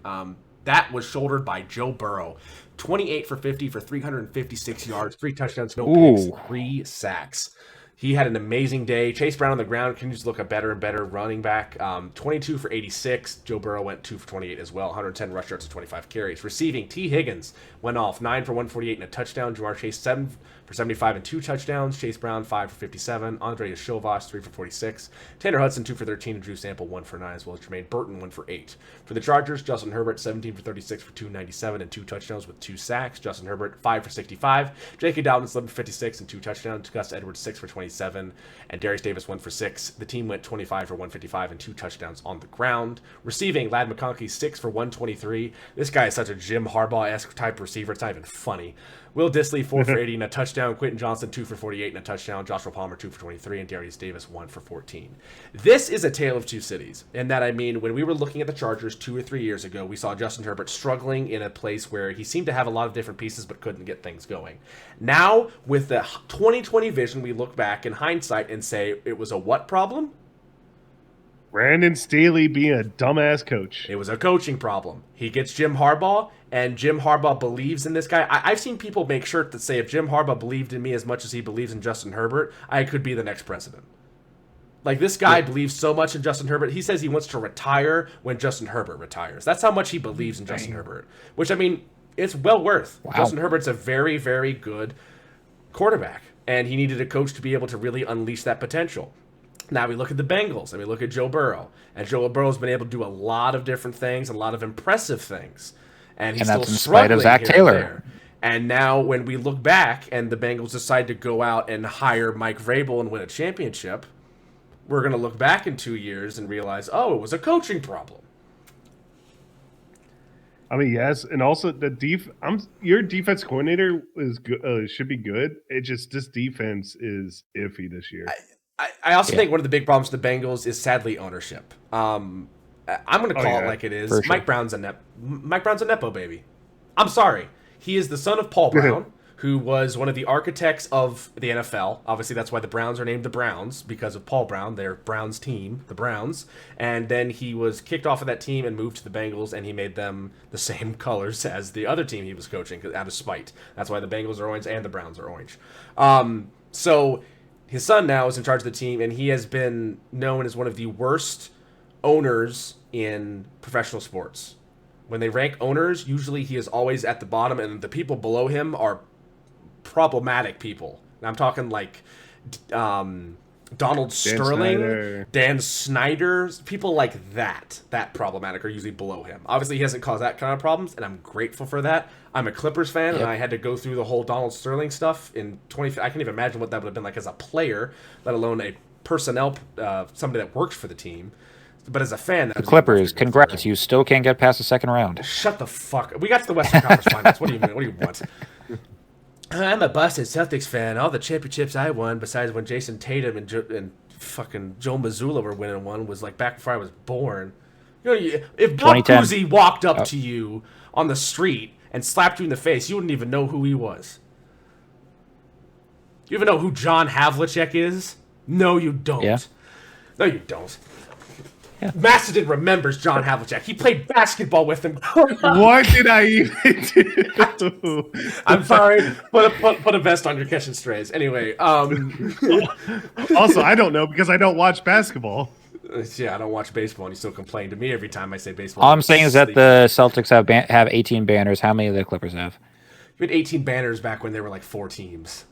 That was shouldered by Joe Burrow. 28 for 50 for 356 yards, 3 touchdowns, no picks, 3 sacks. He had an amazing day. Chase Brown on the ground continues to look a better and better running back. 22 for 86. Joe Burrow went 2 for 28 as well. 110 rush yards to 25 carries. Receiving, T. Higgins went off 9 for 148 and a touchdown. Jamar Chase 7 for 75 and 2 touchdowns. Chase Brown 5 for 57. Andre Shovas 3 for 46. Tanner Hudson 2 for 13 and Drew Sample 1 for 9, as well as Jermaine Burton 1 for 8. For the Chargers, Justin Herbert 17 for 36 for 297 and 2 touchdowns with 2 sacks. Justin Herbert 5 for 65. J.K. Dobbins 11 for 56 and 2 touchdowns. Gus Edwards 6 for 27 and Darius Davis 1 for 6. The team went 25 for 155 and 2 touchdowns on the ground. Receiving, Ladd McConkey 6 for 123. This guy is such a Jim Harbaugh-esque type receiver. It's not even funny. Will Dissly 4 for 80 and a touchdown. Quentin Johnson 2 for 48 and a touchdown. Joshua Palmer 2 for 23 and Darius Davis 1 for 14. This is a tale of two cities. In that, I mean, when we were looking at the Chargers 2 or 3 years ago, we saw Justin Herbert struggling in a place where he seemed to have a lot of different pieces but couldn't get things going. Now, with the 2020 vision, we look back in hindsight and say it was a what problem? Brandon Staley being a dumbass coach. It was a coaching problem. He gets Jim Harbaugh, and Jim Harbaugh believes in this guy. I've seen people make shirts that say, if Jim Harbaugh believed in me as much as he believes in Justin Herbert, I could be the next president. Like, this guy believes so much in Justin Herbert. He says he wants to retire when Justin Herbert retires. That's how much he believes in Justin Herbert. Which, I mean, it's well worth. Wow. Justin Herbert's a very, very good quarterback, and he needed a coach to be able to really unleash that potential. Now we look at the Bengals, and we look at Joe Burrow. And Joe Burrow's been able to do a lot of different things, a lot of impressive things. And he's still that's in spite of Zach Taylor. And now when we look back and the Bengals decide to go out and hire Mike Vrabel and win a championship, we're going to look back in 2 years and realize, oh, it was a coaching problem. I mean, yes, and also your defense coordinator is good, should be good. It just this defense is iffy this year. I also think one of the big problems with the Bengals is sadly ownership. I'm going to call it like it is. Sure. Mike Brown's a nepo baby. I'm sorry. He is the son of Paul Brown, who was one of the architects of the NFL. Obviously, that's why the Browns are named the Browns, because of Paul Brown, their Browns team, the Browns. And then he was kicked off of that team and moved to the Bengals, and he made them the same colors as the other team he was coaching out of spite. That's why the Bengals are orange and the Browns are orange. So his son now is in charge of the team, and he has been known as one of the worst owners in professional sports. When they rank owners, usually he is always at the bottom, and the people below him are problematic people. And I'm talking like Donald Sterling, Dan Snyder, people like that problematic are usually below him. Obviously, he hasn't caused that kind of problems, and I'm grateful for that. I'm a Clippers fan, and I had to go through the whole Donald Sterling stuff in 20. I can't even imagine what that would have been like as a player, let alone a personnel, somebody that worked for the team. But as a fan, the Clippers, congrats! You still can't get past the second round. Shut the fuck up. We got to the Western Conference Finals. What do you mean? What do you want? I'm a busted Celtics fan. All the championships I won, besides when Jason Tatum and fucking Joe Mazzulla were winning one, was like back before I was born. You know, if Buck Cousy walked up to you on the street and slapped you in the face, you wouldn't even know who he was. You even know who John Havlicek is? No, you don't. Yeah. No, you don't. Yeah. Macedon remembers John Havlicek. He played basketball with him. What did I even do? I'm sorry. Put a vest on your catching strays. Anyway. Also, I don't know because I don't watch basketball. Yeah, I don't watch baseball, and you still complain to me every time I say baseball. All I'm saying is that the Celtics have 18 banners. How many do the Clippers have? You had 18 banners back when there were like 4 teams.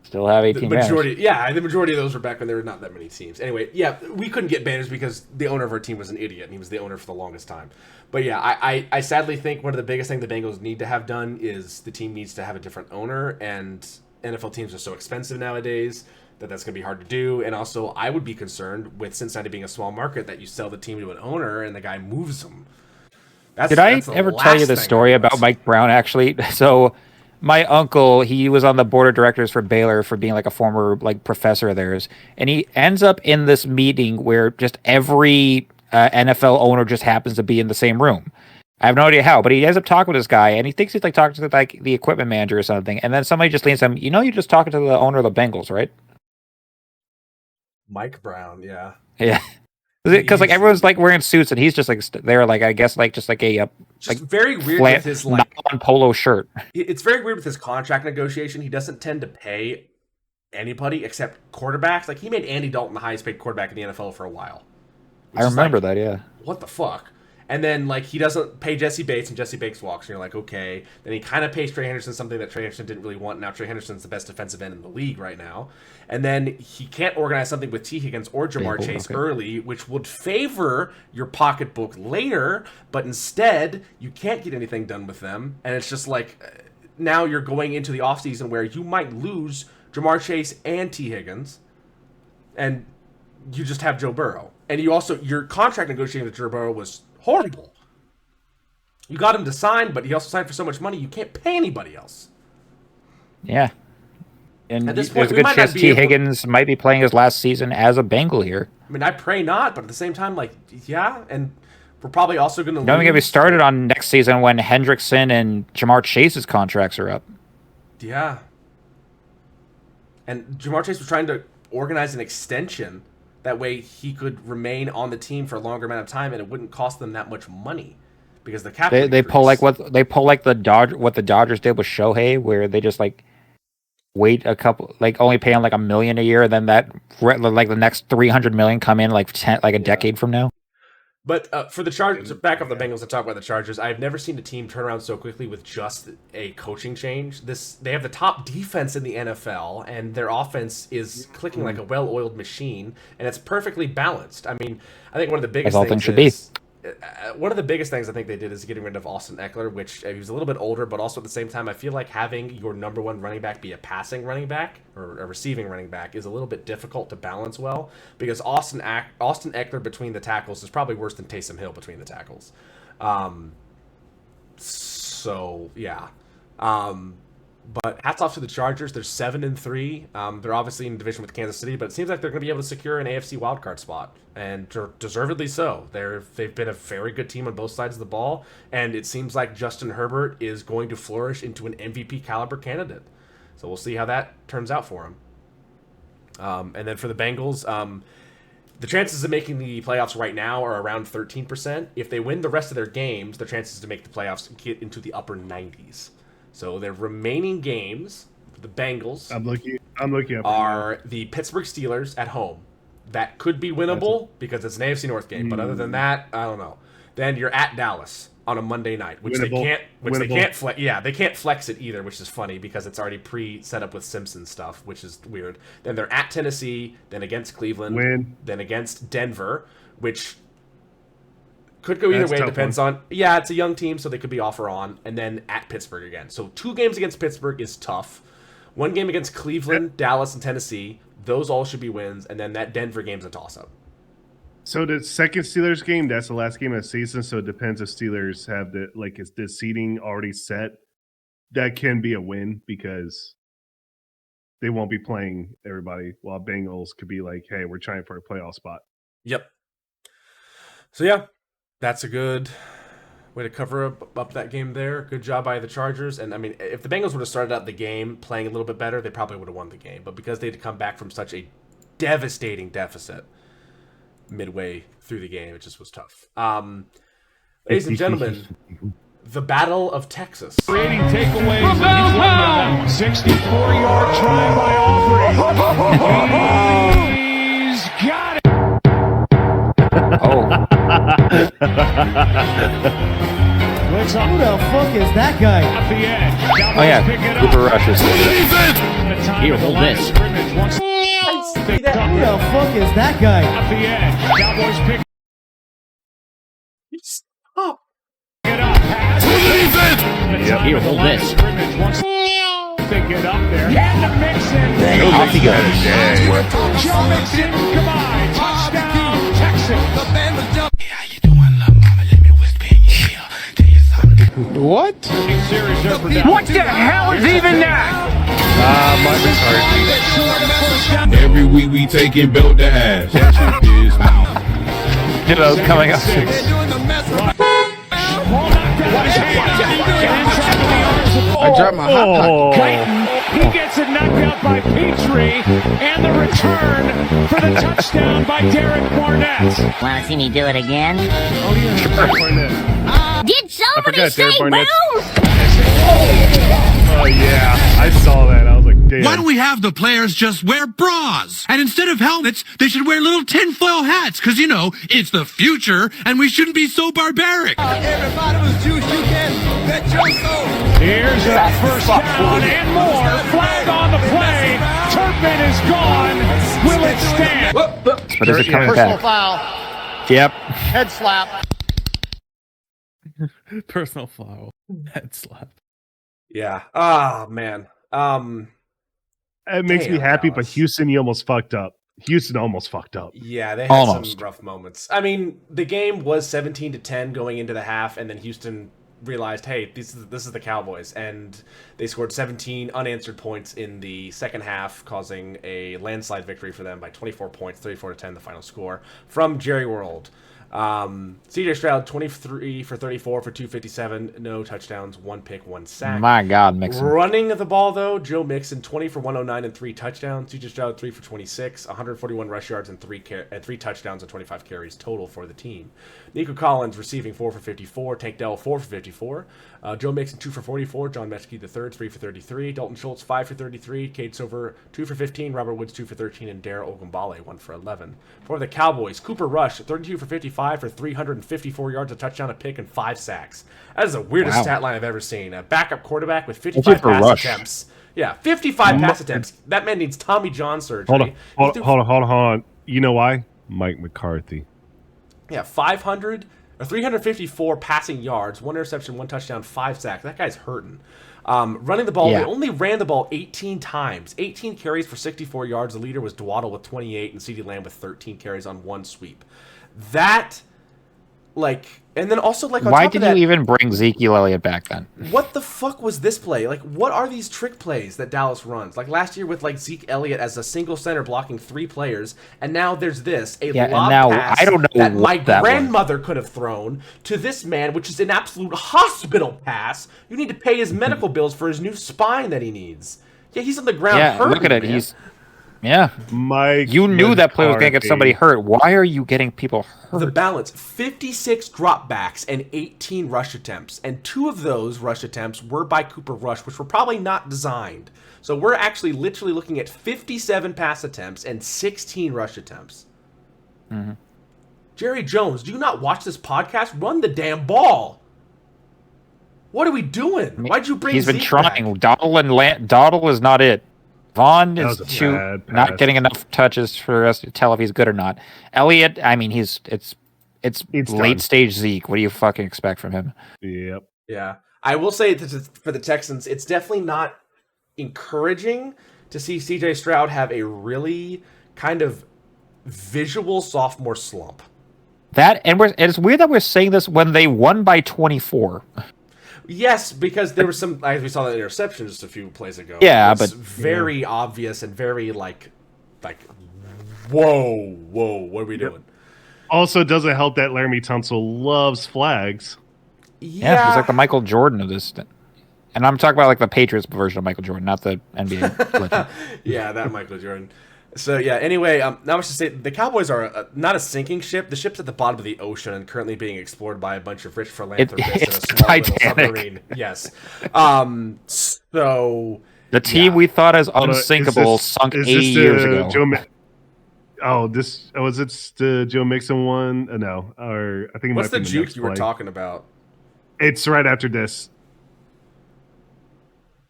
Still have 18 majority, banners. Yeah, the majority of those were back when there were not that many teams. Anyway, yeah, we couldn't get banners because the owner of our team was an idiot, and he was the owner for the longest time. But yeah, I sadly think one of the biggest things the Bengals need to have done is the team needs to have a different owner, and NFL teams are so expensive nowadays that's going to be hard to do. And also, I would be concerned with Cincinnati being a small market that you sell the team to an owner and the guy moves them. Did I ever tell you the story about Mike Brown, actually? So my uncle, he was on the board of directors for Baylor for being like a former like professor of theirs. And he ends up in this meeting where just every NFL owner just happens to be in the same room. I have no idea how, but he ends up talking with this guy, and he thinks he's like talking to like the equipment manager or something. And then somebody just leans to him, you know, you're just talking to the owner of the Bengals, right? Mike Brown, yeah. Yeah. Because like everyone's like wearing suits, and he's just like they're like, I guess like just like a like very weird with his like polo shirt. It's very weird with his contract negotiation. He doesn't tend to pay anybody except quarterbacks. Like he made Andy Dalton the highest paid quarterback in the NFL for a while. I remember that, yeah. What the fuck? And then, like, he doesn't pay Jesse Bates, and Jesse Bates walks, and you're like, okay. Then he kind of pays Trey Henderson something that Trey Henderson didn't really want. Now Trey Henderson's the best defensive end in the league right now. And then he can't organize something with T. Higgins or Jamar Chase early, which would favor your pocketbook later, but instead, you can't get anything done with them. And it's just like, now you're going into the offseason where you might lose Jamar Chase and T. Higgins, and you just have Joe Burrow. And you also, your contract negotiating with Joe Burrow was horrible. You got him to sign, but he also signed for so much money you can't pay anybody else. Yeah. And at this point, there's a good chance T. Higgins might be playing his last season as a Bengal here. I mean, I pray not, but at the same time, like, yeah, and we're probably also going to lose. Don't even get me started on next season when Hendrickson and Jamar Chase's contracts are up. Yeah. And Jamar Chase was trying to organize an extension. That way he could remain on the team for a longer amount of time, and it wouldn't cost them that much money because the cap. They pull like what the Dodgers did with Shohei, where they just like wait a couple, like only pay him like $1 million a year, and then that like the next $300 million come in like a decade from now. But for the Chargers, back up the Bengals and talk about the Chargers, I've never seen a team turn around so quickly with just a coaching change. They have the top defense in the NFL, and their offense is clicking like a well-oiled machine, and it's perfectly balanced. I mean, I think one of the biggest things should be. one of the biggest things I think they did is getting rid of Austin Eckler, which he was a little bit older, but also at the same time, I feel like having your number one running back be a passing running back or a receiving running back is a little bit difficult to balance well, because Austin Eckler between the tackles is probably worse than Taysom Hill between the tackles. So yeah. But hats off to the Chargers. They're 7-3. They're obviously in division with Kansas City, but it seems like they're going to be able to secure an AFC wildcard spot, and deservedly so. They've been a very good team on both sides of the ball, and it seems like Justin Herbert is going to flourish into an MVP caliber candidate. So we'll see how that turns out for him. And then for the Bengals, the chances of making the playoffs right now are around 13%. If they win the rest of their games, the chances to make the playoffs get into the upper 90s. So their remaining games, the Bengals, I'm looking up, are the Pittsburgh Steelers at home. That could be winnable because it's an AFC North game. But other than that, I don't know. Then you're at Dallas on a Monday night, which they can't flex. Yeah, they can't flex it either, which is funny because it's already pre-set up with Simpson stuff, which is weird. Then they're at Tennessee, then against Cleveland, then against Denver, which could go either way. It depends on. Yeah, it's a young team, so they could be off or on. And then at Pittsburgh again. So 2 games against Pittsburgh is tough. 1 game against Cleveland, Dallas, and Tennessee. Those all should be wins. And then that Denver game's a toss-up. So the second Steelers game, that's the last game of the season. So it depends if Steelers have is the seeding already set. That can be a win because they won't be playing everybody. While Bengals could be like, hey, we're trying for a playoff spot. Yep. So yeah. That's a good way to cover up that game there. Good job by the Chargers. And, I mean, if the Bengals would have started out the game playing a little bit better, they probably would have won the game. But because they had to come back from such a devastating deficit midway through the game, it just was tough. Ladies and gentlemen, the Battle of Texas. Creating takeaways. 64-yard try by Aubrey. He's got it. Oh. Who the fuck is that guy? Oh yeah, Cooper Rush. Here, hold this. Who the fuck is that guy? At the edge, Cowboys pick. Stop. Get up, pass. Here, hold this. They get up there. Hand to Mixon. Off he goes. Joe Mixon, goodbye. Touchdown, Texas. What? What the hell is even that? Every week we taking belt to ass. You know, coming up. I dropped my hot Clayton, he gets it knocked out by Petrie, and the return for the touchdown by Derek Barnett. Want to see me do it again? Oh, yeah. Barnett. Did somebody say bounce? Oh, yeah. I saw that. I was like, damn. Why don't we have the players just wear bras? And instead of helmets, they should wear little tinfoil hats, because, you know, it's the future, and we shouldn't be so barbaric. Everybody was juice, you can bet your soul. Here's a first down and more. Flag on the play. Turpin is gone. Will it stand? But is it coming Personal back? foul. Yep. Head slap. Personal foul. Head slap. Yeah. Ah, man. It makes me happy, but Houston, you almost fucked up. Houston almost fucked up. Yeah, they had some rough moments. I mean, the game was 17-10 going into the half, and then Houston realized, hey, this is the Cowboys, and they scored 17 unanswered points in the second half, causing a landslide victory for them by 24 points, 34-10, the final score from Jerry World. CJ Stroud, 23 for 34 for 257, no touchdowns, 1 pick, 1 sack. My God, Mixon. Running the ball, though, Joe Mixon, 20 for 109 and 3 touchdowns. CJ Stroud, 3 for 26, 141 rush yards and 3 touchdowns and 25 carries total for the team. Nico Collins receiving 4 for 54, Tank Dell 4 for 54, Joe Mixon 2 for 44, John Mechke III 3 for 33, Dalton Schultz 5 for 33, Cade Silver 2 for 15, Robert Woods 2 for 13, and Darrell Ogunbale 1 for 11. For the Cowboys, Cooper Rush 32 for 55 for 354 yards, a touchdown, a pick, and 5 sacks. That is the weirdest stat line I've ever seen. A backup quarterback with 55 pass attempts. Yeah, 55 pass attempts. That man needs Tommy John surgery. Hold on. You know why? Mike McCarthy. Yeah, 500 or 354 passing yards, 1 interception, 1 touchdown, 5 sacks. That guy's hurting. Running the ball, they only ran the ball 18 times. 18 carries for 64 yards. The leader was Dwaddle with 28 and CeeDee Lamb with 13 carries on 1 sweep. That, and then also, on why top did of that, you even bring Ezekiel Elliott back then? What the fuck was this play? What are these trick plays that Dallas runs? Last year with, Zeke Elliott as a single center blocking 3 players, and now there's this, lob pass I don't know that my that grandmother could have thrown to this man, which is an absolute hospital pass. You need to pay his medical bills for his new spine that he needs. Yeah, he's on the ground hurting, look at it. Man. You knew that play was going to get somebody hurt. Why are you getting people hurt? The balance, 56 dropbacks and 18 rush attempts. And 2 of those rush attempts were by Cooper Rush, which were probably not designed. So we're actually literally looking at 57 pass attempts and 16 rush attempts. Mm-hmm. Jerry Jones, do you not watch this podcast? Run the damn ball. What are we doing? Why'd you bring He's been Zeke trying. back? Dawdle is not it. Vaughn is not pass. getting enough touches for us to tell if he's good or not. Elliott, I mean, it's late done. stage Zeke. What do you fucking expect from him? Yep. Yeah. I will say for the Texans, it's definitely not encouraging to see CJ Stroud have a really kind of visual sophomore slump. It's weird that we're saying this when they won by 24. Yes, because there was some, we saw that interception just a few plays ago. Yeah, it's but very obvious and very whoa, what are we doing? Also, doesn't help that Laramie Tunsil loves flags. Yeah, he's like the Michael Jordan of this. And I'm talking about the Patriots version of Michael Jordan, not the NBA legend. Yeah, that Michael Jordan. So, yeah, anyway, not much to say. The Cowboys are not a sinking ship. The ship's at the bottom of the ocean and currently being explored by a bunch of rich philanthropists in a small little submarine. Yes. So... The team we thought as unsinkable sunk 8 years ago. Was it the Joe Mixon one? No. Or I think it What's might the be juke you were talking about? It's right after this.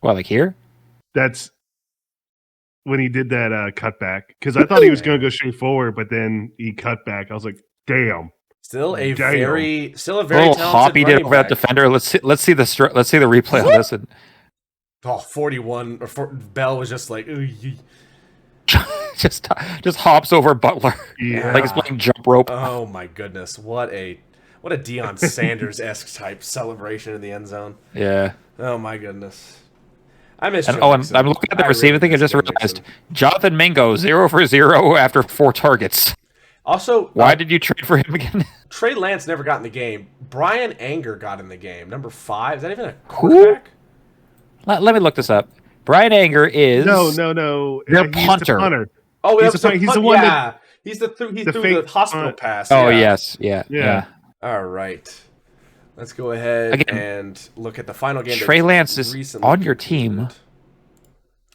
What, here? That's... when he did that cutback, because I thought he was going to go straight forward, but then he cut back. I was like, "Damn!" Still a little very hop he did over that defender. Let's see the replay of this. And 41 or Bell was just like, just hops over Butler, like he's playing jump rope. Oh my goodness, what a Deion Sanders-esque type celebration in the end zone. Yeah. Oh my goodness. I miss and I'm looking at the receiving thing. I just realized Jonathan Mingo 0 for 0 after 4 targets. Also, why did you trade for him again? Trey Lance never got in the game. Brian Anger got in the game. Number 5. Is that even a quarterback? Let me look this up. Brian Anger is no. Their punter. The punter. Oh, he's the one. Yeah, he threw the hospital pass. Oh yes, yeah. All right. Let's go ahead and look at the final game. Trey Lance is on your team.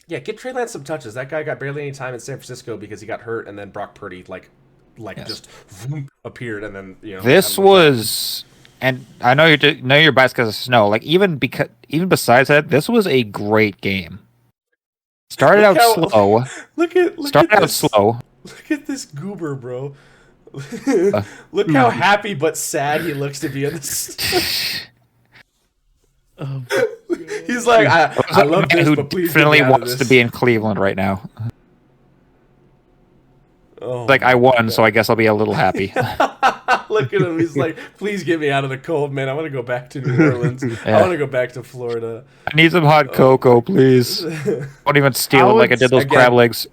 Yeah, get Trey Lance some touches. That guy got barely any time in San Francisco because he got hurt, and then Brock Purdy just appeared, and then This was, and I know you're biased because of snow. Even besides that, this was a great game. Started out slow. Look at slow. Look at this goober, bro. Look how happy but sad he looks to be in this. He's like, I love this, who but please definitely get me out of wants this. to be in Cleveland right now. Oh, I won, so I guess I'll be a little happy. Look at him. He's like, please get me out of the cold, man. I want to go back to New Orleans. I want to go back to Florida. I need some hot cocoa, please. Don't even steal it like I did those crab legs.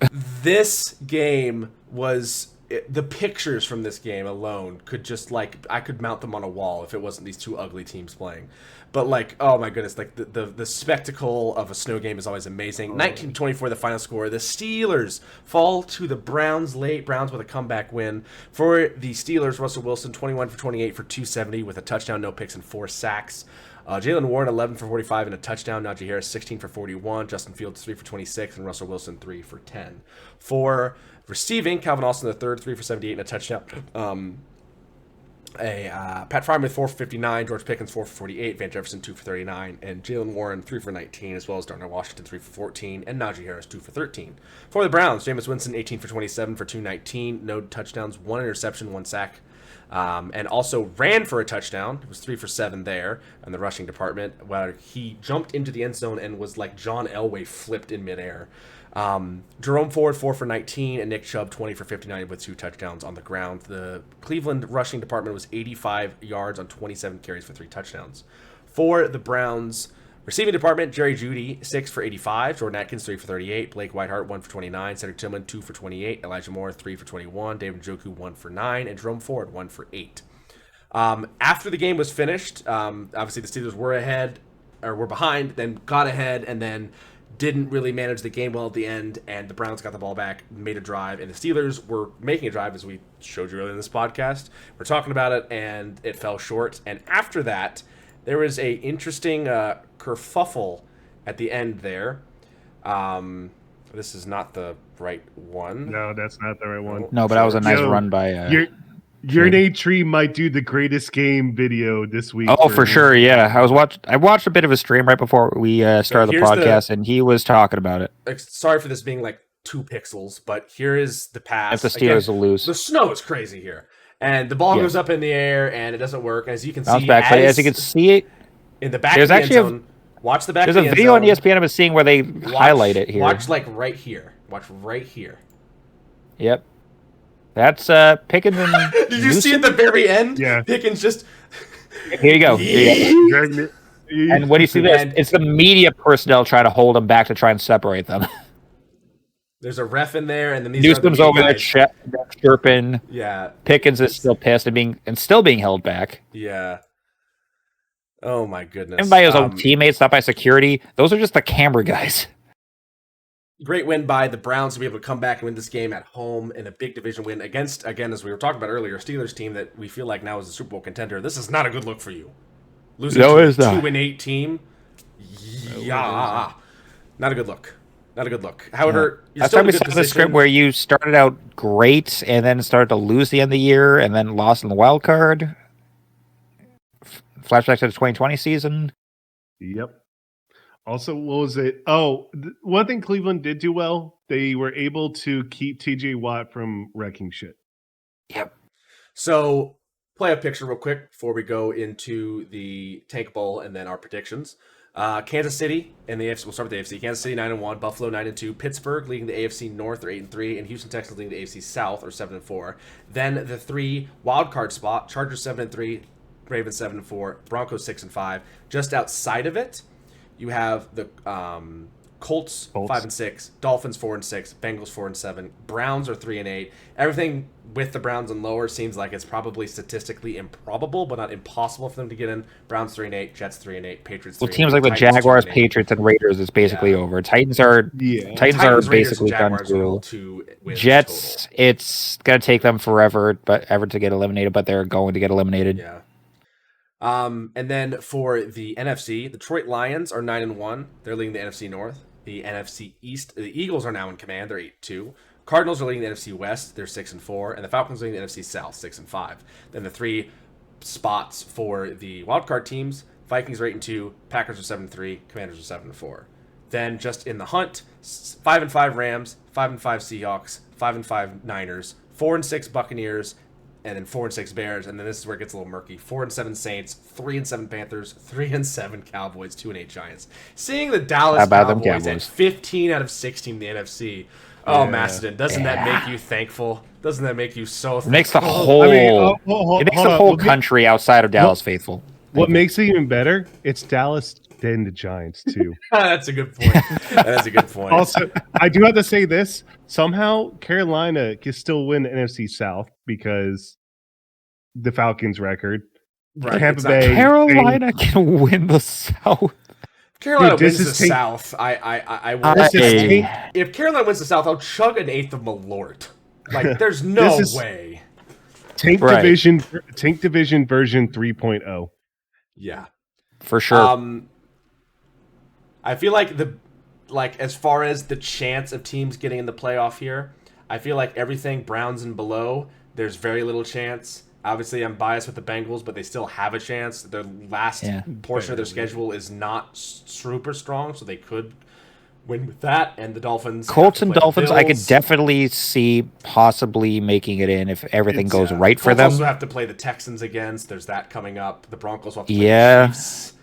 This game was... the pictures from this game alone could just I could mount them on a wall if it wasn't these two ugly teams playing. But oh my goodness, the spectacle of a snow game is always amazing. 19-24 the final score. The Steelers fall to the Browns late. Browns with a comeback win. For the Steelers, Russell Wilson 21 for 28 for 270 with a touchdown, no picks, and 4 sacks. Jalen Warren 11 for 45 and a touchdown. Najee Harris 16 for 41. Justin Fields 3 for 26 and Russell Wilson 3 for 10. For receiving, Calvin Austin III 3 for 78 and a touchdown. Pat Fryman 4 for 59, George Pickens 4 for 48, Van Jefferson 2 for 39, and Jalen Warren 3 for 19, as well as Darnell Washington 3 for 14, and Najee Harris 2 for 13. For the Browns, Jameis Winston 18 for 27 for 219, no touchdowns, 1 interception, 1 sack. and also ran for a touchdown. It was 3 for 7 there in the rushing department, where he jumped into the end zone and was like John Elway flipped in midair. Jerome Ford 4 for 19 and Nick Chubb 20 for 59 with 2 touchdowns on the ground. The Cleveland rushing department was 85 yards on 27 carries for 3 touchdowns. For the Browns receiving department, Jerry Jeudy 6 for 85, Jordan Atkins 3 for 38, Blake Whiteheart 1 for 29, Cedric Tillman 2 for 28, Elijah Moore 3 for 21, David Njoku 1 for 9, and Jerome Ford 1 for 8. After the game was finished, obviously the Steelers were behind, then got ahead, and then didn't really manage the game well at the end, and the Browns got the ball back, made a drive, and the Steelers were making a drive, as we showed you earlier in this podcast. We're talking about it, and it fell short. And after that, there was a interesting kerfuffle at the end there. This is not the right one. No, that's not the right one. No, but that was a nice run by... Your Nate Tree might do the greatest game video this week. Oh, for sure, yeah. I watched a bit of a stream right before we started the podcast, and he was talking about it. Sorry for this being like 2 pixels, but here is the pass. If the Steelers will lose. The snow is crazy here. And the ball goes up in the air, and it doesn't work. As you can see, as you can see it, in the back of the end zone, watch the back of the end zone. There's a video on ESPN I'm seeing where they highlight it here. Watch like right here. Watch right here. Yep. That's Pickens and Did you see at the very end? Yeah. Pickens just... Here you go. And when you see this, it's the media personnel trying to hold them back to try and separate them. There's a ref in there, and then these Newsom's over there chirping. Yeah. Pickens is still pissed and still being held back. Yeah. Oh my goodness. And by his own teammates, not by security. Those are just the camera guys. Great win by the Browns to be able to come back and win this game at home in a big division win against, again, as we were talking about earlier, Steelers team that we feel like now is a Super Bowl contender. This is not a good look for you. Losing to a 2-8 team. Yeah. Not a good look. Not a good look. However, you're still in a good position. The script where you started out great and then started to lose the end of the year and then lost in the wild card. Flashback to the 2020 season. Yep. Also, what was it? Oh, one thing Cleveland did do well, they were able to keep TJ Watt from wrecking shit. Yep. So, play a picture real quick before we go into the Tank Bowl and then our predictions. Kansas City in the AFC. We'll start with the AFC. Kansas City 9-1, Buffalo 9-2, Pittsburgh leading the AFC North, they're 8-3, and Houston Texans leading the AFC South, or 7-4. Then the 3 wild card spot: Chargers 7-3, Ravens 7-4, Broncos 6-5. Just outside of it, you have the Colts 5-6, Dolphins 4-6, Bengals 4-7, Browns are 3-8. Everything with the Browns and lower seems like it's probably statistically improbable, but not impossible for them to get in. Browns 3-8, Jets 3-8, Patriots 3-8. Well, teams like the Jaguars, Patriots, and Raiders is basically over. Titans are basically done through. Jets, it's gonna take them forever, to get eliminated, but they're going to get eliminated. Yeah. And then for the NFC, the Detroit Lions are 9-1. They're leading the NFC North. The NFC East, the Eagles are now in command. They're 8-2. Cardinals are leading the NFC West. They're 6-4, and the Falcons are leading the NFC South, 6-5. Then the 3 spots for the wildcard teams: Vikings are 8-2, Packers are 7-3, Commanders are 7-4. Then just in the hunt, 5-5 Rams, 5-5 Seahawks, 5-5 Niners, 4-6 Buccaneers, and then 4-6 Bears, and then this is where it gets a little murky. 4-7 Saints, 3-7 Panthers, 3-7 Cowboys, 2-8 Giants. Seeing the Dallas Cowboys at 15 out of 16 in the NFC. Oh, Macedon, doesn't that make you thankful? Doesn't that make you so thankful? It makes the whole country outside of Dallas faithful. What makes it even better? It's Dallas then the Giants too. That's a good point. That's a good point. Also, I do have to say this. Somehow Carolina can still win the NFC South because the Falcons record. Right. Tampa Bay. Carolina can win the South. Carolina wins the South. I will. If Carolina wins the South, I'll chug an 1/8 of Malort. Like, there's no way. Tank Division version 3.0. Yeah. For sure. I feel like as far as the chance of teams getting in the playoff here, I feel like everything Browns and below, there's very little chance. Obviously, I'm biased with the Bengals, but they still have a chance. Their last portion of their schedule is not super strong, so they could win with that, and the Dolphins. Colts and Dolphins, I could definitely see possibly making it in if everything goes right for them. Colts also have to play the Texans against. There's that coming up. The Broncos will have to play the Chiefs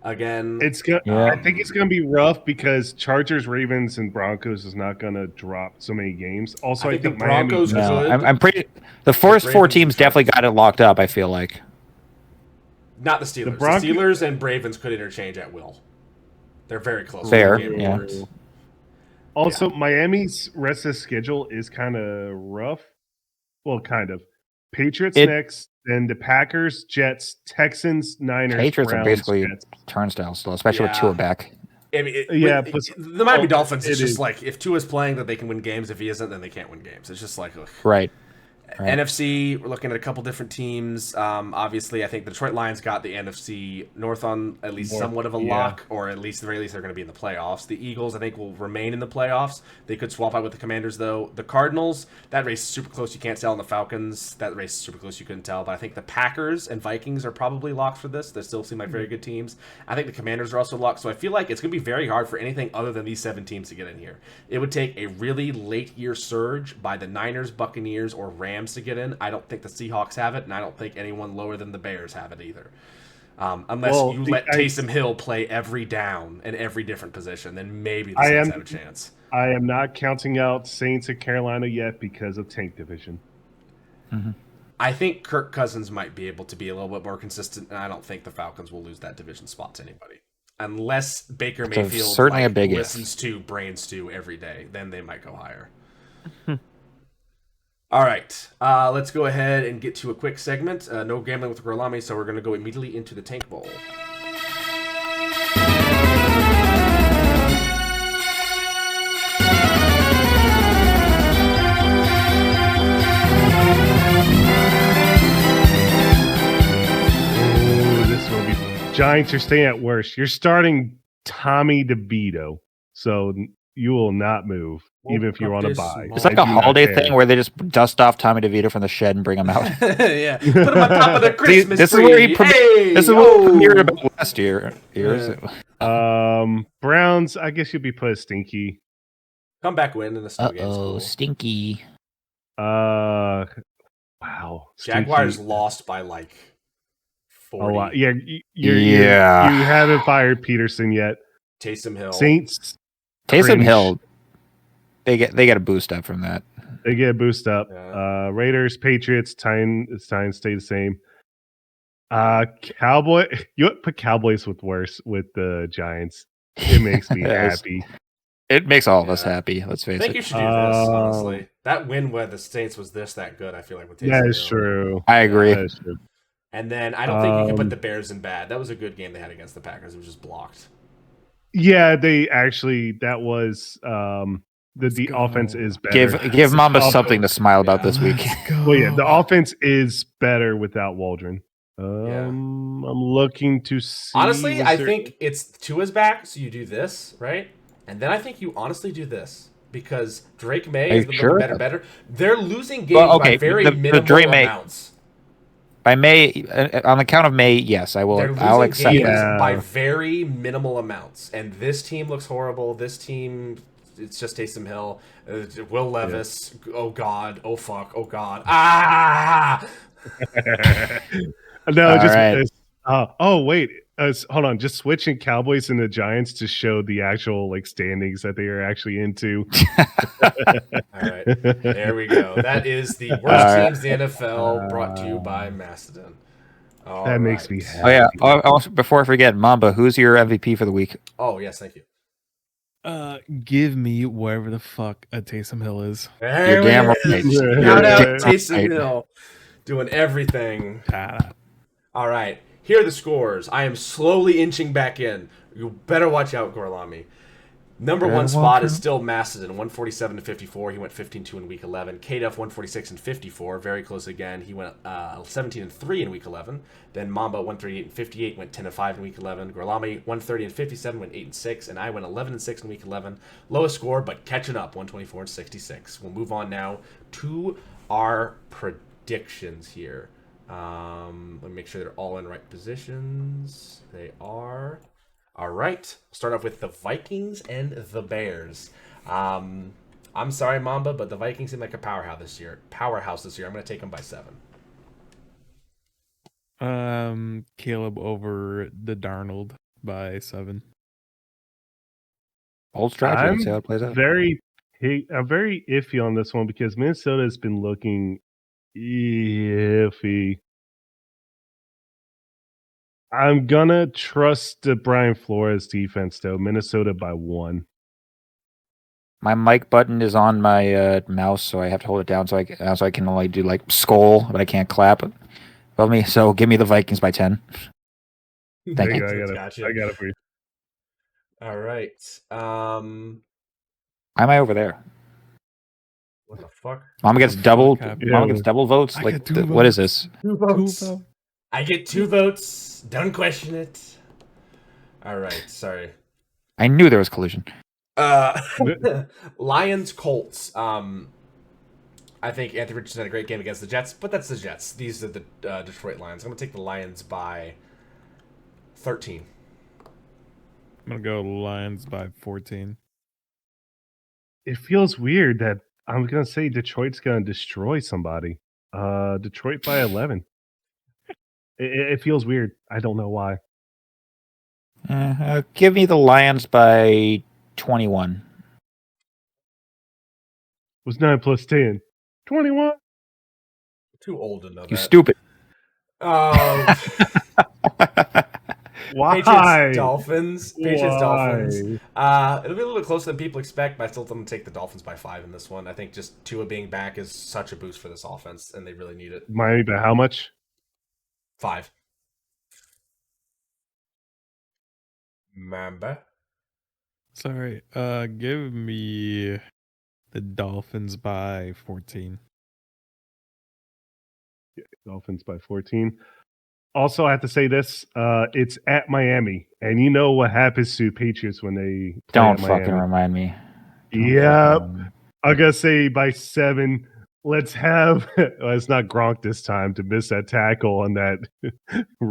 again. I think it's going to be rough because Chargers, Ravens, and Broncos is not going to drop so many games. Also, I think the Broncos Miami. good. I'm pretty. The first 4 teams definitely got it locked up. I feel like. Not the Steelers. The Steelers and Ravens could interchange at will. They're very close. Fair, yeah. Also, Miami's rest of the schedule is kind of rough. Well, kind of. Patriots next, then the Packers, Jets, Texans, Niners, Patriots Browns, are basically Jets. turnstile still, especially with Tua back. I mean, the Miami Dolphins, it's just like, if Tua's playing, that they can win games. If he isn't, then they can't win games. It's just like... Ugh. Right. NFC, we're looking at a couple different teams. Obviously, I think the Detroit Lions got the NFC North on at least somewhat of a lock, or at least, at the very least, they're going to be in the playoffs. The Eagles, I think, will remain in the playoffs. They could swap out with the Commanders, though. The Cardinals, that race is super close. You can't tell. And the Falcons, that race is super close. You couldn't tell. But I think the Packers and Vikings are probably locked for this. They still seem like very good teams. I think the Commanders are also locked. So I feel like it's going to be very hard for anything other than these 7 teams to get in here. It would take a really late-year surge by the Niners, Buccaneers, or Rams to get in. I don't think the Seahawks have it, and I don't think anyone lower than the Bears have it either. Unless you let Taysom Hill play every down in every different position, then maybe the Saints have a chance. I am not counting out Saints and Carolina yet because of tank division. Mm-hmm. I think Kirk Cousins might be able to be a little bit more consistent, and I don't think the Falcons will lose that division spot to anybody. Unless Baker Mayfield certainly a big listens to Brain Stew every day, then they might go higher. All right, let's go ahead and get to a quick segment. No gambling with Gorlami, so we're going to go immediately into the Tank Bowl. This will be Giants are staying at worst. You're starting Tommy DeVito, so you will not move. Even if you're on a bye. It's like a holiday thing where they just dust off Tommy DeVito from the shed and bring him out. Yeah, put him on top of the Christmas this tree. Is where he this is what premiered about last year. Browns, I guess you'll be put as stinky. Comeback win in the snow games. Cool. Stinky. Wow. Jaguars lost by like 40. A lot. Yeah, you haven't fired Peterson yet. Taysom Hill. Saints. Taysom Hill. They get a boost up from that. They get a boost up. Yeah. Raiders, Patriots, Titans stay the same. Cowboy, you put Cowboys with the Giants. It makes me happy. It makes all of us happy. Let's face it. I think you should do this, honestly. That win where the Saints was that good, I feel like. With Taysom that is Hill. true. I agree. That is true. And then I don't think you can put the Bears in bad. That was a good game they had against the Packers. It was just blocked. Yeah, that was the offense is better. Give Mamba something to smile about this week. Well, yeah, the offense is better without Waldron. I'm looking to see. Honestly, I think it's Tua's back, so you do this, right? And then I think you honestly do this because Drake May has been looking better. They're losing games by very minimal amounts. By May, on the count of May, yes, I will. I'll accept that by very minimal amounts. And this team looks horrible. This team, it's just Taysom Hill, Will Levis. Yeah. Oh God! Oh fuck! Oh God! Ah! No, just right. Wait. Hold on. Just switching Cowboys and the Giants to show the actual standings that they are actually into. All right, there we go. That is the worst teams in the NFL, brought to you by Mastodon. That makes me happy. Oh yeah. Also, before I forget, Mamba, who's your MVP for the week? Oh yes, thank you. Give me wherever the fuck a Taysom Hill is. You're damn right. Shout out Taysom Hill, doing everything. All right. Here are the scores. I am slowly inching back in. You better watch out, Gorlami. Number one spot is still Mastodon, 147-54. He went 15-2 in Week 11. KDuff, 146-54. Very close again. He went 17-3 in Week 11. Then Mamba, 138-58, went 10-5 in Week 11. Gorlami, 130-57, went 8-6. And I went 11-6 in Week 11. Lowest score, but catching up, 124-66. We'll move on now to our predictions here. Let me make sure they're all in right positions. They are. All right. Start off with the Vikings and the Bears. I'm sorry, Mamba, but the Vikings seem like a powerhouse this year. I'm going to take them by 7. Caleb over the Darnold by 7. Old strategy. Let's see how it plays out. I'm very iffy on this one because Minnesota has been looking iffy. I'm gonna trust the Brian Flores defense though. Minnesota by 1. My mic button is on my mouse, so I have to hold it down so I can only do like skull, but I can't clap. Above me, so give me the Vikings by 10. Thank you. I got it for you. All right. Why am I over there? What the fuck? Mama gets double. Mama gets double votes. Like, what is this? 2 votes. I get 2 votes. Don't question it. All right. Sorry. I knew there was collision. Lions Colts. I think Anthony Richardson had a great game against the Jets, but that's the Jets. These are the Detroit Lions. I'm gonna take the Lions by 13. I'm gonna go Lions by 14. It feels weird that I'm gonna say Detroit's gonna destroy somebody. Detroit by 11. It feels weird. I don't know why. Give me the Lions by 21. Was 9 plus 10? 21. Too old to know that. You stupid. Why? Patriots Dolphins. It'll be a little bit closer than people expect, but I still think take the Dolphins by 5 in this one. I think just Tua being back is such a boost for this offense, and they really need it. Miami by how much? 5. Mamba. Sorry. Give me the Dolphins by 14. Yeah, Dolphins by 14. Also, I have to say this: it's at Miami, and you know what happens to Patriots when they play don't at Miami. Fucking remind me. Yep, I'm gonna say by 7. Let's have. Well, it's not Gronk this time to miss that tackle on that.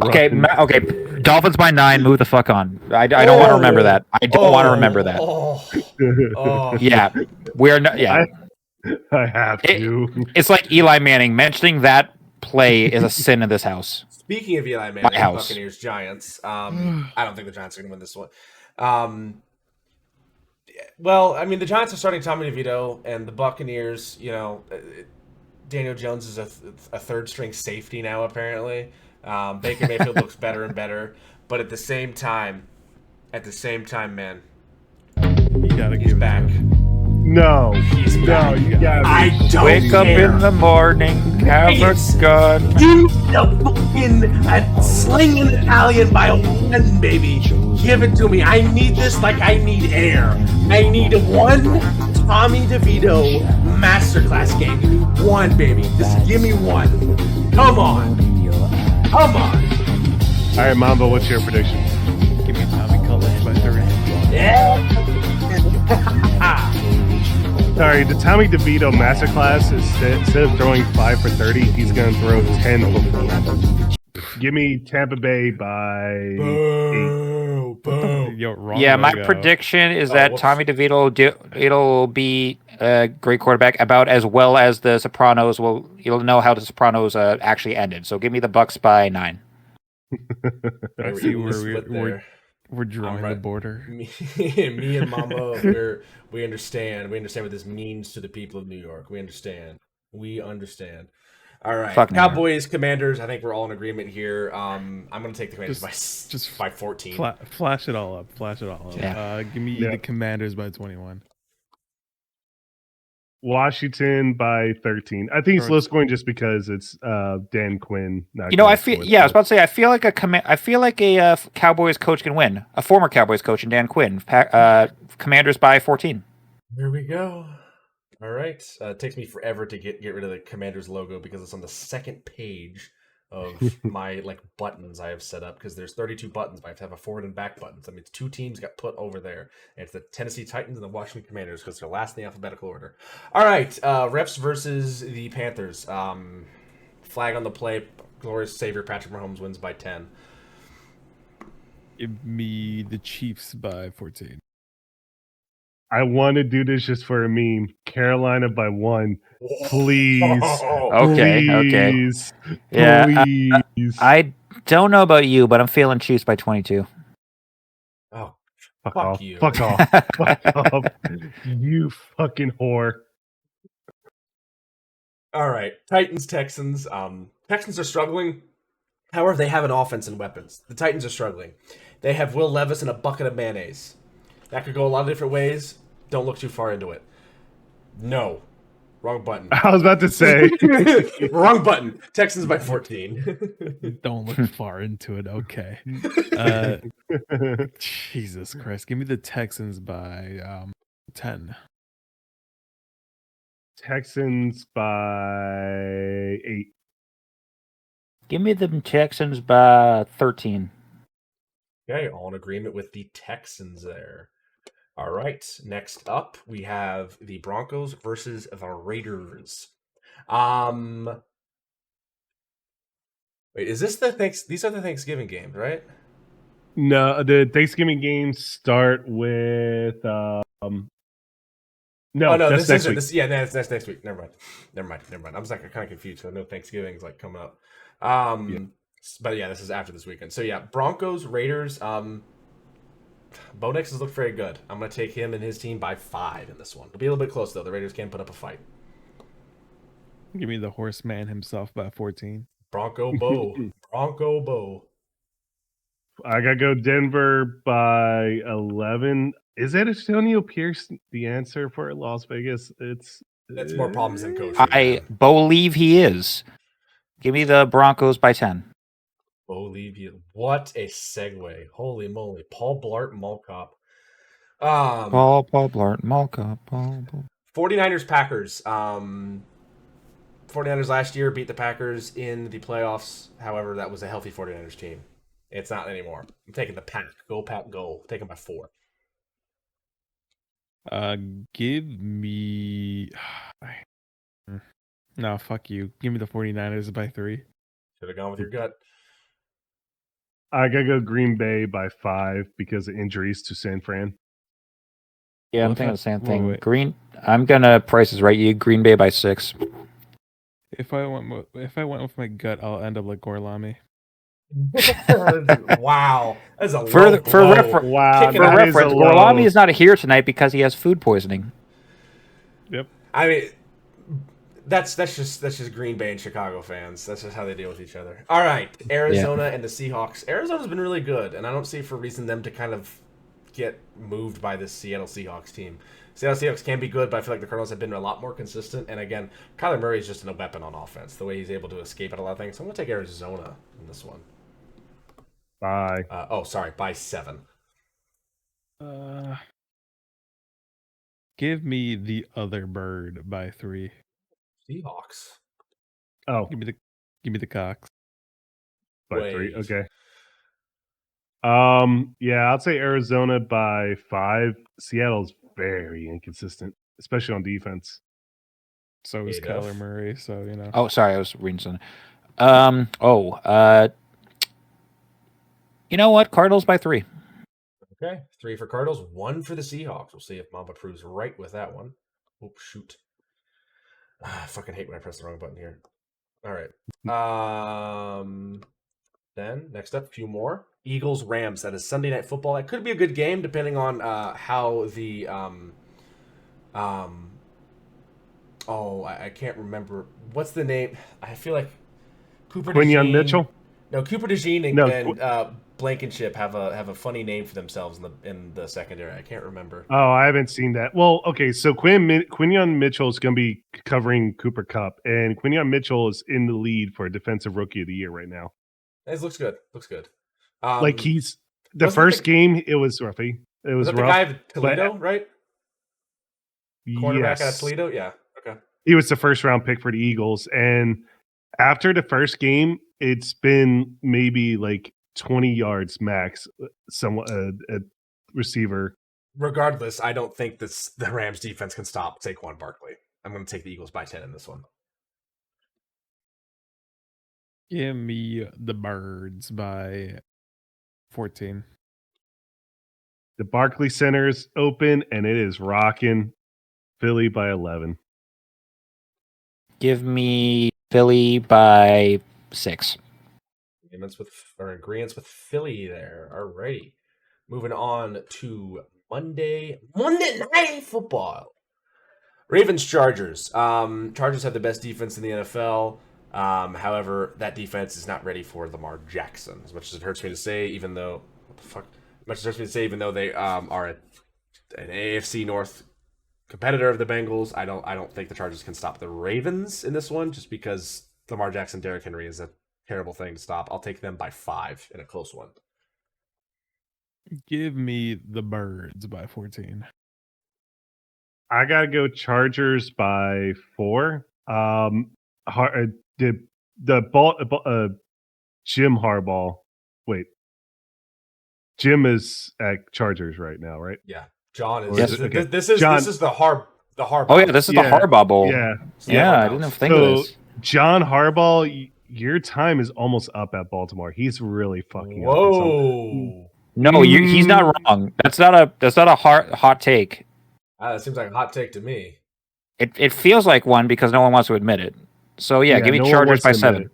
Okay, okay. Dolphins by 9. Move the fuck on. I don't want to remember that. I don't want to remember that. Yeah, we're not. Yeah, I have to. It's like Eli Manning mentioning that play is a sin in this house. Speaking of Eli Manning, Buccaneers Giants. I don't think the Giants are going to win this one. Well, I mean, the Giants are starting Tommy DeVito, and the Buccaneers, Daniel Jones is a third-string safety now, apparently. Baker Mayfield looks better and better, but at the same time, man, he's back. No, he's back. You gotta I don't wake up in the morning, have a gun. You fucking slinging Italian by 1, baby. Give it to me. I need this like I need air. I need 1 Tommy DeVito masterclass game. Give me 1, baby. Just give me 1. Come on. Come on. All right, Mambo, what's your prediction? Give me Tommy Cullens by 30. Yeah. Sorry, the Tommy DeVito masterclass is instead of throwing 5 for 30, he's going to throw 10 for 40. Give me Tampa Bay by 8. Yeah, my prediction is that Tommy DeVito it'll be a great quarterback, about as well as the Sopranos will. You'll know how the Sopranos actually ended. So give me the Bucks by 9. I see we're drawing the border. Me and Mama, we understand. We understand what this means to the people of New York. We understand. All right, Cowboys, Commanders. I think we're all in agreement here. I'm going to take the Commanders by 14. Flash it all up. Yeah. Give me the Commanders by 21. Washington by 13. I think it's low scoring just because it's Dan Quinn. I feel. Yeah, I was about to say. I feel like a Cowboys coach can win. A former Cowboys coach, and Dan Quinn. Commanders by 14. Here we go. All right. It takes me forever to get rid of the Commanders logo because it's on the second page of my buttons I have set up, because there's 32 buttons, but I have to have a forward and back buttons. I mean, 2 teams got put over there. And it's the Tennessee Titans and the Washington Commanders because they're last in the alphabetical order. All right, Refs versus the Panthers. Flag on the play. Glorious savior Patrick Mahomes wins by 10. Give me the Chiefs by 14. I want to do this just for a meme. Carolina by 1. Please. Okay. Please. Yeah. Please. I don't know about you, but I'm feeling Chiefs by 22. Oh, fuck off. Off. You. Fuck off. Fuck off. You fucking whore. All right. Titans, Texans. Texans are struggling. However, they have an offense and weapons. The Titans are struggling. They have Will Levis and a bucket of mayonnaise. That could go a lot of different ways. Don't look too far into it. No. Wrong button. I was about to say. Wrong button. Texans by 14. Don't look far into it. Okay. Jesus Christ. Give me the Texans by 10. Texans by 8. Give me the Texans by 13. Okay, all in agreement with the Texans there. All right, next up we have the Broncos versus the Raiders. Wait, is this these are the Thanksgiving games, right? No, the Thanksgiving games start with No, this next isn't. week. That's next week. Never mind. I was like kind of confused. So I know Thanksgiving's like coming up. But yeah, this is after this weekend. So yeah, Broncos, Raiders. Bo Nix has looked very good. I'm going to take him and his team by 5 in this one. It'll be a little bit close, though. The Raiders can put up a fight. Give me the horseman himself by 14. Bronco Bo. Bronco Bo. I got to go Denver by 11. Is Antonio Pierce the answer for Las Vegas? That's more problems than coaching. I believe he is. Give me the Broncos by 10. What a segue. Holy moly. Paul Blart Mall Cop. Paul Blart Mall Cop. 49ers Packers. 49ers last year beat the Packers in the playoffs. However, that was a healthy 49ers team. It's not anymore. I'm taking the Pack. Go Pack Go. Take them by 4. Give me No, fuck you. Give me the 49ers by 3. Should have gone with your gut. I gotta go Green Bay by 5 because of injuries to San Fran. Yeah, I'm thinking the same thing. Wait. I'm gonna Price is Right you. Green Bay by 6. If I went with my gut, I'll end up like Gorlami. Wow, that's a for reference, Gorlami is not here tonight because he has food poisoning. Yep. I mean, that's just Green Bay and Chicago fans. That's just how they deal with each other. All right, Arizona and the Seahawks. Arizona's been really good, and I don't see for reason them to kind of get moved by this Seattle Seahawks team. Seattle Seahawks can be good, but I feel like the Cardinals have been a lot more consistent. And again, Kyler Murray is just a weapon on offense. The way he's able to escape at a lot of things. So I'm going to take Arizona in this one. By by 7. Give me the other bird by 3. Seahawks. Oh, give me the Cox by 3. Okay. Yeah, I'll say Arizona by 5. Seattle's very inconsistent, especially on defense. So is Kyler Murray, so you know. Oh, sorry, I was reading something. You know what? Cardinals by 3. Okay, 3 for Cardinals, 1 for the Seahawks. We'll see if Mamba proves right with that one. Oh, shoot. I fucking hate when I press the wrong button here. All right. Then, next up, a few more. Eagles, Rams. That is Sunday Night Football. That could be a good game, depending on how the... I can't remember. What's the name? I feel like Quinyon Mitchell? No, Cooper DeJean and Blankenship have a funny name for themselves in the secondary. I can't remember. Oh, I haven't seen that. Well, okay, so Quinyon Mitchell is going to be covering Cooper Kupp, and Quinyon Mitchell is in the lead for Defensive Rookie of the Year right now. It looks good. Like he's the first game, it was rough. It was rough. The guy of Toledo, right? Quarterback out of Toledo, yeah. Okay. He was the first round pick for the Eagles, and after the first game, it's been maybe like 20 yards max. A receiver. Regardless, I don't think the Rams defense can stop Saquon Barkley. I'm going to take the Eagles by 10 in this one. Give me the Birds by 14. The Barclays Center is open, and it is rocking. Philly by 11. Give me Philly by 6. Agreements with Philly there. Alrighty. Moving on to Monday Night Football. Ravens Chargers. Chargers have the best defense in the NFL. However, that defense is not ready for Lamar Jackson. As much as it hurts me to say, even though they are an AFC North competitor of the Bengals, I don't think the Chargers can stop the Ravens in this one, just because Lamar Jackson, Derrick Henry is a terrible thing to stop. I'll take them by 5 in a close one. Give me the Birds by 14. I gotta go Chargers by 4. Jim Harbaugh. Wait, Jim is at Chargers right now, right? Yeah, John is. Yes, okay. This is the Harbaugh. Oh yeah, this is the Harbaugh Bowl. Yeah. I didn't think of this. John Harbaugh, your time is almost up at Baltimore. He's really fucking up. Whoa. No, he's not wrong. That's not a hot take. That seems like a hot take to me. It feels like one because no one wants to admit it. So yeah, give me Chargers by 7.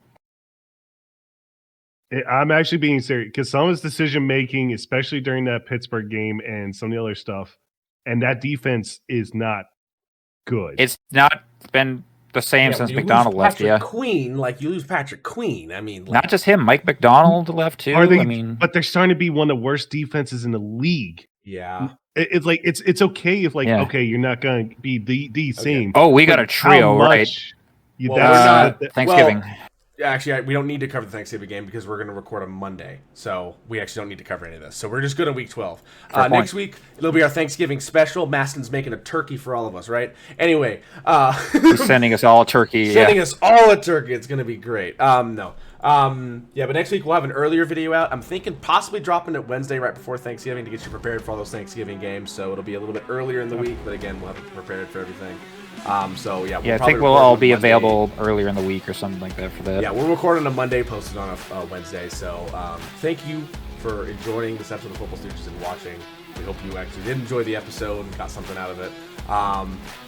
I'm actually being serious because some of his decision making, especially during that Pittsburgh game and some of the other stuff, and that defense is not good. It's not been the same since McDonald left. You lose Patrick Queen. I mean, not just him. Mike McDonald left too. But they're starting to be one of the worst defenses in the league. Yeah. It's like it's okay if okay, you're not going to be the same. Oh, we got a trio, right? Thanksgiving. Actually, we don't need to cover the Thanksgiving game because we're going to record on Monday. So we actually don't need to cover any of this. So we're just good on week 12. Next week, it'll be our Thanksgiving special. Maston's making a turkey for all of us, right? Anyway. He's sending us all a turkey. Us all a turkey. It's going to be great. No. But next week we'll have an earlier video out. I'm thinking possibly dropping it Wednesday right before Thanksgiving to get you prepared for all those Thanksgiving games. So it'll be a little bit earlier in the week. But again, we'll have it prepared for everything. I think we'll all be available earlier in the week or something like that for that. Yeah, we'll record on a Monday, posted on a Wednesday. So thank you for enjoying this episode of Football Stooges and watching. We hope you actually did enjoy the episode and got something out of it.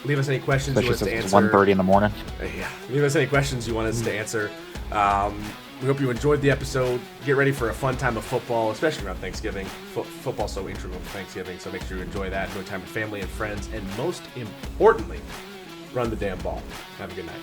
Leave us any questions you want us to answer. 1:30 in the morning. Yeah, leave us any questions you want us to answer. We hope you enjoyed the episode. Get ready for a fun time of football, especially around Thanksgiving. Football's so integral to Thanksgiving, so make sure you enjoy that. Enjoy time with family and friends, and most importantly, run the damn ball. Have a good night.